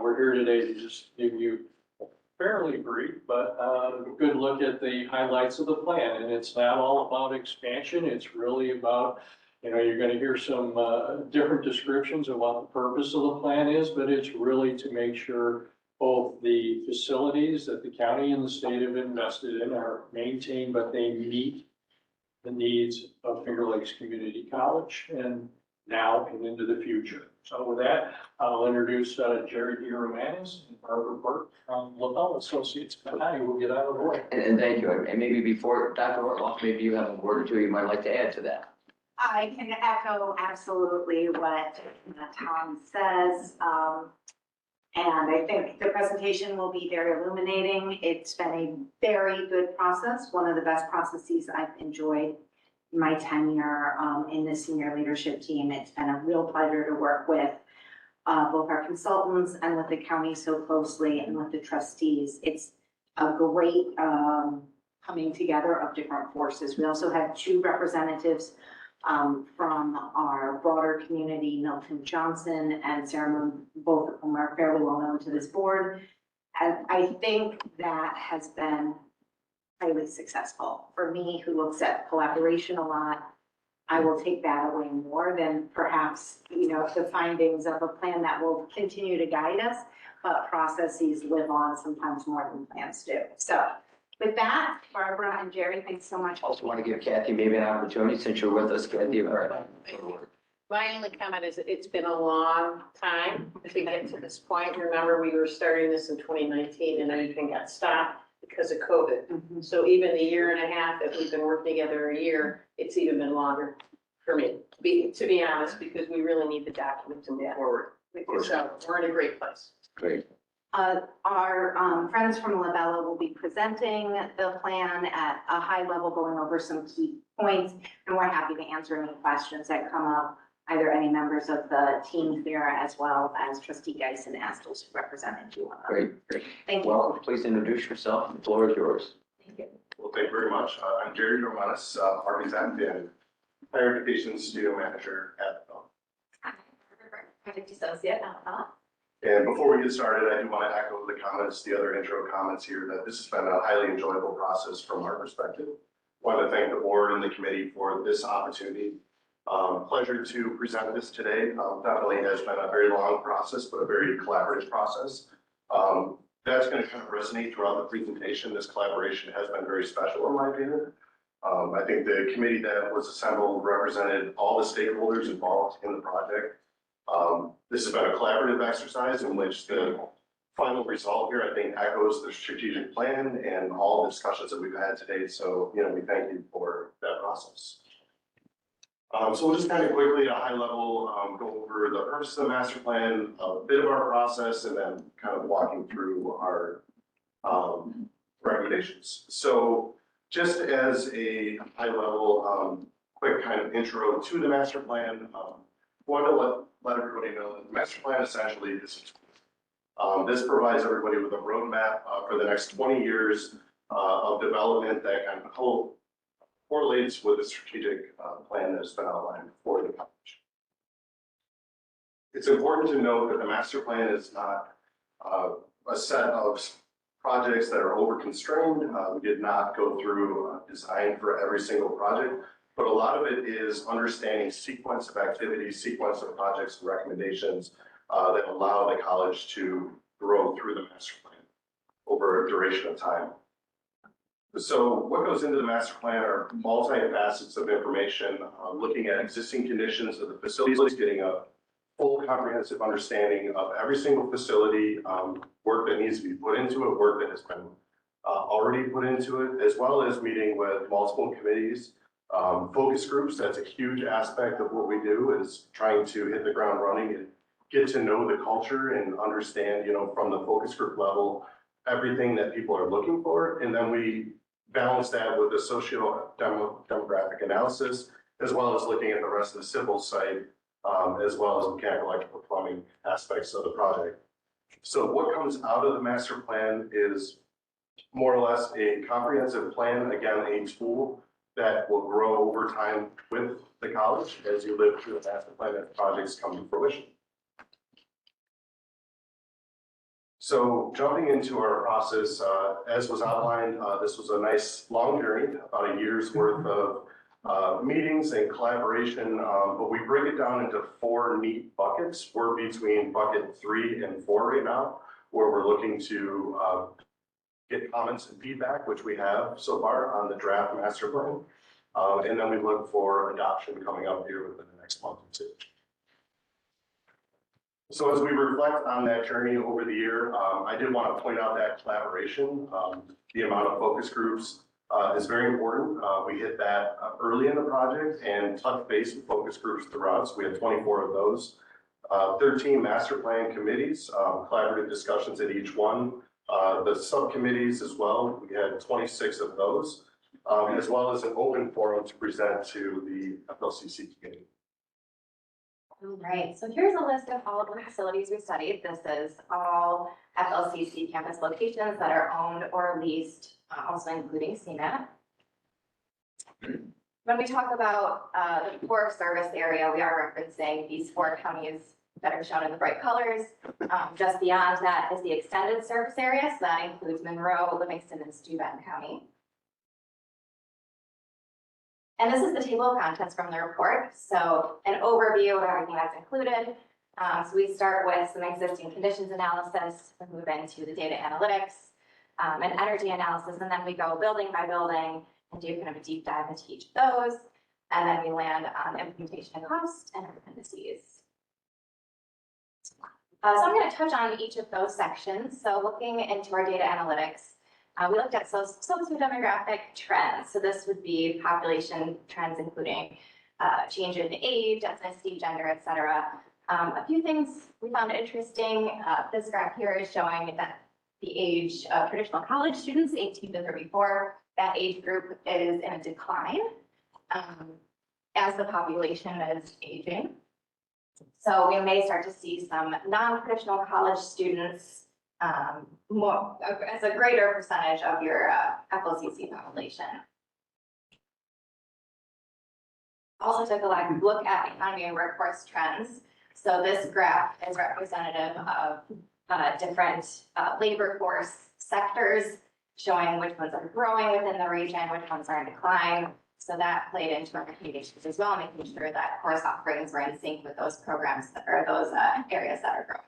we're here today to just give you a fairly brief, but a good look at the highlights of the plan. And it's not all about expansion. It's really about, you're going to hear some different descriptions of what the purpose of the plan is, but it's really to make sure both the facilities that the county and the state have invested in are maintained, but they meet the needs of Finger Lakes Community College and now and into the future. So with that, I'll introduce Jerry DeRomanis and Barbara Burke from Lavelle Associates. And I will get out of the way. And thank you. And maybe before, Dr. Ortloff, maybe you have a word or two you might like to add to that. I can echo absolutely what Tom says. And I think the presentation will be very illuminating. It's been a very good process, one of the best processes I've enjoyed in my tenure in the senior leadership team. It's been a real pleasure to work with both our consultants and with the county so closely and with the trustees. It's a great coming together of different forces. We also had two representatives from our broader community, Milton Johnson and Sarah Moon, both of whom are fairly well known to this board. And I think that has been highly successful. For me, who looks at collaboration a lot, I will take that away more than perhaps, the findings of a plan that will continue to guide us, but processes live on sometimes more than plans do. So with that, Barbara and Jerry, thanks so much. Also want to give Kathy maybe an opportunity, since you're with us, Kathy. My only comment is it's been a long time to get to this point. Remember, we were starting this in 2019 and everything got stopped because of COVID. So even the year and a half that we've been working together a year, it's even been longer for me, to be honest, because we really need the document to move forward. So we're in a great place. Great. Our friends from Labella will be presenting the plan at a high level, going over some key points, and we're happy to answer any questions that come up, either any members of the team here as well as Trustee Geisen asked us to represent you. Great, great. Thank you. Well, please introduce yourself. The floor is yours. Well, thank you very much. I'm Jerry Romanis, architect and higher education studio manager at the Project associate. And before we get started, I do want to echo the comments, the other intro comments here, that this has been a highly enjoyable process from our perspective. Want to thank the board and the committee for this opportunity. Pleasure to present this today. Definitely has been a very long process, but a very collaborative process. That's going to kind of resonate throughout the presentation. This collaboration has been very special in my opinion. I think the committee that was assembled represented all the stakeholders involved in the project. This has been a collaborative exercise in which the final result here, I think, echoes the strategic plan and all the discussions that we've had today. So, we thank you for that process. So we'll just kind of quickly at a high level go over the purpose of the master plan, a bit of our process, and then kind of walking through our recommendations. So just as a high level, quick kind of intro to the master plan, wanted to let everybody know that the master plan essentially is this provides everybody with a roadmap for the next 20 years of development that kind of correlates with the strategic plan that has been outlined for the college. It's important to note that the master plan is not a set of projects that are over-constrained. We did not go through design for every single project, but a lot of it is understanding sequence of activities, sequence of projects and recommendations that allow the college to grow through the master plan over a duration of time. So what goes into the master plan are multi-facets of information, looking at existing conditions of the facilities, getting a full comprehensive understanding of every single facility, work that needs to be put into it, work that has been already put into it, as well as meeting with multiple committees, focus groups. That's a huge aspect of what we do, is trying to hit the ground running and get to know the culture and understand, from the focus group level, everything that people are looking for. And then we balance that with the socio-demographic analysis, as well as looking at the rest of the civil site, as well as mechanical, electrical, plumbing aspects of the project. So what comes out of the master plan is more or less a comprehensive plan, again, a tool that will grow over time with the college as you live through the master plan and projects come to fruition. So jumping into our process, as was outlined, this was a nice long journey, about a year's worth of meetings and collaboration, but we break it down into 4 neat buckets. We're between bucket 3 and 4 right now, where we're looking to get comments and feedback, which we have so far on the draft master plan. And then we look for adoption coming up here within the next month or 2. So as we reflect on that journey over the year, I did want to point out that collaboration, the amount of focus groups is very important. We hit that early in the project and touch base with focus groups throughout. So we had 24 of those, 13 master plan committees, collaborative discussions at each one. The subcommittees as well, we had 26 of those, as well as an open forum to present to the FLCC committee. All right, so here's a list of all of the facilities we studied. This is all FLCC campus locations that are owned or leased, also including CMAT. When we talk about the core service area, we are referencing these 4 counties that are shown in the bright colors. Just beyond that is the extended service area, so that includes Monroe, Livingston, and Steuben County. And this is the table of contents from the report. So an overview of everything that's included. So we start with some existing conditions analysis, we move into the data analytics, and energy analysis, and then we go building by building and do kind of a deep dive into each of those. And then we land on implementation cost and appendices. So I'm going to touch on each of those sections. So looking into our data analytics, we looked at socio-demographic trends. So this would be population trends, including change in age, ethnicity, gender, et cetera. A few things we found interesting. This graph here is showing that the age of traditional college students, 18 to 34, that age group is in a decline as the population is aging. So we may start to see some non-traditional college students more as a greater percentage of your FLCC population. Also took a look at economy and workforce trends. So this graph is representative of different labor force sectors, showing which ones are growing within the region, which ones are in decline. So that played into our recommendations as well, making sure that course offerings were in sync with those programs or those areas that are growing.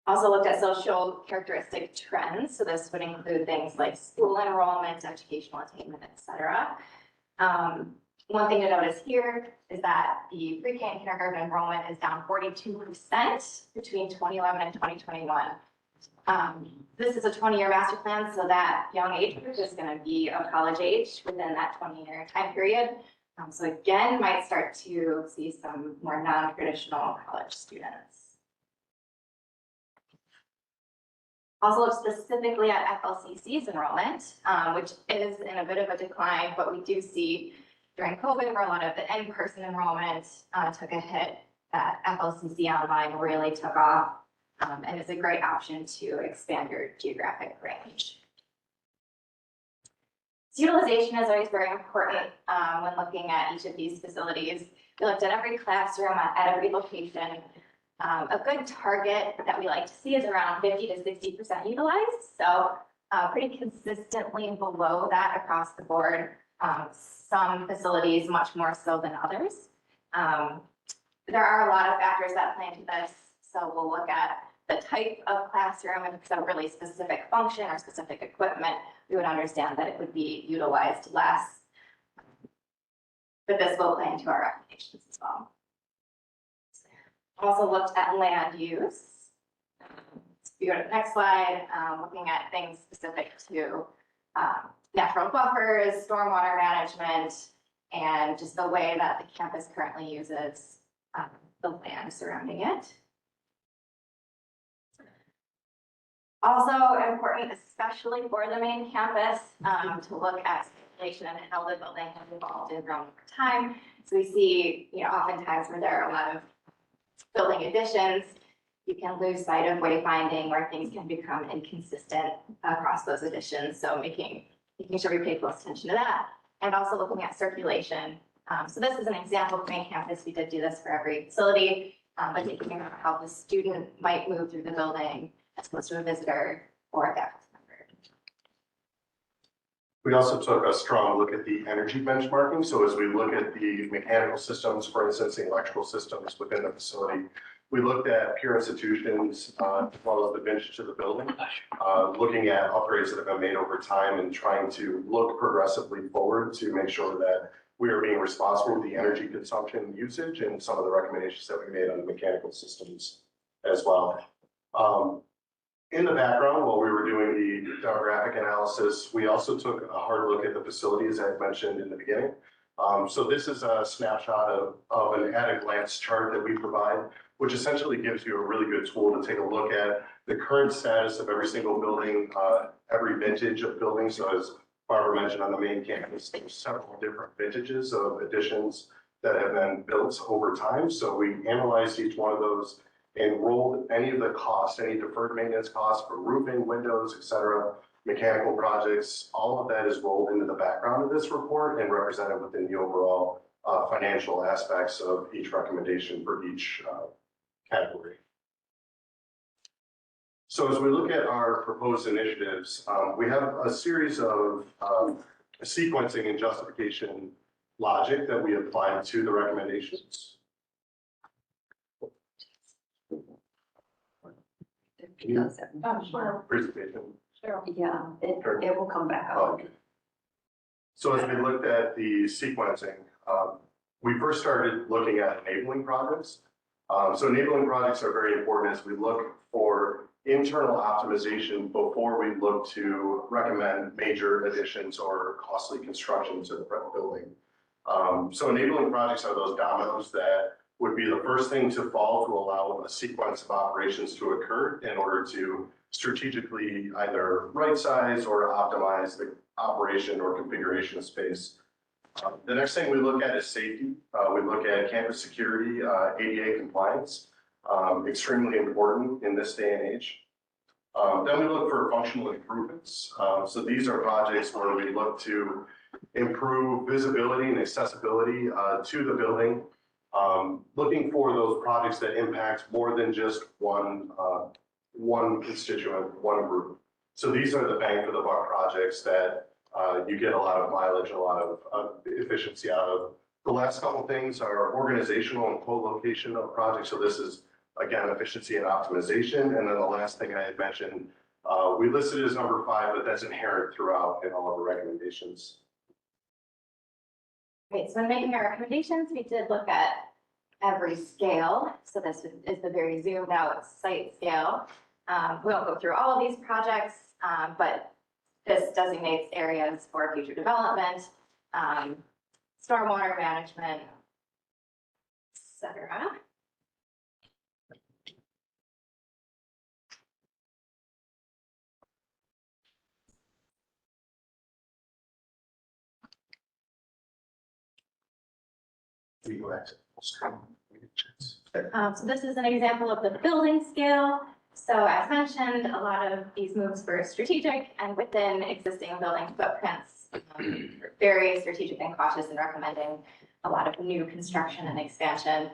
Also looked at social characteristic trends. So this would include things like school enrollment, educational attainment, et cetera. One thing to notice here is that the pre-K and kindergarten enrollment is down 42% between 2011 and 2021. This is a 20-year master plan, so that young age group is going to be of college age within that 20-year time period. So again, might start to see some more non-traditional college students. Also look specifically at FLCC's enrollment, which is in a bit of a decline, but we do see during COVID where a lot of the in-person enrollment took a hit, that FLCC online really took off. And it's a great option to expand your geographic range. So utilization is always very important when looking at each of these facilities. We looked at every classroom at every location. A good target that we like to see is around 50 to 60% utilized. So pretty consistently below that across the board. Some facilities much more so than others. There are a lot of factors that play into this. So we'll look at the type of classroom. If it's a really specific function or specific equipment, we would understand that it would be utilized less. But this will play into our recommendations as well. Also looked at land use. If you go to the next slide, looking at things specific to natural buffers, stormwater management, and just the way that the campus currently uses the land surrounding it. Also important, especially for the main campus, to look at circulation and how the building has evolved and grown over time. So we see, oftentimes where there are a lot of building additions, you can lose sight of wayfinding where things can become inconsistent across those additions. So making sure we pay close attention to that. And also looking at circulation. So this is an example of main campus. We did do this for every facility, but taking about how the student might move through the building as opposed to a visitor or a faculty member. We also took a strong look at the energy benchmarking. So as we look at the mechanical systems, for instance, the electrical systems within the facility, we looked at peer institutions as well as the vintage of the building, looking at upgrades that have been made over time and trying to look progressively forward to make sure that we are being responsible with the energy consumption usage and some of the recommendations that we made on the mechanical systems as well. In the background, while we were doing the demographic analysis, we also took a hard look at the facilities I mentioned in the beginning. So this is a snapshot of an at-a-glance chart that we provide, which essentially gives you a really good tool to take a look at the current status of every single building, every vintage of buildings. So as Barbara mentioned on the main campus, there's several different vintages of additions that have been built over time. So we analyzed each one of those and rolled any of the costs, any deferred maintenance costs for roofing, windows, et cetera, mechanical projects, all of that is rolled into the background of this report and represented within the overall financial aspects of each recommendation for each category. So as we look at our proposed initiatives, we have a series of sequencing and justification logic that we applied to the recommendations. Oh, sure. Presentation. Sure. Yeah, it will come back Oh, up. okay. So as we looked at the sequencing, we first started looking at enabling projects. So enabling projects are very important as we look for internal optimization before we look to recommend major additions or costly construction to the building. So enabling projects are those dominoes that would be the first thing to fall to allow a sequence of operations to occur in order to strategically either right size or optimize the operation or configuration of space. The next thing we look at is safety. We look at campus security, ADA compliance, extremely important in this day and age. Then we look for functional improvements. So these are projects where we look to improve visibility and accessibility to the building. Looking for those projects that impact more than just one constituent, one group. So these are the bang for the buck projects that you get a lot of mileage, a lot of efficiency out of. The last couple things are organizational and co-location of projects. So this is, again, efficiency and optimization. And then the last thing I had mentioned, we listed as number 5, but that's inherent throughout in all of the recommendations. Great, so when making our recommendations, we did look at every scale. So this is the very zoomed out site scale. We won't go through all of these projects, but this designates areas for future development, stormwater management, etc. So this is an example of the building scale. So as mentioned, a lot of these moves were strategic and within existing building footprints, very strategic and cautious in recommending a lot of new construction and expansion.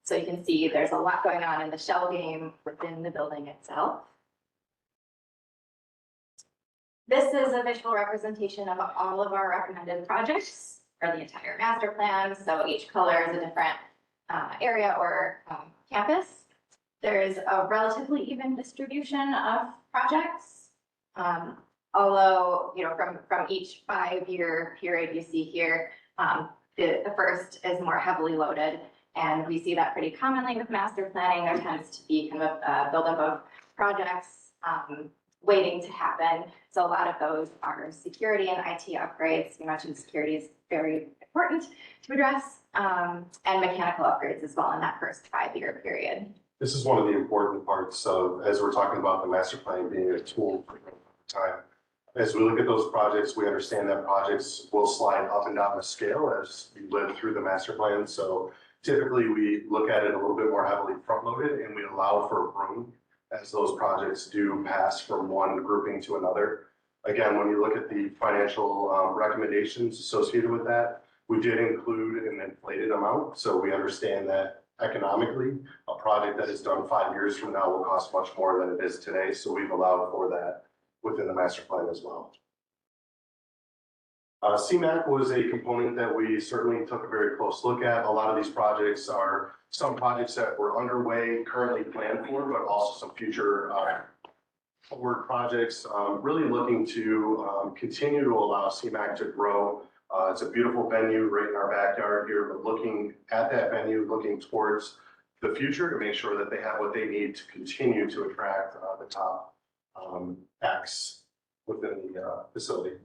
So you can see there's a lot going on in the shell game within the building itself. This is a visual representation of all of our recommended projects for the entire master plan. So each color is a different area or campus. There's a relatively even distribution of projects. Although, you know, from each 5-year period you see here, the first is more heavily loaded. And we see that pretty commonly with master planning. There tends to be kind of a buildup of projects waiting to happen. So a lot of those are security and IT upgrades. You mentioned security is very important to address, and mechanical upgrades as well in that first 5-year period. This is one of the important parts of, as we're talking about the master plan being a tool for time. As we look at those projects, we understand that projects will slide up and down the scale as you live through the master plan. So typically we look at it a little bit more heavily front loaded and we allow for room as those projects do pass from one grouping to another. Again, when you look at the financial recommendations associated with that, we did include an inflated amount. So we understand that economically, a project that is done 5 years from now will cost much more than it is today. So we've allowed for that within the master plan as well. CMAQ was a component that we certainly took a very close look at. A lot of these projects are some projects that were underway, currently planned for, but also some future forward projects, really looking to continue to allow CMAQ to grow. It's a beautiful venue right in our backyard here, but looking at that venue, looking towards the future to make sure that they have what they need to continue to attract the top acts within the facility.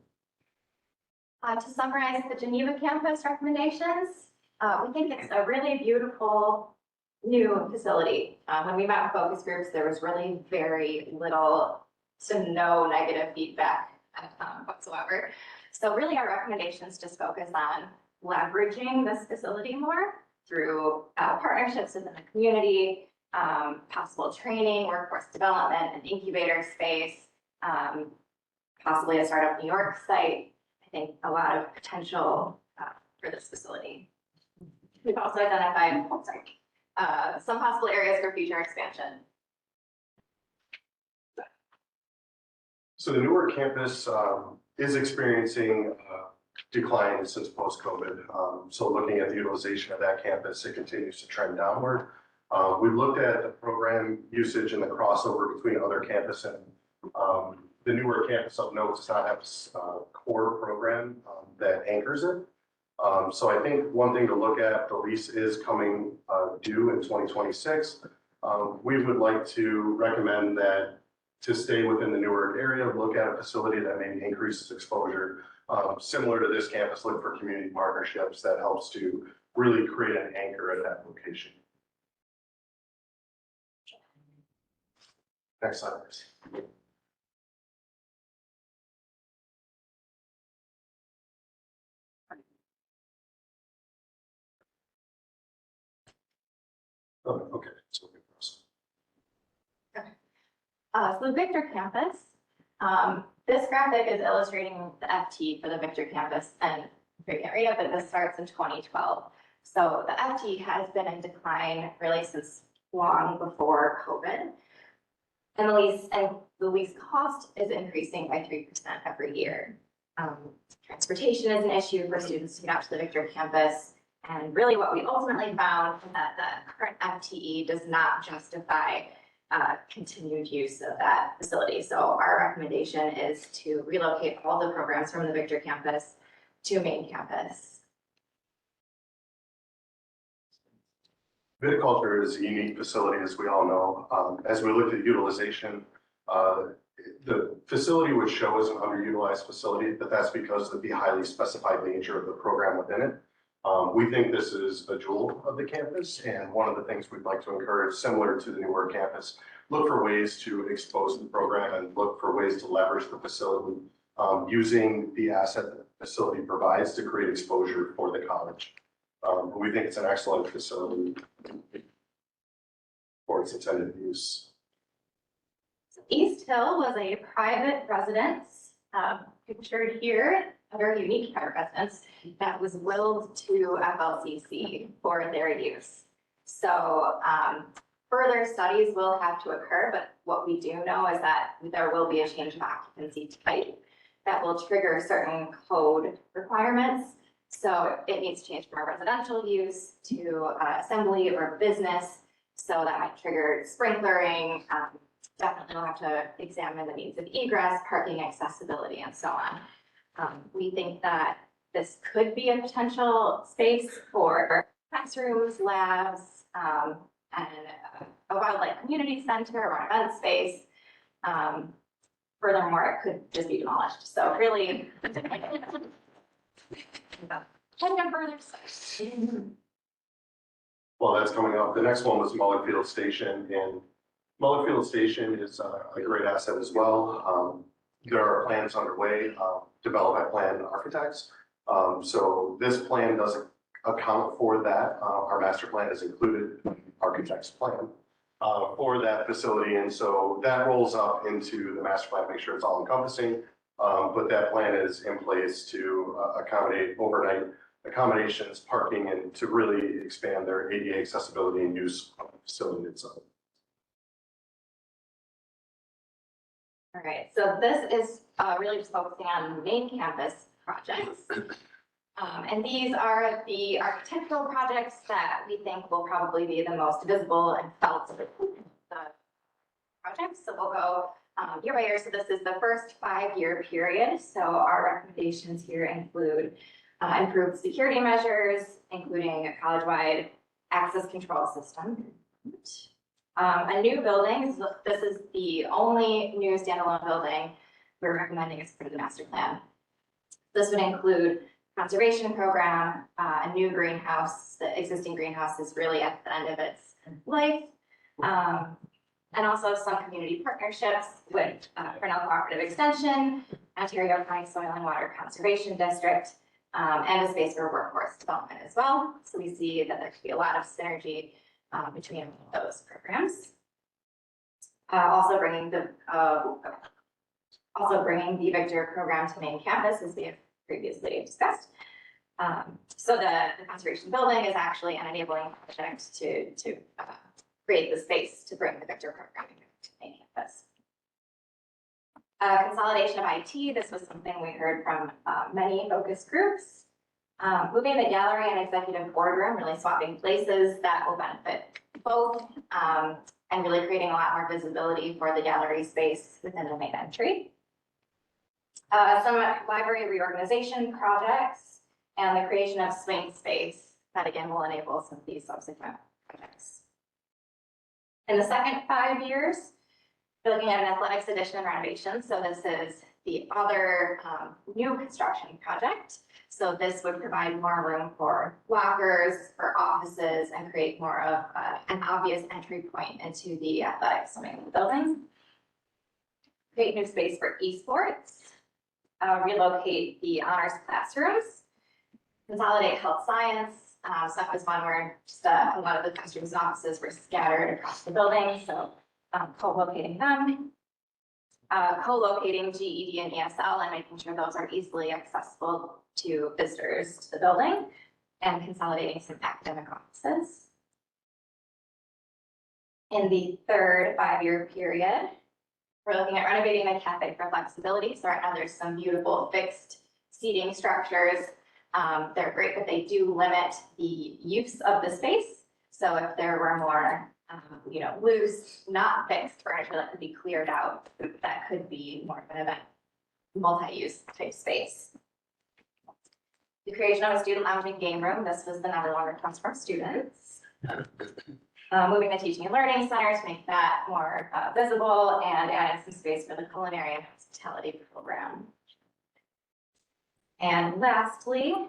To summarize the Geneva campus recommendations, we think it's a really beautiful new facility. When we met with focus groups, there was really very little to no negative feedback whatsoever. So really our recommendations just focus on leveraging this facility more through partnerships within the community, possible training, workforce development, an incubator space, possibly a startup New York site. I think a lot of potential for this facility. We've also identified some possible areas for future expansion. So the Newark campus is experiencing decline since post-COVID. So looking at the utilization of that campus, it continues to trend downward. We looked at the program usage and the crossover between other campus and the newer campus of note does not have a core program that anchors it. So I think one thing to look at, the lease is coming due in 2026. We would like to recommend that to stay within the Newark area, look at a facility that maybe increases exposure. Similar to this campus, look for community partnerships that helps to really create an anchor at that location. Next slide, please. Oh, okay. So So the Victor campus, this graphic is illustrating the FT for the Victor campus, and if you can read up that this starts in 2012. So the FT has been in decline really since long before COVID. And the lease cost is increasing by 3% every year. Transportation is an issue for students to get out to the Victor campus. And really what we ultimately found is that the current FTE does not justify continued use of that facility. So our recommendation is to relocate all the programs from the Victor campus to main campus. Viticulture is a unique facility, as we all know. As we looked at utilization, the facility would show as an underutilized facility, but that's because of the highly specified nature of the program within it. We think this is a jewel of the campus, and one of the things we'd like to encourage, similar to the Newark campus, look for ways to expose the program and look for ways to leverage the facility using the asset that the facility provides to create exposure for the college. We think it's an excellent facility for its intended use. So East Hill was a private residence, pictured here, a very unique private residence that was willed to FLCC for their use. So further studies will have to occur, but what we do know is that there will be a change of occupancy type that will trigger certain code requirements. So it needs to change from a residential use to assembly or business. So that might trigger sprinklering. Definitely we'll have to examine the needs of egress, parking accessibility, and so on. We think that this could be a potential space for classrooms, labs, and a wildlife community center or event space. Furthermore, it could just be demolished. So really, Well, that's coming up. The next one was Mullet Field Station, and Mullet Field Station is a great asset as well. There are plans underway, developed by plan architects. So this plan doesn't account for that. Our master plan is included in the architect's plan for that facility. And so that rolls up into the master plan, make sure it's all encompassing. But that plan is in place to accommodate overnight accommodations, parking, and to really expand their ADA accessibility and use of the facility itself. All right, so this is really just focusing on main campus projects. And these are the architectural projects that we think will probably be the most visible and felt of the projects. So we'll go year by year. So this is the first 5-year period. So our recommendations here include improved security measures, including a college-wide access control system. A new building, this is the only new standalone building we're recommending as part of the master plan. This would include conservation program, a new greenhouse. The existing greenhouse is really at the end of its life. And also some community partnerships with Cornell Cooperative Extension, Ontario County Soil and Water Conservation District, and a space for workforce development as well. So we see that there could be a lot of synergy between those programs. Also bringing the Victor program to main campus, as we have previously discussed. So the conservation building is actually an enabling project to create the space to bring the Victor program to main campus. Consolidation of IT, this was something we heard from many focus groups. Moving the gallery and executive boardroom, really swapping places, that will benefit both, and really creating a lot more visibility for the gallery space within the main entry. Some library reorganization projects, and the creation of swing space that again will enable some of these subsequent projects. In the second 5 years, we're looking at an athletics addition and renovation. So this is the other new construction project. So this would provide more room for lockers, for offices, and create more of an obvious entry point into the athletic swimming building. Create new space for esports. Relocate the honors classrooms. Consolidate health science. So that was one where just a lot of the classrooms and offices were scattered across the building. So co-locating them. Co-locating GED and ESL and making sure those are easily accessible to visitors to the building, and consolidating some academic offices. In the third 5-year period, we're looking at renovating the cafe for flexibility. So right now there's some beautiful fixed seating structures. They're great, but they do limit the use of the space. So if there were more loose, not fixed furniture that could be cleared out, that could be more of an event, multi-use type space. The creation of a student lounge and game room. This was the number one request from students. Moving the teaching and learning center to make that more visible, and adding some space for the culinary and hospitality program. And lastly,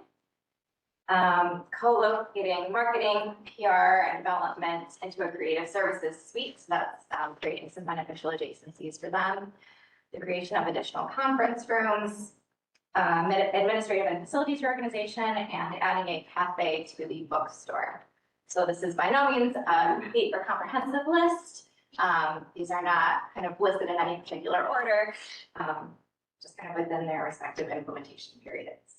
co-locating marketing, PR, and development into a creative services suite. So that's creating some beneficial adjacencies for them. The creation of additional conference rooms, administrative and facilities organization, and adding a cafe to the bookstore. So this is by no means a complete or comprehensive list. These are not kind of listed in any particular order, just kind of within their respective implementation periods.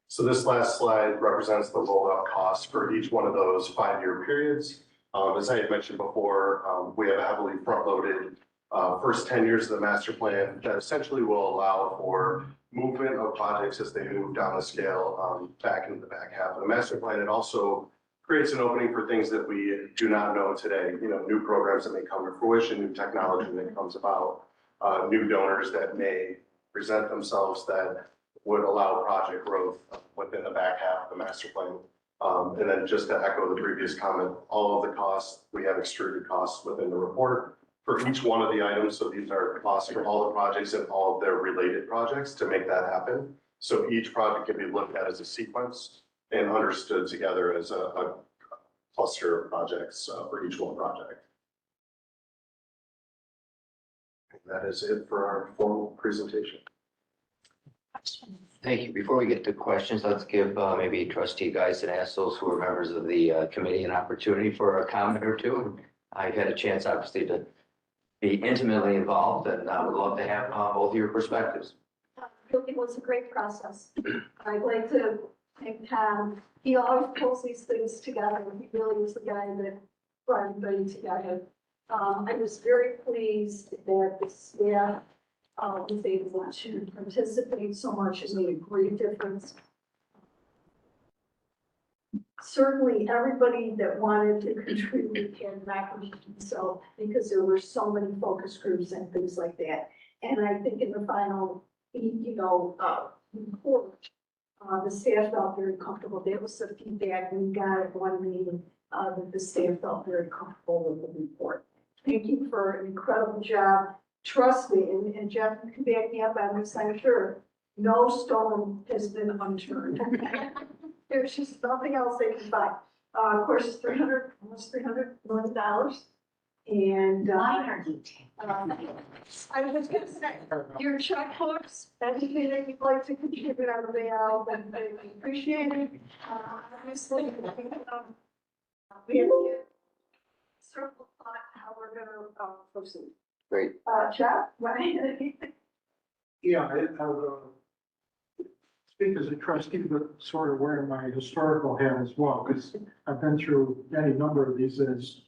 So this last slide represents the rollout costs for each one of those 5-year periods. As I had mentioned before, we have a heavily front-loaded first 10 years of the master plan that essentially will allow for movement of projects as they move down the scale back into the back half of the master plan. It also creates an opening for things that we do not know today, new programs that may come to fruition, new technology that comes about, new donors that may present themselves that would allow project growth within the back half of the master plan. And then just to echo the previous comment, all of the costs, we have extruded costs within the report for each one of the items. So these are costs for all the projects and all of their related projects to make that happen. So each project can be looked at as a sequence and understood together as a cluster of projects for each one project. And that is it for our formal presentation. Thank you. Before we get to questions, let's give maybe trustee guys and ask those who are members of the committee an opportunity for a comment or two. I've had a chance, obviously, to be intimately involved, and I would love to have both of your perspectives. It was a great process. I'd like to thank Tom. He always pulls these things together. He really is the guy that brought everybody together. I was very pleased that the staff was able to participate so much. It made a great difference. Certainly, everybody that wanted to contribute had an opportunity to do so, because there were so many focus groups and things like that. And I think in the final, report, the staff felt very comfortable. There was some feedback we got at one meeting that the staff felt very comfortable with the report. Thank you for an incredible job. Trust me, and Jeff can back me up on this, I'm sure, no stone has been unturned. There's just nothing else they can find. Of course, it's almost $300 million. And Minor detail. I was gonna say, your checkbooks, anything that you'd like to contribute out of the aisle, then I appreciate it. Obviously, we have to get circle thought how we're gonna proceed. Great. Jeff, right? Yeah, I would speak as a trustee, but sort of wearing my historical hat as well, because I've been through any number of these as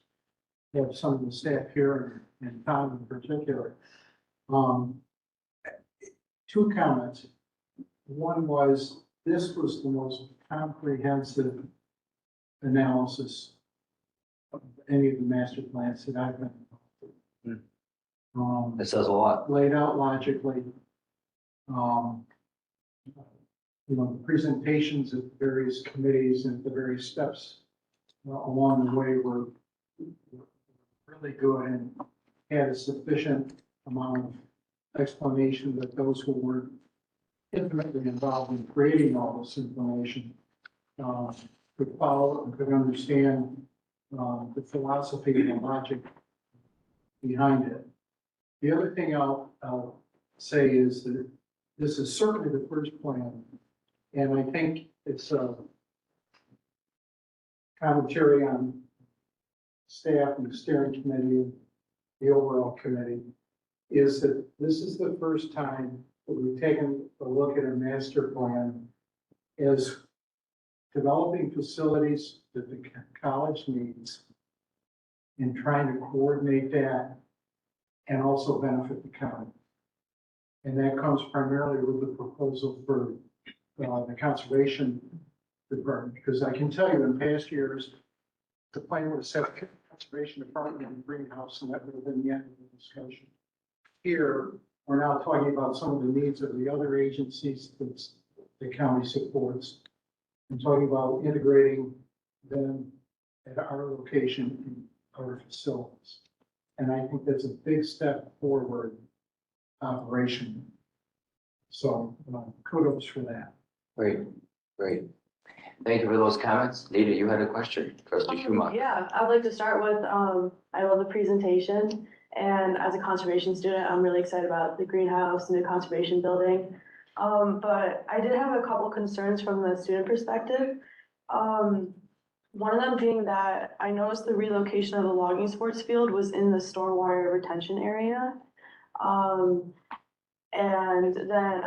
have some of the staff here and Tom in particular. Two comments. One was, this was the most comprehensive analysis of any of the master plans that I've been involved in. It says a lot. Laid out logically, um, the presentations of various committees and the various steps along the way were really good and had a sufficient amount of explanation that those who were intimately involved in creating all this information could follow and could understand the philosophy and the logic behind it. The other thing I'll say is that this is certainly the first plan, and I think it's a commentary on staff and the steering committee, and the overall committee, is that this is the first time that we've taken a look at a master plan as developing facilities that the college needs and trying to coordinate that and also benefit the county. And that comes primarily with the proposal for the conservation department, because I can tell you in past years, the plan would have set a conservation department and greenhouse, and that would have been the end of the discussion. Here, we're now talking about some of the needs of the other agencies that the county supports, and talking about integrating them at our location in our facilities. And I think that's a big step forward operation. So kudos for that. Great, great. Thank you for those comments. Nita, you had a question, trustee Schumacher. Yeah, I'd like to start with, I love the presentation, and as a conservation student, I'm really excited about the greenhouse and the conservation building. But I did have a couple concerns from the student perspective. One of them being that I noticed the relocation of the logging sports field was in the stormwater retention area. And then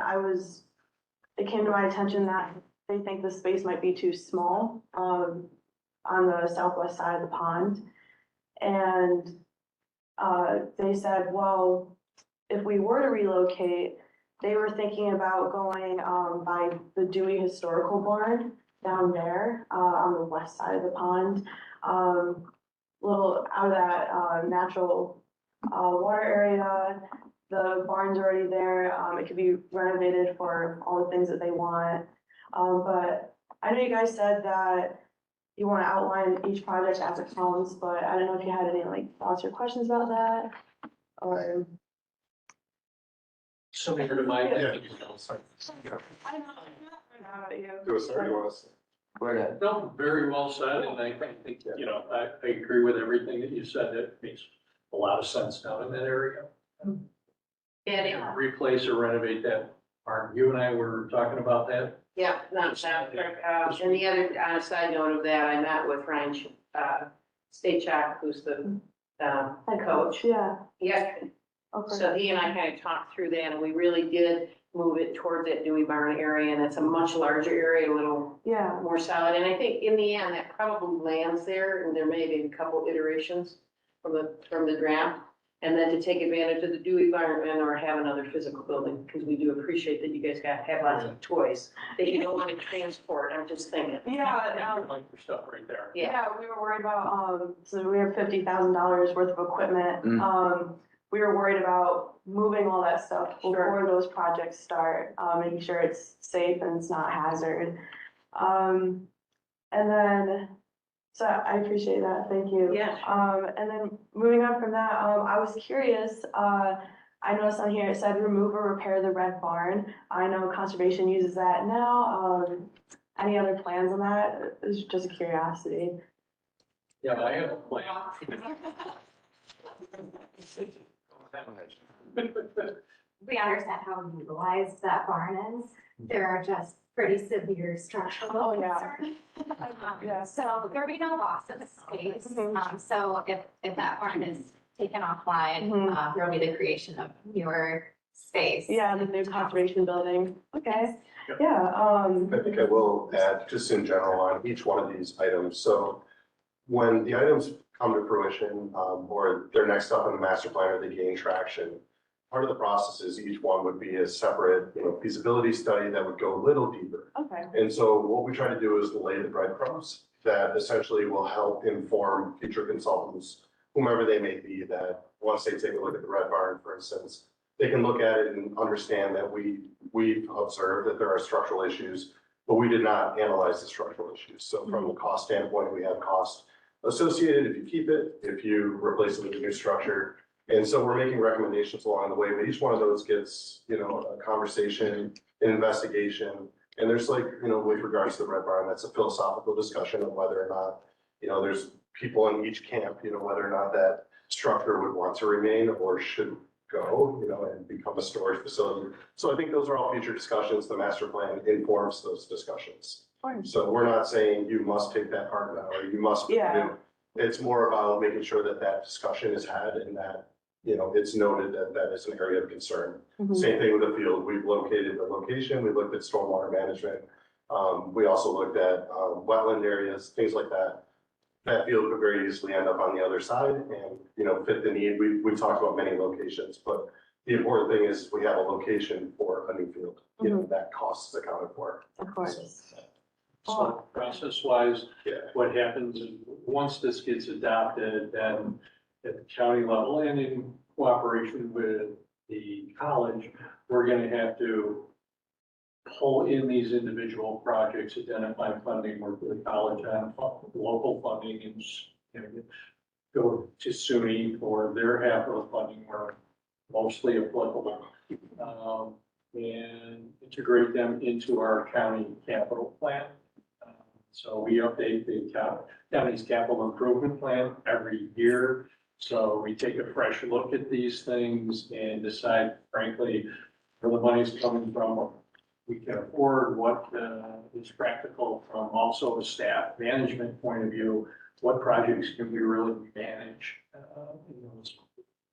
it came to my attention that they think the space might be too small, on the southwest side of the pond. And, they said, well, if we were to relocate, they were thinking about going, by the Dewey Historical Barn down there, on the west side of the pond. Little out of that, natural, water area. The barn's already there. It could be renovated for all the things that they want. But I know you guys said that you want to outline each project as it comes, but I don't know if you had any thoughts or questions about that, or. Similar to my. Yeah. I don't know about you. Do a story, you want us? Go ahead. No, very well said, and I think, I agree with everything that you said. That makes a lot of sense down in that area. Yeah, Replace or renovate that barn. You and I were talking about that. yeah, not that, and the other side note of that, I met with Ryan, Stachak, who's the, coach. Yeah. Yeah, Okay. so he and I kind of talked through that, and we really did move it towards that Dewey Barn area, and it's a much larger area, a little Yeah. more solid, and I think in the end, that probably lands there, and there may be a couple iterations from the draft. And then to take advantage of the Dewey Barn or have another physical building, because we do appreciate that you guys have lots of toys that you don't want to transport, I'm just thinking. Yeah. Like your stuff right there. Yeah, we were worried about, so we have $50,000 worth of equipment. We were worried about moving all that stuff before those projects start, making sure it's safe and it's not hazard. And then, so I appreciate that, thank you. Yeah. And then moving on from that, I was curious, I noticed on here it said remove or repair the red barn. I know conservation uses that now. Any other plans on that? It's just a curiosity. Yeah, I have a plan. We understand how utilized that barn is. There are just pretty severe structural concerns. Yeah. So there'll be no loss of space. So if that barn is taken offline, there'll be the creation of newer space. Yeah, the new conservation building. Okay. Yeah. I think I will add, just in general, on each one of these items. So when the items come to fruition, or they're next up on the master plan or they gain traction, part of the process is each one would be a separate, feasibility study that would go a little deeper. Okay. And so what we try to do is lay the breadcrumbs that essentially will help inform future consultants, whomever they may be, that once they take a look at the red barn, for instance, they can look at it and understand that we've observed that there are structural issues, but we did not analyze the structural issues. So from a cost standpoint, we have cost associated if you keep it, if you replace it with a new structure. And so we're making recommendations along the way, but each one of those gets, a conversation, an investigation. And there's like, with regards to the Red Barn, that's a philosophical discussion of whether or not, there's people in each camp, whether or not that structure would want to remain or should go, and become a storage facility. So I think those are all future discussions. The master plan informs those discussions. So we're not saying you must take that part out or you must. Yeah. It's more about making sure that that discussion is had and that, it's noted that that is an area of concern. Same thing with the field. We've located the location. We looked at stormwater management. We also looked at wetland areas, things like that. That field could very easily end up on the other side and, fit the need. We've talked about many locations, but the important thing is we have a location for a new field. That cost is accounted for. Of course. So process-wise, what happens is, once this gets adopted, then at the county level and in cooperation with the college, we're gonna have to pull in these individual projects, identify funding, work with the college on local funding, and go to SUNY for their half of the funding where mostly applicable, and integrate them into our county capital plan. So we update the county's capital improvement plan every year. So we take a fresh look at these things and decide, frankly, where the money's coming from, what we can afford, what is practical from also a staff management point of view, what projects can we really manage in those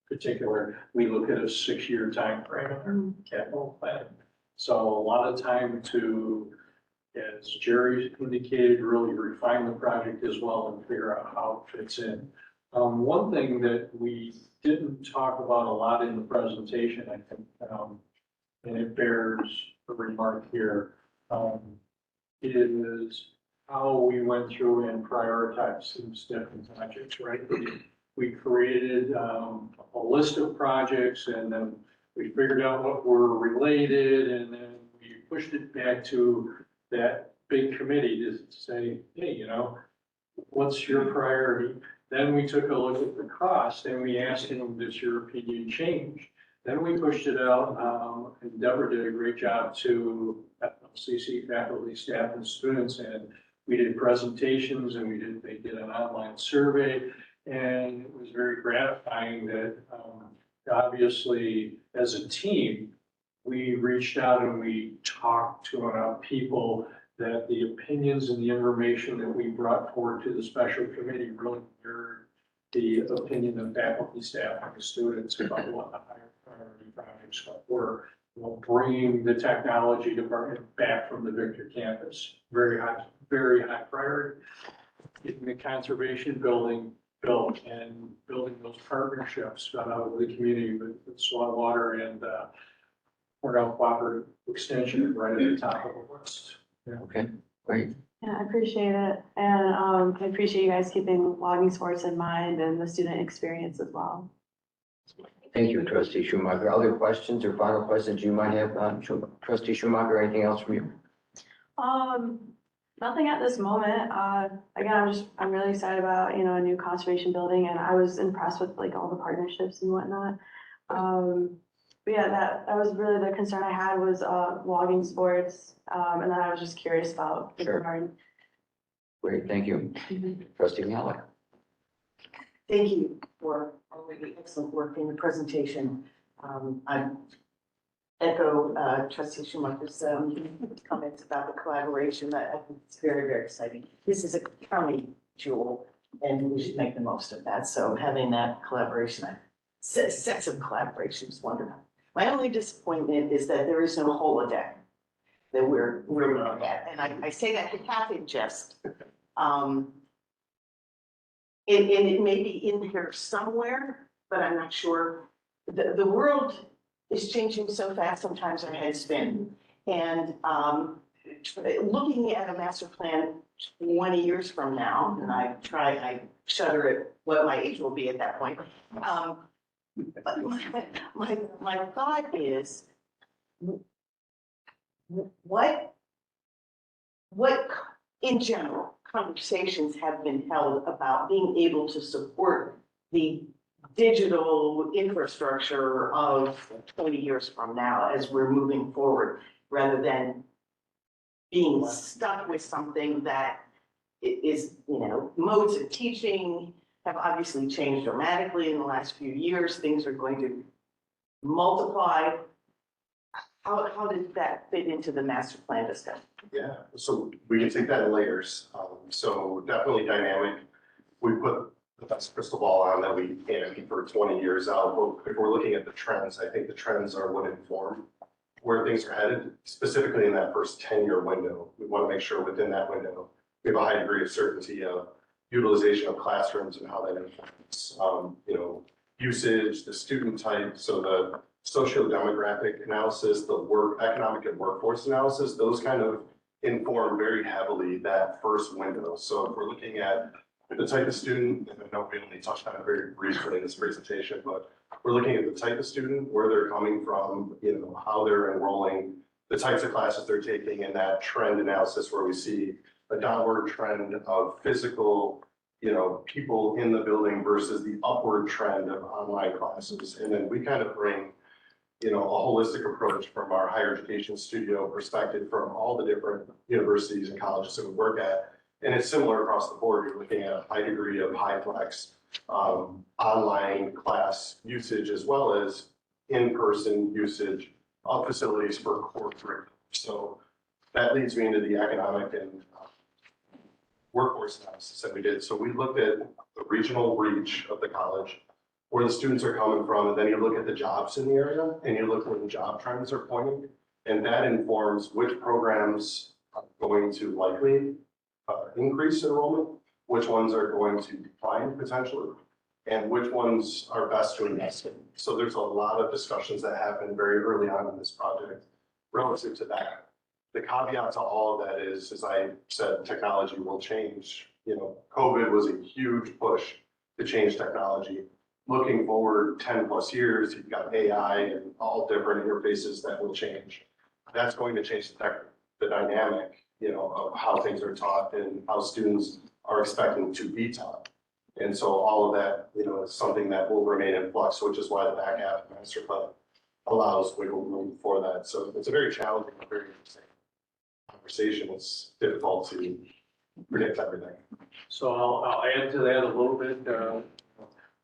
particular. We look at a 6-year time frame in our capital plan. So a lot of time to, as Jerry indicated, really refine the project as well and figure out how it fits in. One thing that we didn't talk about a lot in the presentation, I think, and it bears a remark here, is how we went through and prioritized these different projects, right? We created a list of projects and then we figured out what were related and then we pushed it back to that big committee to say, hey, what's your priority? Then we took a look at the cost and we asked them, does your opinion change? Then we pushed it out, and Deborah did a great job to FLCC faculty, staff, and students, and we did presentations and they did an online survey, and it was very gratifying that, obviously, as a team, we reached out and we talked to enough people that the opinions and the information that we brought forward to the special committee really mirrored the opinion of faculty, staff, and the students about what the higher priority projects were. Bringing the technology department back from the Victor campus, very high priority. Getting the conservation building built and building those partnerships with the community with soil, water, and Cornell Cooperative Extension right at the top of the list. Okay, great. Yeah, I appreciate it. And I appreciate you guys keeping logging sports in mind and the student experience as well. Thank you, Trustee Schumacher. Other questions or final questions you might have, Trustee Schumacher, anything else from you? Nothing at this moment. Again, I'm really excited about, a new conservation building, and I was impressed with like all the partnerships and whatnot. But yeah, that was really the concern I had was logging sports. And then I was just curious about the garden. Great, thank you. Trustee Malek. Thank you for all the excellent work in the presentation. I echo Trustee Schumacher's comments about the collaboration. I think it's very, very exciting. This is a county jewel and we should make the most of that. So having that collaboration, sex of collaboration is wonderful. My only disappointment is that there is no holodeck that we're looking at. And I say that half in jest. And it may be in here somewhere, but I'm not sure. The world is changing so fast, sometimes our heads spin. And looking at a master plan 20 years from now, and I shudder at what my age will be at that point. But my thought is, what in general conversations have been held about being able to support the digital infrastructure of 20 years from now as we're moving forward, rather than being stuck with something that is, modes of teaching have obviously changed dramatically in the last few years. Things are going to multiply. How does that fit into the master plan discussion? Yeah, so we can take that in layers. So definitely dynamic. We put the best crystal ball on that we can for 20 years out. But if we're looking at the trends, I think the trends are what inform where things are headed, specifically in that first 10-year window. We want to make sure within that window, we have a high degree of certainty of utilization of classrooms and how that influences, usage, the student type, so the socio-demographic analysis, the economic and workforce analysis, those kind of inform very heavily that first window. So if we're looking at the type of student, and I know we only touched on it very briefly in this presentation, but we're looking at the type of student, where they're coming from, how they're enrolling, the types of classes they're taking, and that trend analysis where we see a downward trend of physical, people in the building versus the upward trend of online classes. And then we kind of bring, a holistic approach from our higher education studio perspective from all the different universities and colleges that we work at. And it's similar across the board. You're looking at a high degree of high flex online class usage, as well as in-person usage of facilities for core curriculum. So that leads me into the economic and workforce analysis that we did. So we looked at the regional reach of the college, where the students are coming from, and then you look at the jobs in the area, and you look where the job trends are pointing, and that informs which programs are going to likely increase enrollment, which ones are going to decline potentially, and which ones are best to invest in. So there's a lot of discussions that happen very early on in this project relative to that. The caveat to all of that is, as I said, technology will change. COVID was a huge push to change technology. Looking forward 10 plus years, you've got AI and all different interfaces that will change. That's going to change the dynamic, of how things are taught and how students are expecting to be taught. And so all of that, is something that will remain in flux, which is why the back half of master plan allows wiggle room for that. So it's a very challenging, very interesting conversation. It's difficult to predict everything. So I'll add to that a little bit.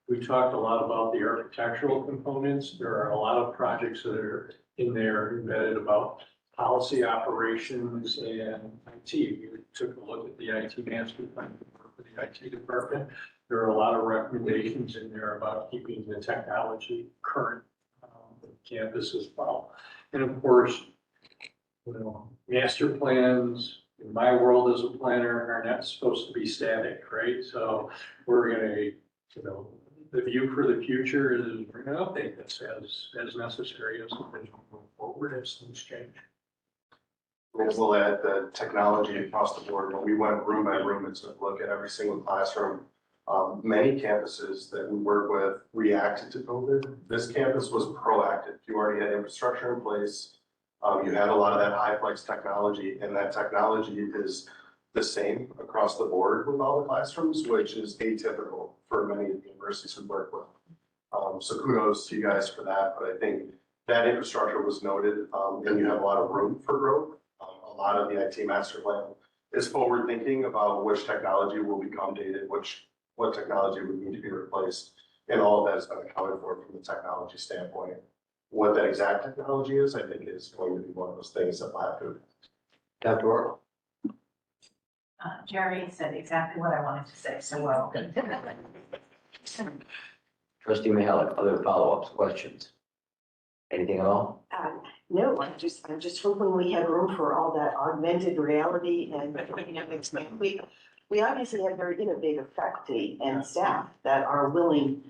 We talked a lot about the architectural components. There are a lot of projects that are in there embedded about policy operations and IT. We took a look at the IT master plan for the IT department. There are a lot of recommendations in there about keeping the technology current on campus as well. And of course, master plans in my world as a planner are not supposed to be static, right? So we're going to, the view for the future is we're going to update this as necessary as we move forward as things change. We'll add the technology across the board. When we went room by room and took a look at every single classroom, many campuses that we work with reacted to COVID. This campus was proactive. You already had infrastructure in place. You had a lot of that high flex technology, and that technology is the same across the board with all the classrooms, which is atypical for many of the universities we work with. So kudos to you guys for that. But I think that infrastructure was noted, and you have a lot of room for growth. A lot of the IT master plan is forward thinking about which technology will become dated, what technology would need to be replaced. And all of that has been accounted for from the technology standpoint. What that exact technology is, I think, is going to be one of those things that will have to. Dr. Orr? Jerry said exactly what I wanted to say, so well. Trustee Mihalik, other follow-ups, questions? Anything at all? No, I'm just hoping we have room for all that augmented reality and, we obviously have very innovative faculty and staff that are willing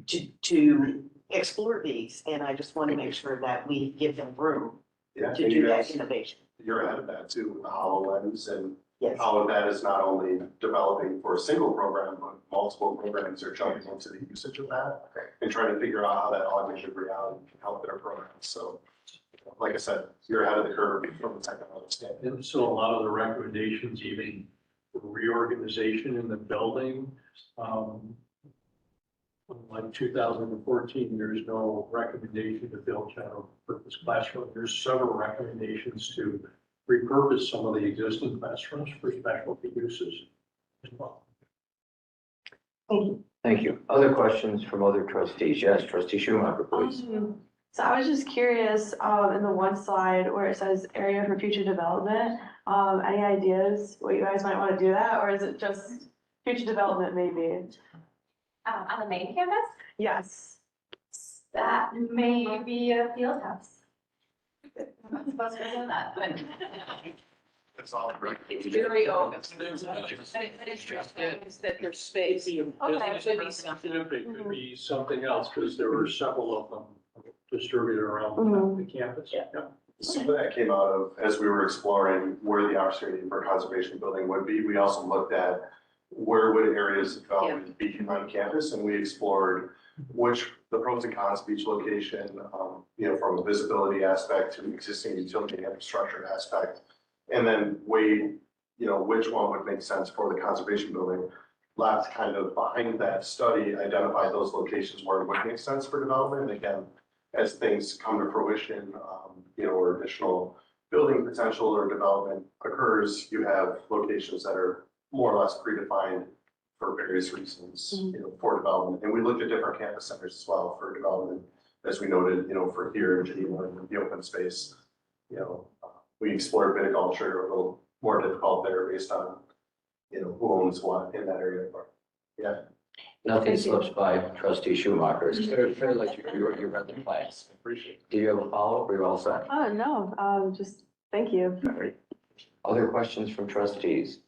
to explore these, and I just want to make sure that we give them room Yeah, to and do you that guys, innovation. you're ahead of that too, with the HoloLens and Yes. how that is not only developing for a single program, but multiple programs are jumping into the usage of that and trying to figure out how that augmented reality can help their programs. So, like I said, you're ahead of the curve from a technology standpoint. And so a lot of the recommendations, even reorganization in the building, like 2014, there's no recommendation to build general purpose classroom. There's several recommendations to repurpose some of the existing classrooms for specialty uses as well. Thank you. Other questions from other trustees? Yes, trustee Schumacher, please. So I was just curious, in the one slide where it says area for future development, any ideas what you guys might want to do that, or is it just future development maybe? On the main campus, Yes. that may be a field house. I'm not supposed to do that, but. It's all right. It's very open. But it's just that there's space. It could be something else, because there were several of them distributed around the campus. Yeah. Some of that came out of, as we were exploring where the opportunity for conservation building would be, we also looked at where would areas of development be on campus, and we explored the pros and cons of each location, from a visibility aspect to existing utility infrastructure aspect. And then weighed, which one would make sense for the conservation building. Left kind of behind that study, identified those locations where it would make sense for development. And again, as things come to fruition, or additional building potential or development occurs, you have locations that are more or less predefined for various reasons, for development. And we looked at different campus centers as well for development, as we noted, for here in Geneva, the open space, we explored viticulture, a little more difficult there based on, who owns what in that area. But yeah. Nothing slips by trustee Schumacher. It's clear like you read the plans. Appreciate it. Do you have a follow-up, or you're all set? Oh, no, just thank you. All right. Other questions from trustees?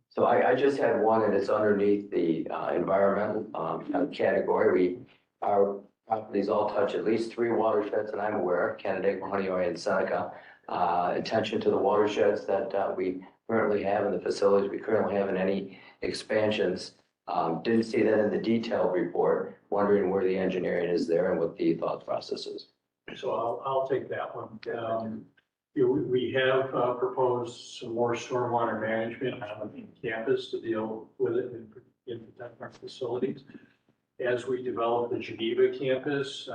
So I just had one, and it's underneath the environmental category. Our properties all touch at least 3 watersheds that I'm aware of: Canandaigua, Honeoye, and Seneca. Attention to the watersheds that we currently have in the facilities we currently have, in any expansions. Didn't see that in the detailed report. Wondering where the engineering is there and what the thought process is. So I'll take that one. We have proposed some more stormwater management on campus to deal with it in our facilities. As we develop the Geneva campus,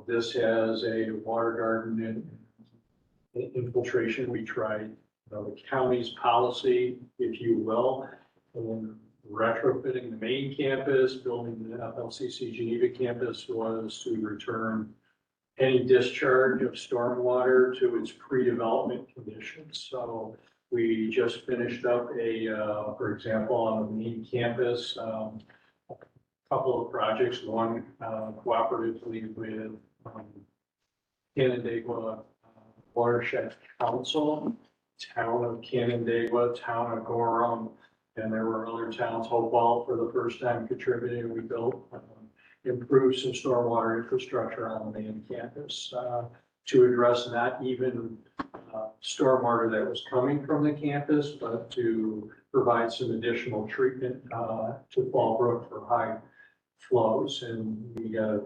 this has a water garden and infiltration. We tried the county's policy, if you will, and retrofitting the main campus, building the FLCC Geneva campus, was to return any discharge of stormwater to its pre-development conditions. So we just finished up for example, on the main campus, a couple of projects, one cooperatively with Canandaigua Watershed Council, Town of Canandaigua, Town of Gorham, and there were other towns. Hopewell, for the first time, contributing. We built, improved some stormwater infrastructure on the main campus to address not even stormwater that was coming from the campus, but to provide some additional treatment to Fall Brook for high flows. And we got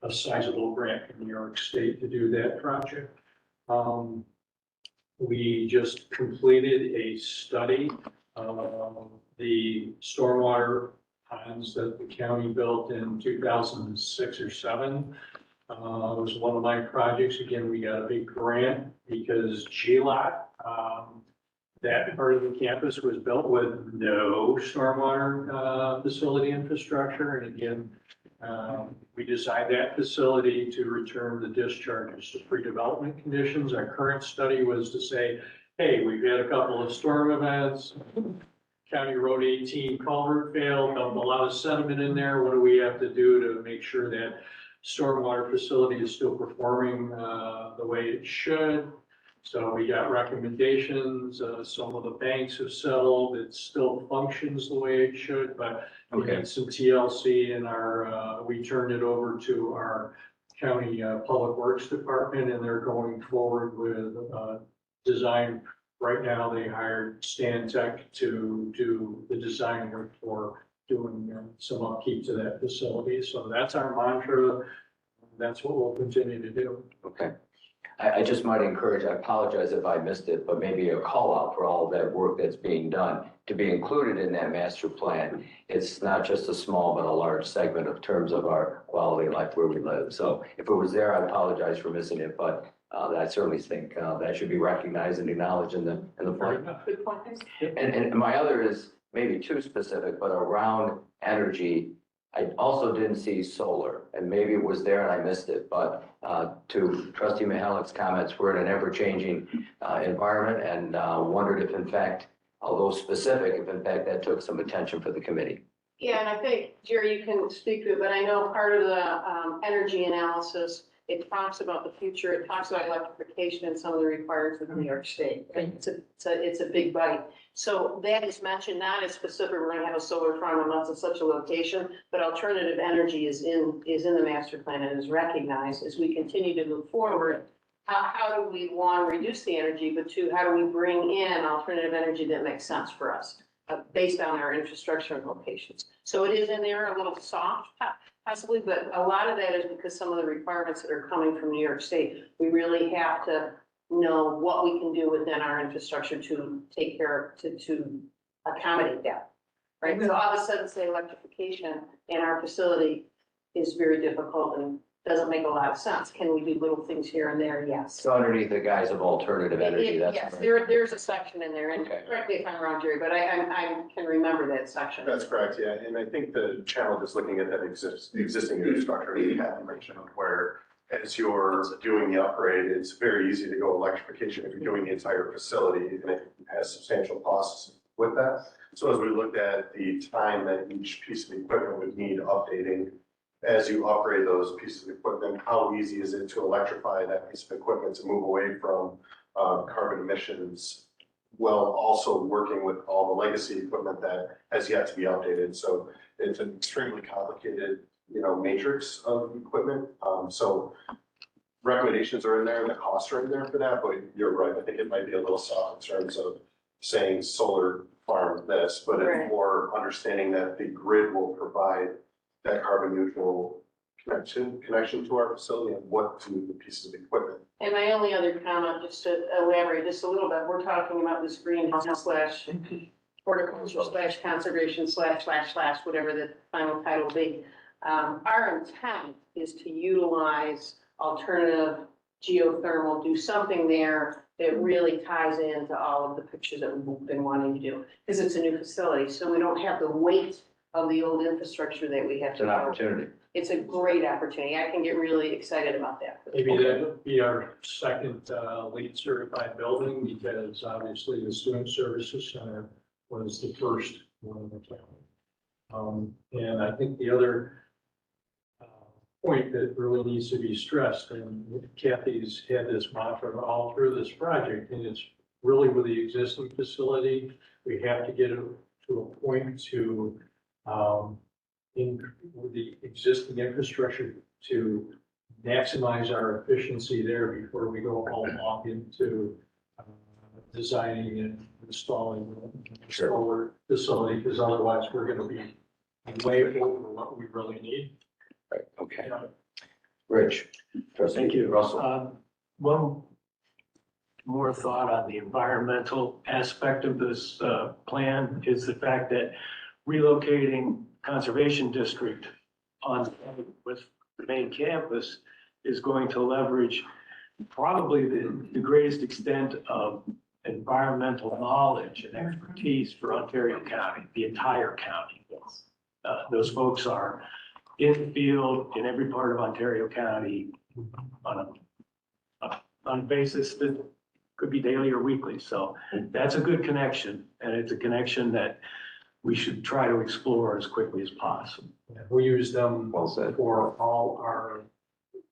a sizable grant from New York State to do that project. We just completed a study of the stormwater ponds that the county built in 2006 or 7. It was one of my projects. Again, we got a big grant because GLOT, that part of the campus was built with no stormwater facility infrastructure. And again, we designed that facility to return the discharges to pre-development conditions. Our current study was to say, hey, we've had a couple of storm events. County Road 18 culvert failed, dumped a lot of sediment in there. What do we have to do to make sure that stormwater facility is still performing the way it should? So we got recommendations. Some of the banks have settled. It still functions the way it should, but we had some TLC in our, we turned it over to our county public works department, and they're going forward with design Right now, they hired Stan Tech to do the design work for doing some upkeep to that facility. So that's our mantra. That's what we'll continue to do. Okay. I just might encourage, I apologize if I missed it, but maybe a call out for all that work that's being done to be included in that master plan. It's not just a small, but a large segment of terms of our quality of life where we live. So if it was there, I apologize for missing it, but I certainly think that should be recognized and acknowledged in the plan. Good point. And my other is maybe too specific, but around energy, I also didn't see solar, and maybe it was there and I missed it, but to Trustee Mihalik's comments, we're in an ever-changing environment, and wondered if in fact, although specific, if in fact that took some attention for the committee. Yeah, and I think, Jerry, you can speak to it, but I know part of the energy analysis, it talks about the future, it talks about electrification and some of the requirements of New York State. It's a big bite. So that is mentioned, not as specific, we're gonna have a solar farm on such a location, but alternative energy is in the master plan and is recognized as we continue to move forward. How do we, one, reduce the energy, but two, how do we bring in alternative energy that makes sense for us based on our infrastructure and locations? So it is in there a little soft, possibly, but a lot of that is because some of the requirements that are coming from New York State, we really have to know what we can do within our infrastructure to take care, to accommodate that. Right, so all of a sudden, say electrification in our facility is very difficult and doesn't make a lot of sense. Can we do little things here and there? Yes. So underneath the guise of alternative energy, that's. Yes, there's a section in there, and Okay. correct me if I'm wrong, Jerry, but I can remember that section. That's correct, yeah, and I think the challenge is looking at that existing infrastructure you had mentioned, where as you're doing the upgrade, it's very easy to go electrification if you're doing the entire facility, and it has substantial costs with that. So as we looked at the time that each piece of equipment would need updating, as you upgrade those pieces of equipment, how easy is it to electrify that piece of equipment to move away from carbon emissions, while also working with all the legacy equipment that has yet to be updated. So it's an extremely complicated, matrix of equipment. So recommendations are in there and the costs are in there for that, but you're right. I think it might be a little soft in terms of saying solar farm this, but it's more understanding that the grid will provide that carbon neutral connection to our facility and what to the pieces of equipment. And my only other comment, just to elaborate just a little bit, we're talking about this greenhouse slash horticulture slash conservation slash, whatever the final title will be. Our intent is to utilize alternative geothermal, do something there that really ties into all of the pictures that we've been wanting to do. Because it's a new facility, so we don't have the weight of the old infrastructure that we have It's to. an opportunity. It's a great opportunity. I can get really excited about that. Maybe that would be our second LEED certified building, because obviously the Student Services Center was the first one in the county. And I think the other point that really needs to be stressed, and Kathy's had this mantra all through this project, and it's really with the existing facility, we have to get it to a point to with the existing infrastructure to maximize our efficiency there before we go all off into designing and installing a solar facility, because otherwise we're going to be way over what we really need. Right, okay. Rich. Thank you. Russell. One more thought on the environmental aspect of this plan is the fact that relocating Conservation District on with the main campus is going to leverage probably the greatest extent of environmental knowledge and expertise for Ontario County, the entire county. Those folks are in the field in every part of Ontario County on a basis that could be daily or weekly. So that's a good connection, and it's a connection that we should try to explore as quickly as possible. We use them for all our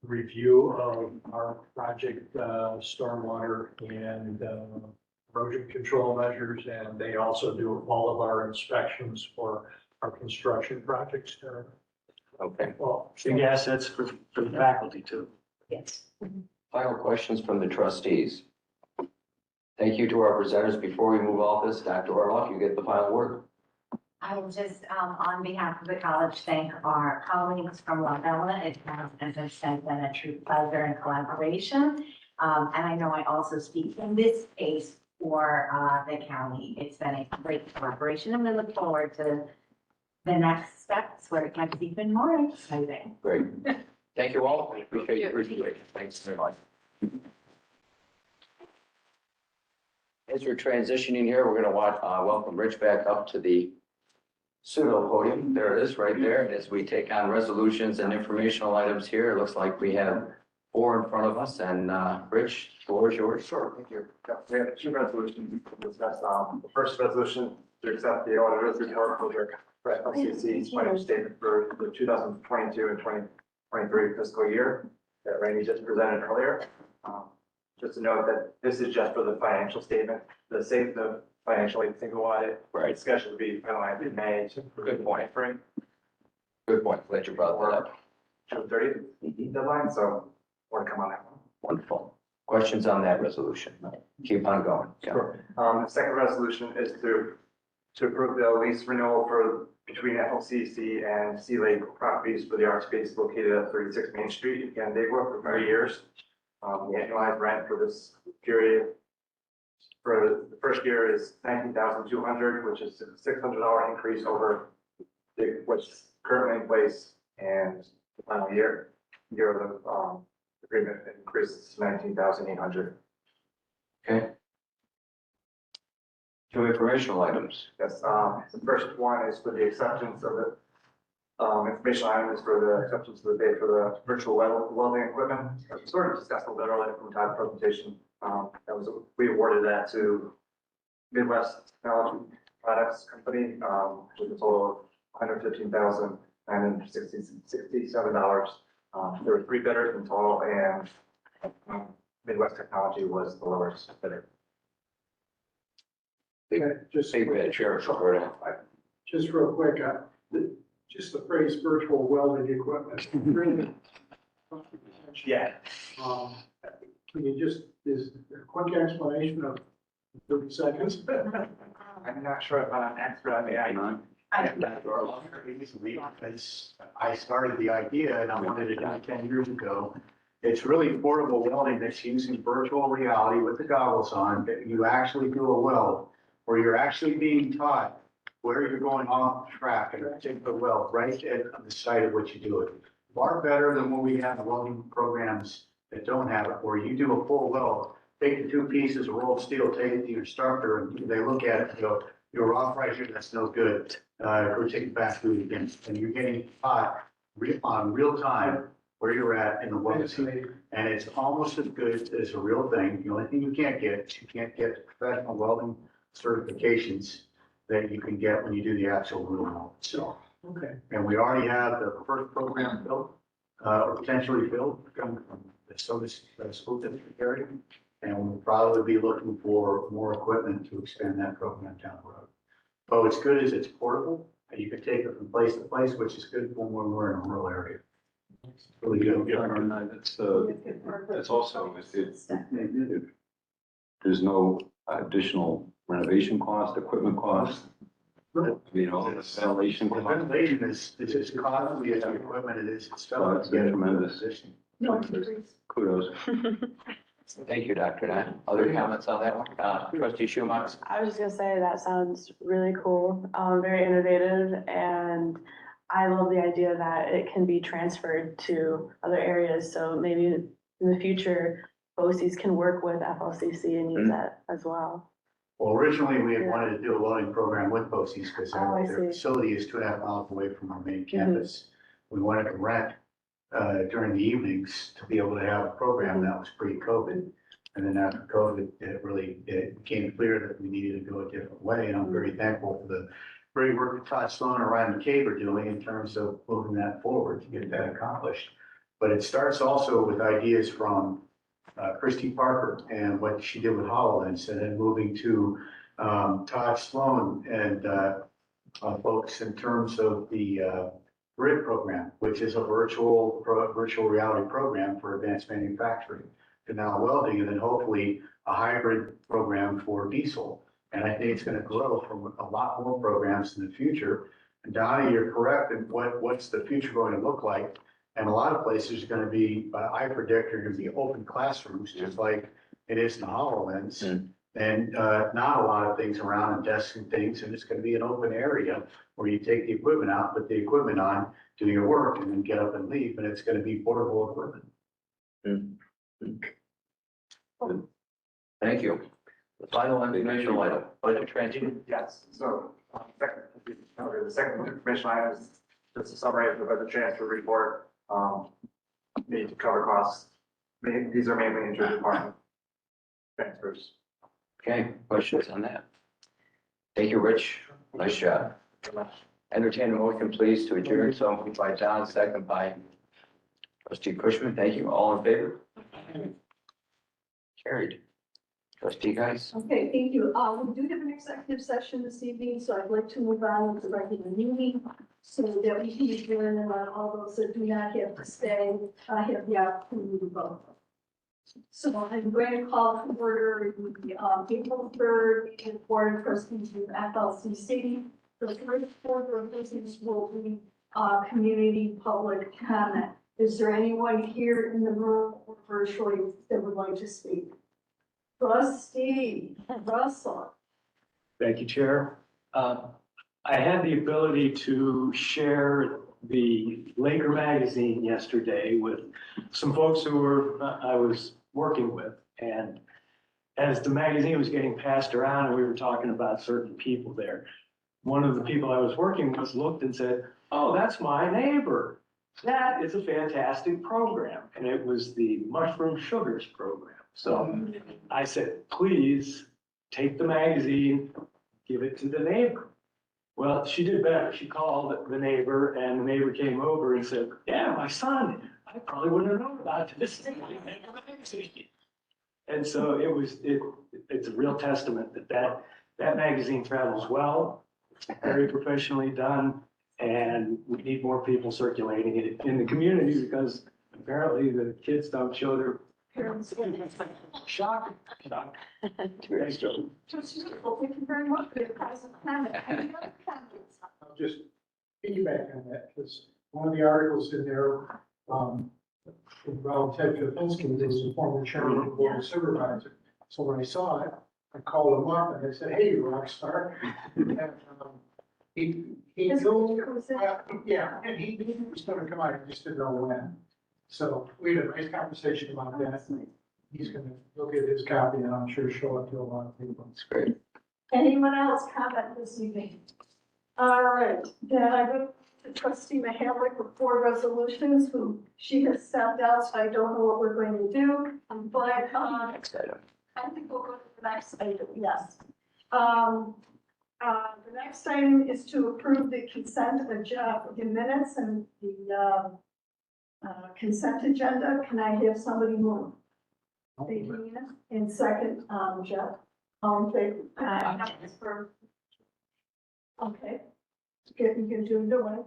review of our project, stormwater and erosion control measures, and they also do all of our inspections for our construction projects. Okay. Well, big assets for the faculty too. Yes. Final questions from the trustees. Thank you to our presenters. Before we move off this, Dr. Orloff, you get the final word. I will just, on behalf of the college, thank our colleagues from La Bella. It has, as I said, been a true pleasure and collaboration. And I know I also speak in this space for the county. It's been a great collaboration, and we look forward to the next steps where it gets even more exciting. Great. Thank you all. We appreciate your participation. Thanks very much. As we're transitioning here, we're going to welcome Rich back up to the pseudo podium. There it is right there. And as we take on resolutions and informational items here, it looks like we have 4 in front of us. And Rich, the floor is yours. Sure, thank you. Yeah, we have 2 resolutions to discuss. The first resolution to accept the auditor's report for the FLCC's financial statement for the 2022 and 2023 fiscal year that Randy just presented earlier. Just to note that this is just for the financial statement. The financial single audit is scheduled to be finalized in May. Good point. Frame. Good point. Glad you brought that up. June 30th deadline, so more to come on that one. Wonderful. Questions on that resolution? Keep on going. Yeah. Sure. The second resolution is to approve the lease renewal between FLCC and Sea Lake properties for the art space located at 36 Main Street in Canandaigua for 3 years. The annualized rent for this period for the first year is $19,200, which is a $600 increase over what's currently in place, and the final year of the agreement increases to $19,800. Okay. 2 informational items. Yes, the first one is for the acceptance of the information item is for the acceptance of the bid for the virtual welding equipment. As we sort of discussed a little bit earlier from Todd's presentation. We awarded that to Midwest Technology Products Company, with a total of $115,967. There were 3 bidders in total, and Midwest Technology was the lowest bidder. Just real quick, just the phrase virtual welding equipment. Yeah. Can you just, is a quick explanation of 30 seconds? I'm not sure if I'm an expert on the item. I started the idea and I wanted it done 10 years ago. It's really portable welding that's using virtual reality with the goggles on, that you actually do a weld, where you're actually being taught where you're going off track and take the weld right at the site of what you do it. Far better than when we have welding programs that don't have it, where you do a full weld, take the 2 pieces of rolled steel, take it to your instructor, and they look at it and go, "You're off right here, that's no good. Go take it back, do it again." And you're getting taught on real time where you're at in the welding. And it's almost as good as a real thing. The only thing you can't get is you can't get professional welding certifications that you can get when you do the actual real weld itself. Okay. And we already have the first program built, or potentially built, coming from the school district area. And we'll probably be looking for more equipment to expand that program down the road. But what's good is it's portable, and you can take it from place to place, which is good when we're in a rural area. It's really good. That's also, there's no additional renovation cost, equipment cost. You know, ventilation. The ventilation is as costly as the equipment it is itself. It's been tremendous. Kudos. Thank you, Dr. Knight. Other comments on that one? Trustee Schumacher? I was just gonna say that sounds really cool, very innovative, and I love the idea that it can be transferred to other areas. So maybe in the future, BOCES can work with FLCC and use that as well. Well, originally, we had wanted to do a welding program with BOCES because I their see. facility is 2.5 miles away from our main campus. We wanted to rent during the evenings to be able to have a program that was pre-COVID. And then after COVID, it became clear that we needed to go a different way. And I'm very thankful for the great work that Todd Sloan and Ryan McCabe are doing in terms of moving that forward to get that accomplished. But it starts also with ideas from Christy Parker and what she did with HoloLens, and then moving to Todd Sloan and folks in terms of the GRID program, which is a virtual reality program for advanced manufacturing to now welding, and then hopefully a hybrid program for diesel. And I think it's gonna grow from a lot more programs in the future. And Donnie, you're correct, and what's the future going to look like? And a lot of places are gonna be, I predict are gonna be open classrooms, just like it is in the HoloLens. And not a lot of things around and desks and things, and it's gonna be an open area where you take the equipment out, put the equipment on, do your work, and then get up and leave, and it's gonna be portable equipment. Thank you. The final information item, budget transfer. Yes, so, the second information item is just a summary of the budget transfer report. Need to cover costs. These are mainly interdepartment transfers. Okay, questions on that? Thank you, Rich. Nice job. Entertain a motion, please, to adjourn. So moved by John, second by trustee Cushman. Thank you. All in favor? Carried. Trustee guys? Okay, thank you. We do have an executive session this evening, so I'd like to move on with the regular meeting so that we can adjourn and let all those that do not have to stay, have the opportunity to vote. So I'm going to call to order the April 3rd meeting of Board of Trustees of FLCC. The first order of business will be community public comment. Is there anyone here in the room or virtually that would like to speak? Trustee Russell. Thank you, Chair. I had the ability to share the Laker magazine yesterday with some folks who I was working with. And as the magazine was getting passed around and we were talking about certain people there, one of the people I was working with looked and said, "Oh, that's my neighbor. That is a fantastic program." And it was the Mushroom Sugars program. So I said, "Please take the magazine, give it to the neighbor." Well, she did better. She called the neighbor and the neighbor came over and said, "Yeah, my son, I probably wouldn't have known about this." And so it's a real testament that magazine travels well, it's very professionally done, and we need more people circulating it in the community because apparently the kids don't show their parents. Shock. Thank you very much for your present comment. Any other comments? I'll just piggyback on that, because one of the articles in there, about Ted Kaczynski, who was the former chairman of the Board of Supervisors. So when I saw it, I called him up and I said, "Hey, you rock star." And, he knew, yeah, and he knew it was gonna come out, he just didn't know when. So we had a nice conversation about that. He'll get his copy and I'm sure show it to a lot of people. It's great. Anyone else comment this evening? All right, then I go to trustee Mahalik with 4 resolutions who she has sent out, so I don't know what we're going to do. But Next item. I think we'll go to the next item, yes. The next item is to approve the consent agenda, the minutes and the consent agenda. Can I have somebody move? And second, Jeff. All in favor? Okay. Good, you can do it away.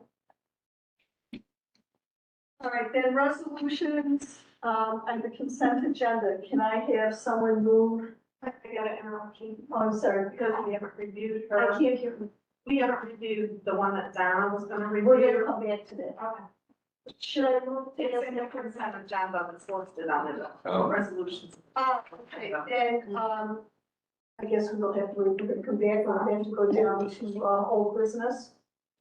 All right, then resolutions, and the consent agenda. Can I have someone move? I gotta interrupt you. Oh, I'm sorry, because we haven't reviewed her. I can't hear. We haven't reviewed the one that Donna was gonna review. We're gonna come back to that. Okay. Should I move? It's in the consent agenda that's listed on it. Oh. Resolutions. Okay, then, I guess we'll have to, we're gonna come back, we'll have to go down to, old business.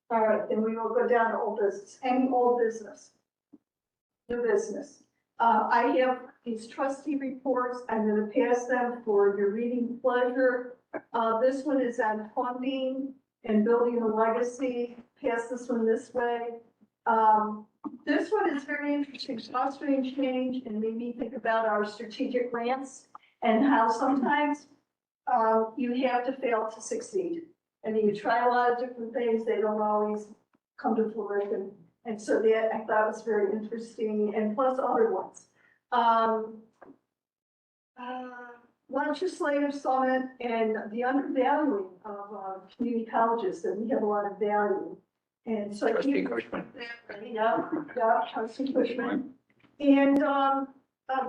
All right, then we will go down to old business, any old business. New business. I have these trustee reports, I'm gonna pass them for your reading pleasure. This one is on funding and building a legacy. Pass this one this way. This one is very interesting, fostering change, and made me think about our strategic grants and how sometimes you have to fail to succeed. And you try a lot of different things, they don't always come to fruition. And so that I thought was very interesting, and plus other ones. Legislative Summit and the undervaluing of community colleges, that we have a lot of value. And so. Trustee Cushman. Yeah, Trustee Cushman. And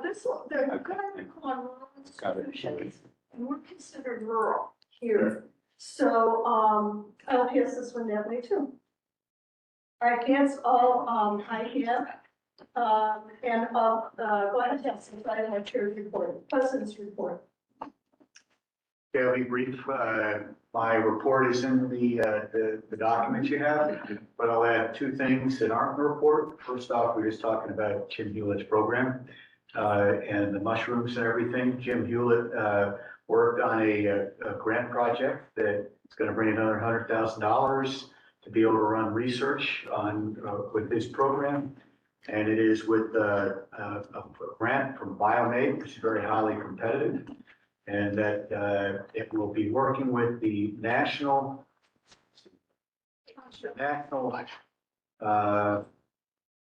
this one, the good article on rural institutions. And we're considered rural here. So, I'll pass this one that way too. All right, that's all, I have. And, go ahead, Jess, I have chair's report, president's report. Okay, I'll be brief. My report is in the documents you have, but I'll add two things that aren't in the report. First off, we're just talking about Jim Hewlett's program and the mushrooms and everything. Jim Hewlett worked on a grant project that is going to bring another $100,000 to be able to run research on with this program. And it is with a grant from BioMate, which is very highly competitive. And that it will be working with the National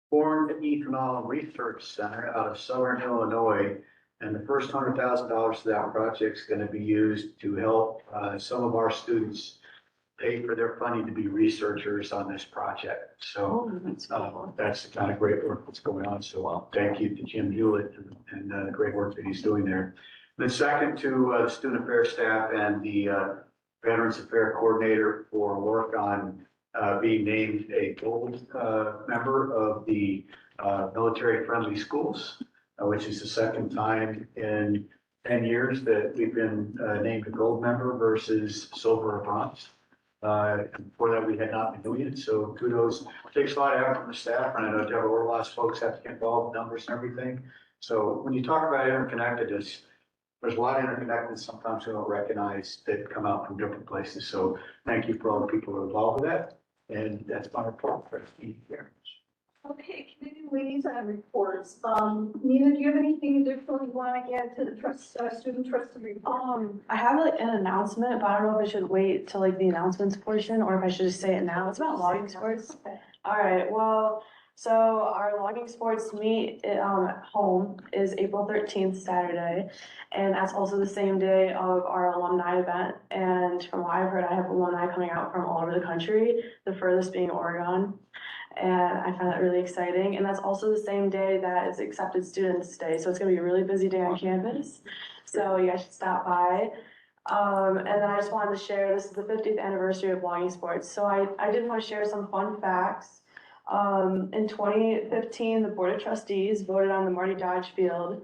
Corn Ethanol Research Center out of Southern Illinois. And the first $100,000 of that project is going to be used to help some of our students pay for their funding to be researchers on this project. So that's the kind of great work that's going on. So thank you to Jim Hewlett and the great work that he's doing there. And then second to the student affairs staff and the Veterans Affairs Coordinator for work on being named a gold member of the military friendly schools, which is the second time in 10 years that we've been named a gold member versus silver or bronze. Before that, we had not been doing it. So kudos. It takes a lot of effort from the staff. And I know Deborah Orloff's folks have to get involved with numbers and everything. So when you talk about interconnectedness, there's a lot of interconnectedness sometimes we don't recognize that come out from different places. So thank you for all the people who are involved with that. And that's my report for the here. Okay, committee liaison reports. Nina, do you have anything additional you want to add to the student trust report? I have like an announcement, but I don't know if I should wait till like the announcements portion or if I should just say it now. It's about logging sports. Okay. All right, well, so our logging sports meet at home is April 13th, Saturday. And that's also the same day of our alumni event. And from what I've heard, I have alumni coming out from all over the country, the furthest being Oregon. And I find that really exciting. And that's also the same day that is Accepted Students Day. So it's gonna be a really busy day on campus. So you guys should stop by. And then I just wanted to share, this is the 50th anniversary of logging sports. So I did want to share some fun facts. In 2015, the Board of Trustees voted on the Marty Dodge Field,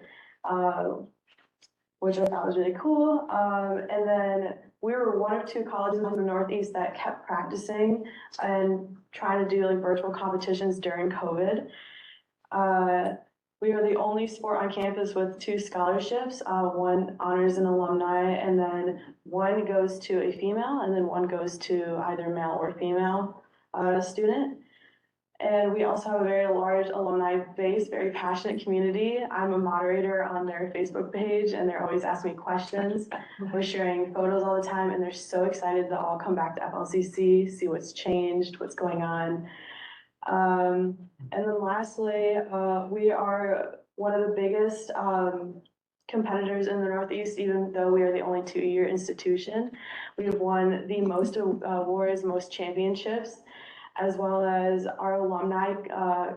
which I thought was really cool. And then we were one of two colleges in the Northeast that kept practicing and trying to do like virtual competitions during COVID. We are the only sport on campus with 2 scholarships. One honors an alumni, and then one goes to a female, and then one goes to either male or female student. And we also have a very large alumni base, very passionate community. I'm a moderator on their Facebook page and they're always asking me questions. We're sharing photos all the time and they're so excited to all come back to FLCC, see what's changed, what's going on. And then lastly, we are one of the biggest competitors in the Northeast, even though we are the only 2-year institution. We have won the most awards, most championships, as well as our alumni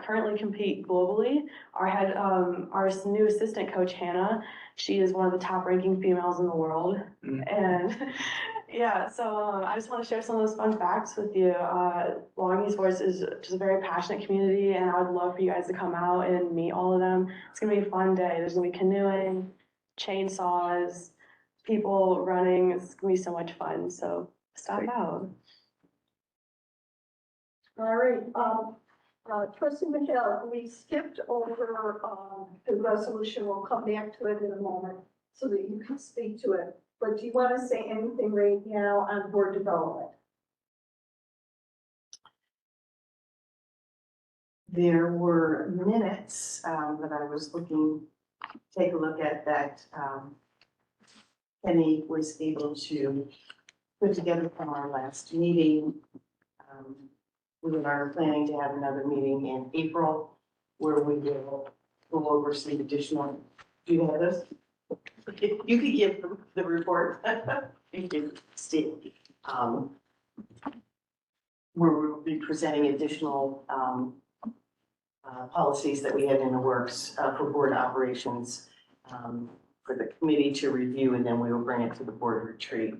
currently compete globally. Our new assistant coach, Hannah, she is one of the top ranking females in the world. And yeah, so I just want to share some of those fun facts with you. Logging sports is just a very passionate community and I would love for you guys to come out and meet all of them. It's gonna be a fun day. There's gonna be canoeing, chainsaws, people running. It's gonna be so much fun, so stop out. All right, Trustee Michelle, we skipped over, the resolution. We'll come back to it in a moment so that you can speak to it. But do you want to say anything right now on board development? There were minutes that I was take a look at that Penny was able to put together from our last meeting. We are planning to have another meeting in April where we will go over some additional, do you have this? You could give the report. You can see. Where we'll be presenting additional policies that we had in the works for board operations. for the committee to review, and then we will bring it to the board retreat.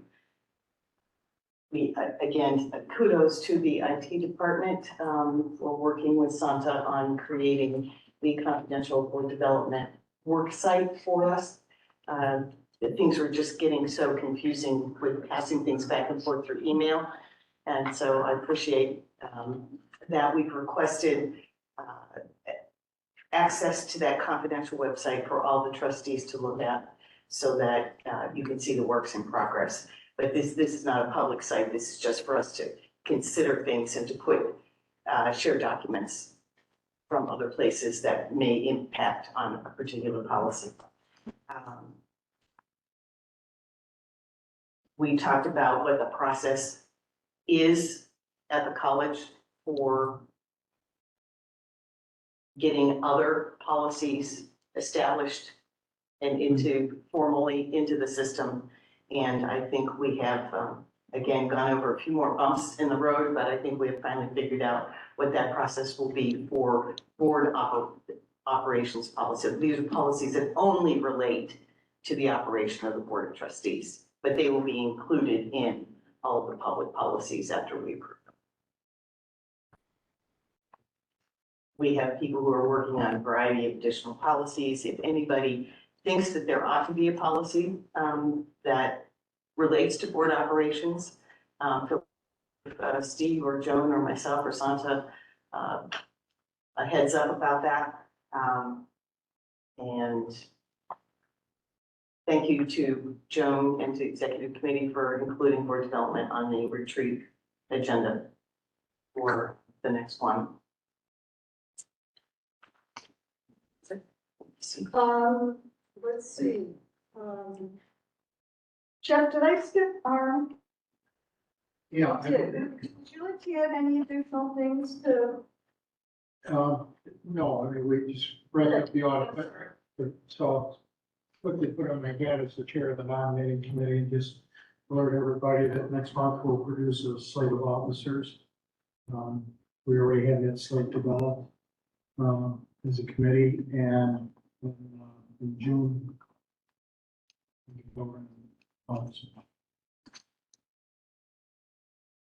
We, again, kudos to the IT department for working with Santa on creating the confidential board development work site for us. That things were just getting so confusing with passing things back and forth through email. And so I appreciate that we've requested access to that confidential website for all the trustees to look at so that you can see the works in progress. But this is not a public site. This is just for us to consider things and to put share documents from other places that may impact on a particular policy. We talked about what the process is at the college for getting other policies established and formally into the system. And I think we have, again, gone over a few more bumps in the road, but I think we have finally figured out what that process will be for board operations policy. These are policies that only relate to the operation of the Board of Trustees, but they will be included in all of the public policies after we approve them. We have people who are working on a variety of additional policies. If anybody thinks that there ought to be a policy that relates to board operations, Steve or Joan or myself or Santa a heads up about that. And thank you to Joan and to the executive committee for including board development on the retreat agenda for the next one. Let's see. Jeff, did I skip Yeah. Would you like to add any additional things to? No, I mean, we just read up the audit, so quickly put on my hat as the chair of the nominating committee and just alert everybody that next month we'll produce a slate of officers. We already had that slate developed as a committee, and in June.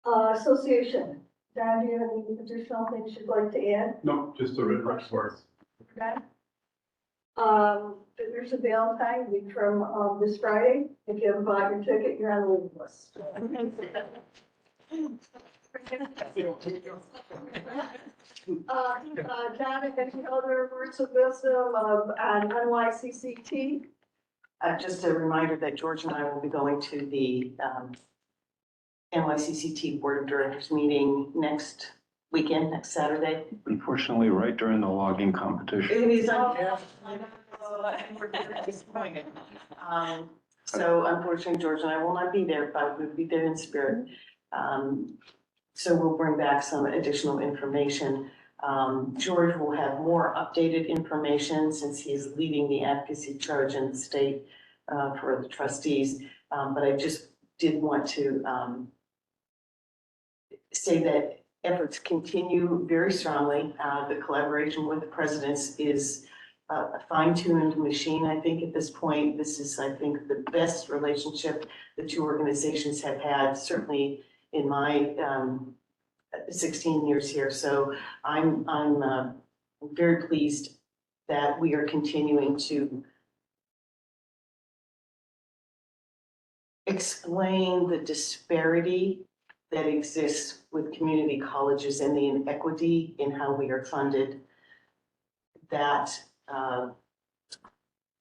Association, Don, do you have any additional things you'd like to add? No, just a written report. Okay. There's a Valentine week from this Friday. If you haven't bought your ticket, you're on the waiting list. John, any other words of wisdom on NYCCT? Just a reminder that George and I will be going to the NYCCT Board of Directors meeting next weekend, next Saturday. Unfortunately, right during the logging competition. It is we're very disappointed. So unfortunately, George and I will not be there, but we'll be there in spirit. So we'll bring back some additional information. George will have more updated information since he's leading the advocacy charge in the state for the trustees. But I just did want to say that efforts continue very strongly. The collaboration with the presidents is a fine-tuned machine. I think at this point, this is, I think, the best relationship the two organizations have had, certainly in my 16 years here. So I'm very pleased that we are continuing to explain the disparity that exists with community colleges and the inequity in how we are funded. That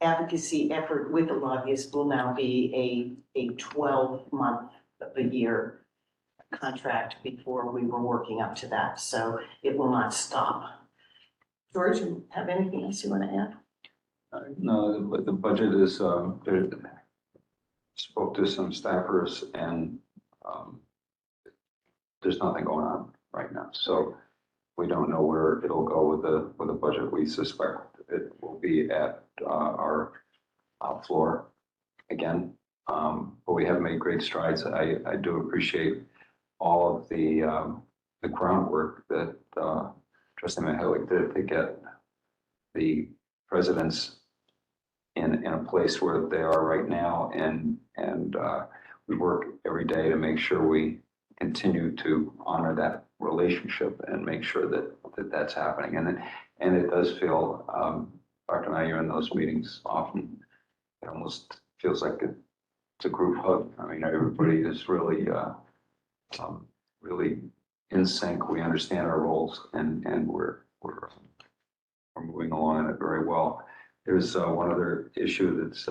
advocacy effort with the lobbyists will now be a 12-month of the year contract before we were working up to that. So it will not stop. George, you have anything else you want to add? No, the budget is, spoke to some staffers and there's nothing going on right now. So we don't know where it'll go with the budget. We suspect it will be at our floor again. But we have made great strides. I do appreciate all of the groundwork that Trustee Mihalik did to get the president's in a place where they are right now, and we work every day to make sure we continue to honor that relationship and make sure that that's happening. And it does feel, Dr. and I are in those meetings often, it almost feels like it's a group hug. I mean, everybody is really, really in sync. We understand our roles, and we're moving along in it very well. There's one other issue that's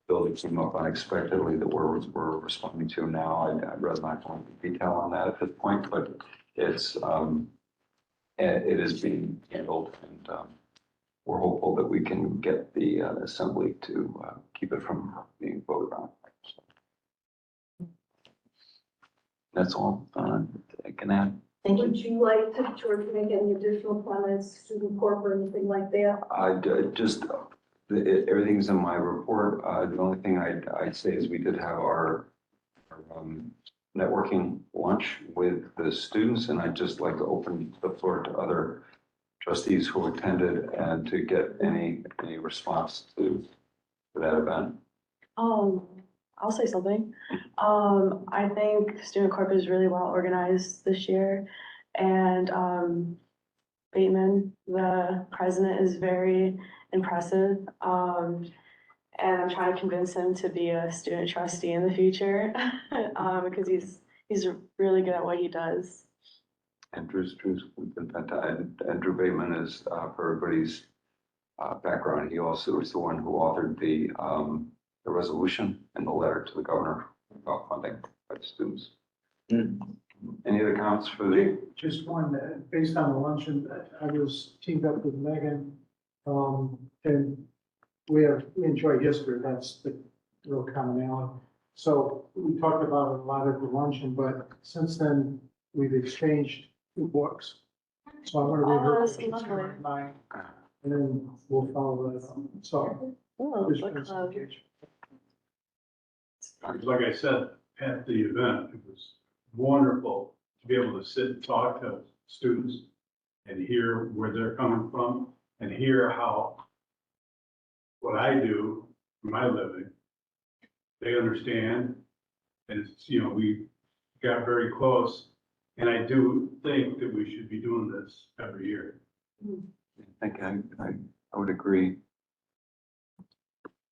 Bill that came up unexpectedly that we're responding to now. I'd rather not go into detail on that at this point, but it is being handled, and we're hopeful that we can get the assembly to keep it from being voted on. So that's all I can add. Thank you. Would you like to, George, make any additional comments, student corp or anything like that? Everything's in my report. The only thing I'd say is we did have our networking lunch with the students, and I'd just like to open the floor to other trustees who attended and to get any response to that event. I'll say something. I think Student Corp is really well organized this year, and Bateman, the president, is very impressive. And I'm trying to convince him to be a student trustee in the future, because he's really good at what he does. Drew's been fantastic. Andrew Bateman is, for everybody's background, he also is the one who authored the resolution and the letter to the governor about funding by the students. Any other comments for the? Just one, based on the luncheon, I was teamed up with Megan, and we enjoy history. That's the real commonality. So we talked about it a lot at the luncheon, but since then we've exchanged 2 books. So I'm going to read her mine, and then we'll follow that up. So there's been some engagement. Like I said, at the event, it was wonderful to be able to sit and talk to students and hear where they're coming from and hear how what I do for my living, they understand. And it's, we got very close. And I do think that we should be doing this every year. I think I would agree.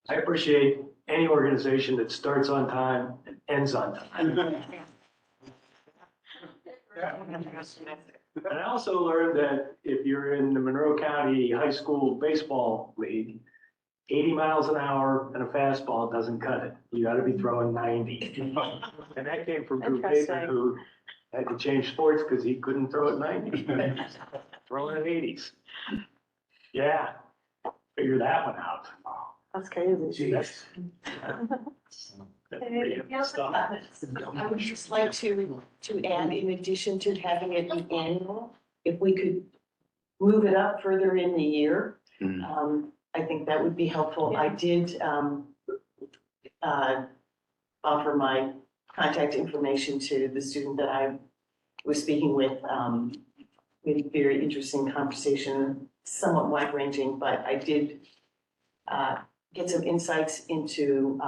I appreciate any organization that starts on time and ends on time. And I also learned that if you're in the Monroe County High School Baseball League, 80 miles an hour and a fastball doesn't cut it. You gotta be throwing 90. And that came from Drew Bateman, who had to change sports because he couldn't throw at 90. Throwing at 80s. Yeah, figure that one out. That's crazy. Jeez. I would just like to add, in addition to having it be annual, if we could move it up further in the year, I think that would be helpful. I did offer my contact information to the student that I was speaking with. We had a very interesting conversation, somewhat wide-ranging, but I did get some insights into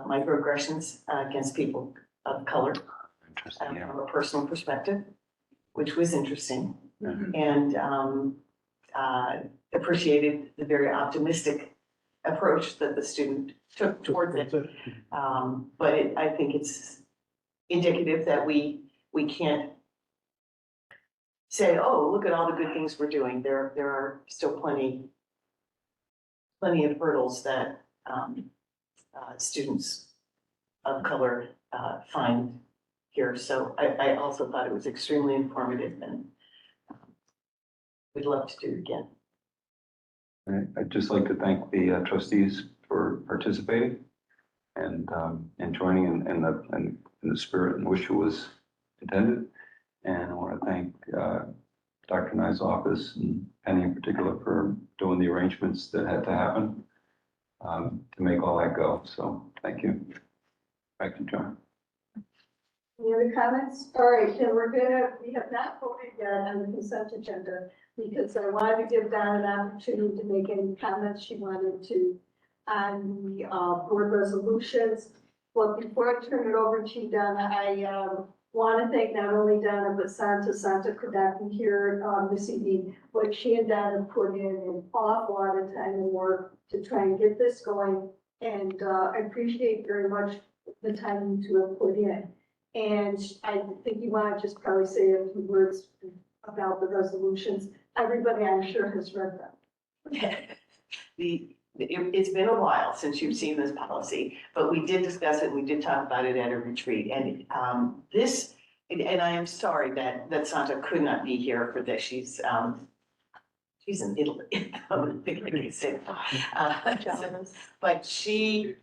microaggressions against people of color from a personal perspective, which was interesting. And appreciated the very optimistic approach that the student took towards it. But I think it's indicative that we can't say, oh, look at all the good things we're doing. There are still plenty of hurdles that students of color find here. So I also thought it was extremely informative, and we'd love to do it again. I'd just like to thank the trustees for participating and joining in the spirit in which it was intended. And I want to thank Dr. Nye's office and Penny in particular for doing the arrangements that had to happen to make all that go. So thank you. Back to John. Any other comments? All right, then we have not voted yet on the consent agenda because I wanted to give Donna an opportunity to make any comments she wanted to on the board resolutions. But before I turn it over to you, Donna, I want to thank not only Donna, but Santa could not be here this evening, but she and Donna put in an awful lot of time and work to try and get this going. And I appreciate very much the time you two have put in. And I think you want to just probably say a few words about the resolutions. Everybody, I'm sure, has read them. It's been a while since you've seen this policy, but we did discuss it, we did talk about it at a retreat, and and I am sorry that Santa could not be here for this, she's in Italy. I would think I could say. But she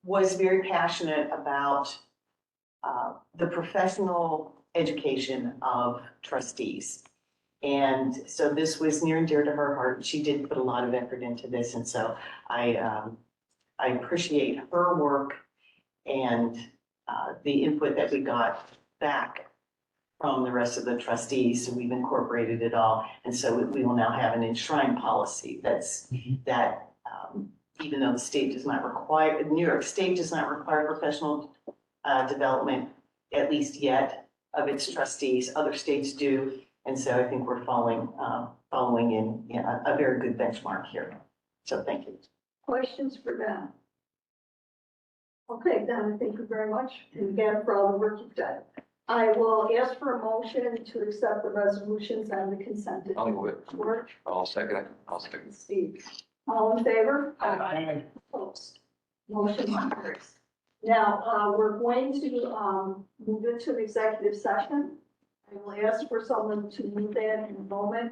was very passionate about the professional education of trustees. And so this was near and dear to her heart. She did put a lot of effort into this. And so I appreciate her work and the input that we got back from the rest of the trustees. So we've incorporated it all. And so we will now have an enshrined policy that even though the state does not require, New York State does not require professional development, at least yet, of its trustees, other states do. And so I think we're following in a very good benchmark here. So thank you. Questions for Donna? Okay, Donna, thank you very much, and again, for all the work you've done. I will ask for a motion to accept the resolutions on the consent agenda. I'll move it. George, I'll second it. I'll second. Steve, all in favor? Aye. Opposed? Motion carries. Now, we're going to move into an executive session. I will ask for someone to move that in a moment.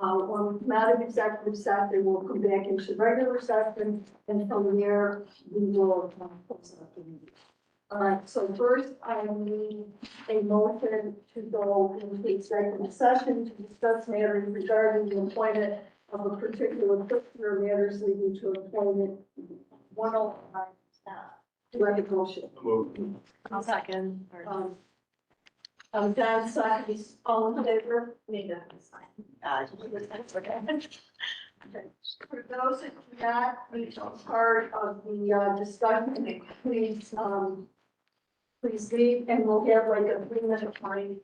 When we come out of executive session, we'll come back into regular session, and from there, we will close up the meeting. All right, so first, I need a motion to go into executive session to discuss matters regarding the employment of a particular person or matters leading to employment 105 staff. Do I have a motion? I'll second. Don Socrates, all in favor? Nita. Okay. For those that do not reach part of the discussion, please leave, and we'll have like a 3-minute break.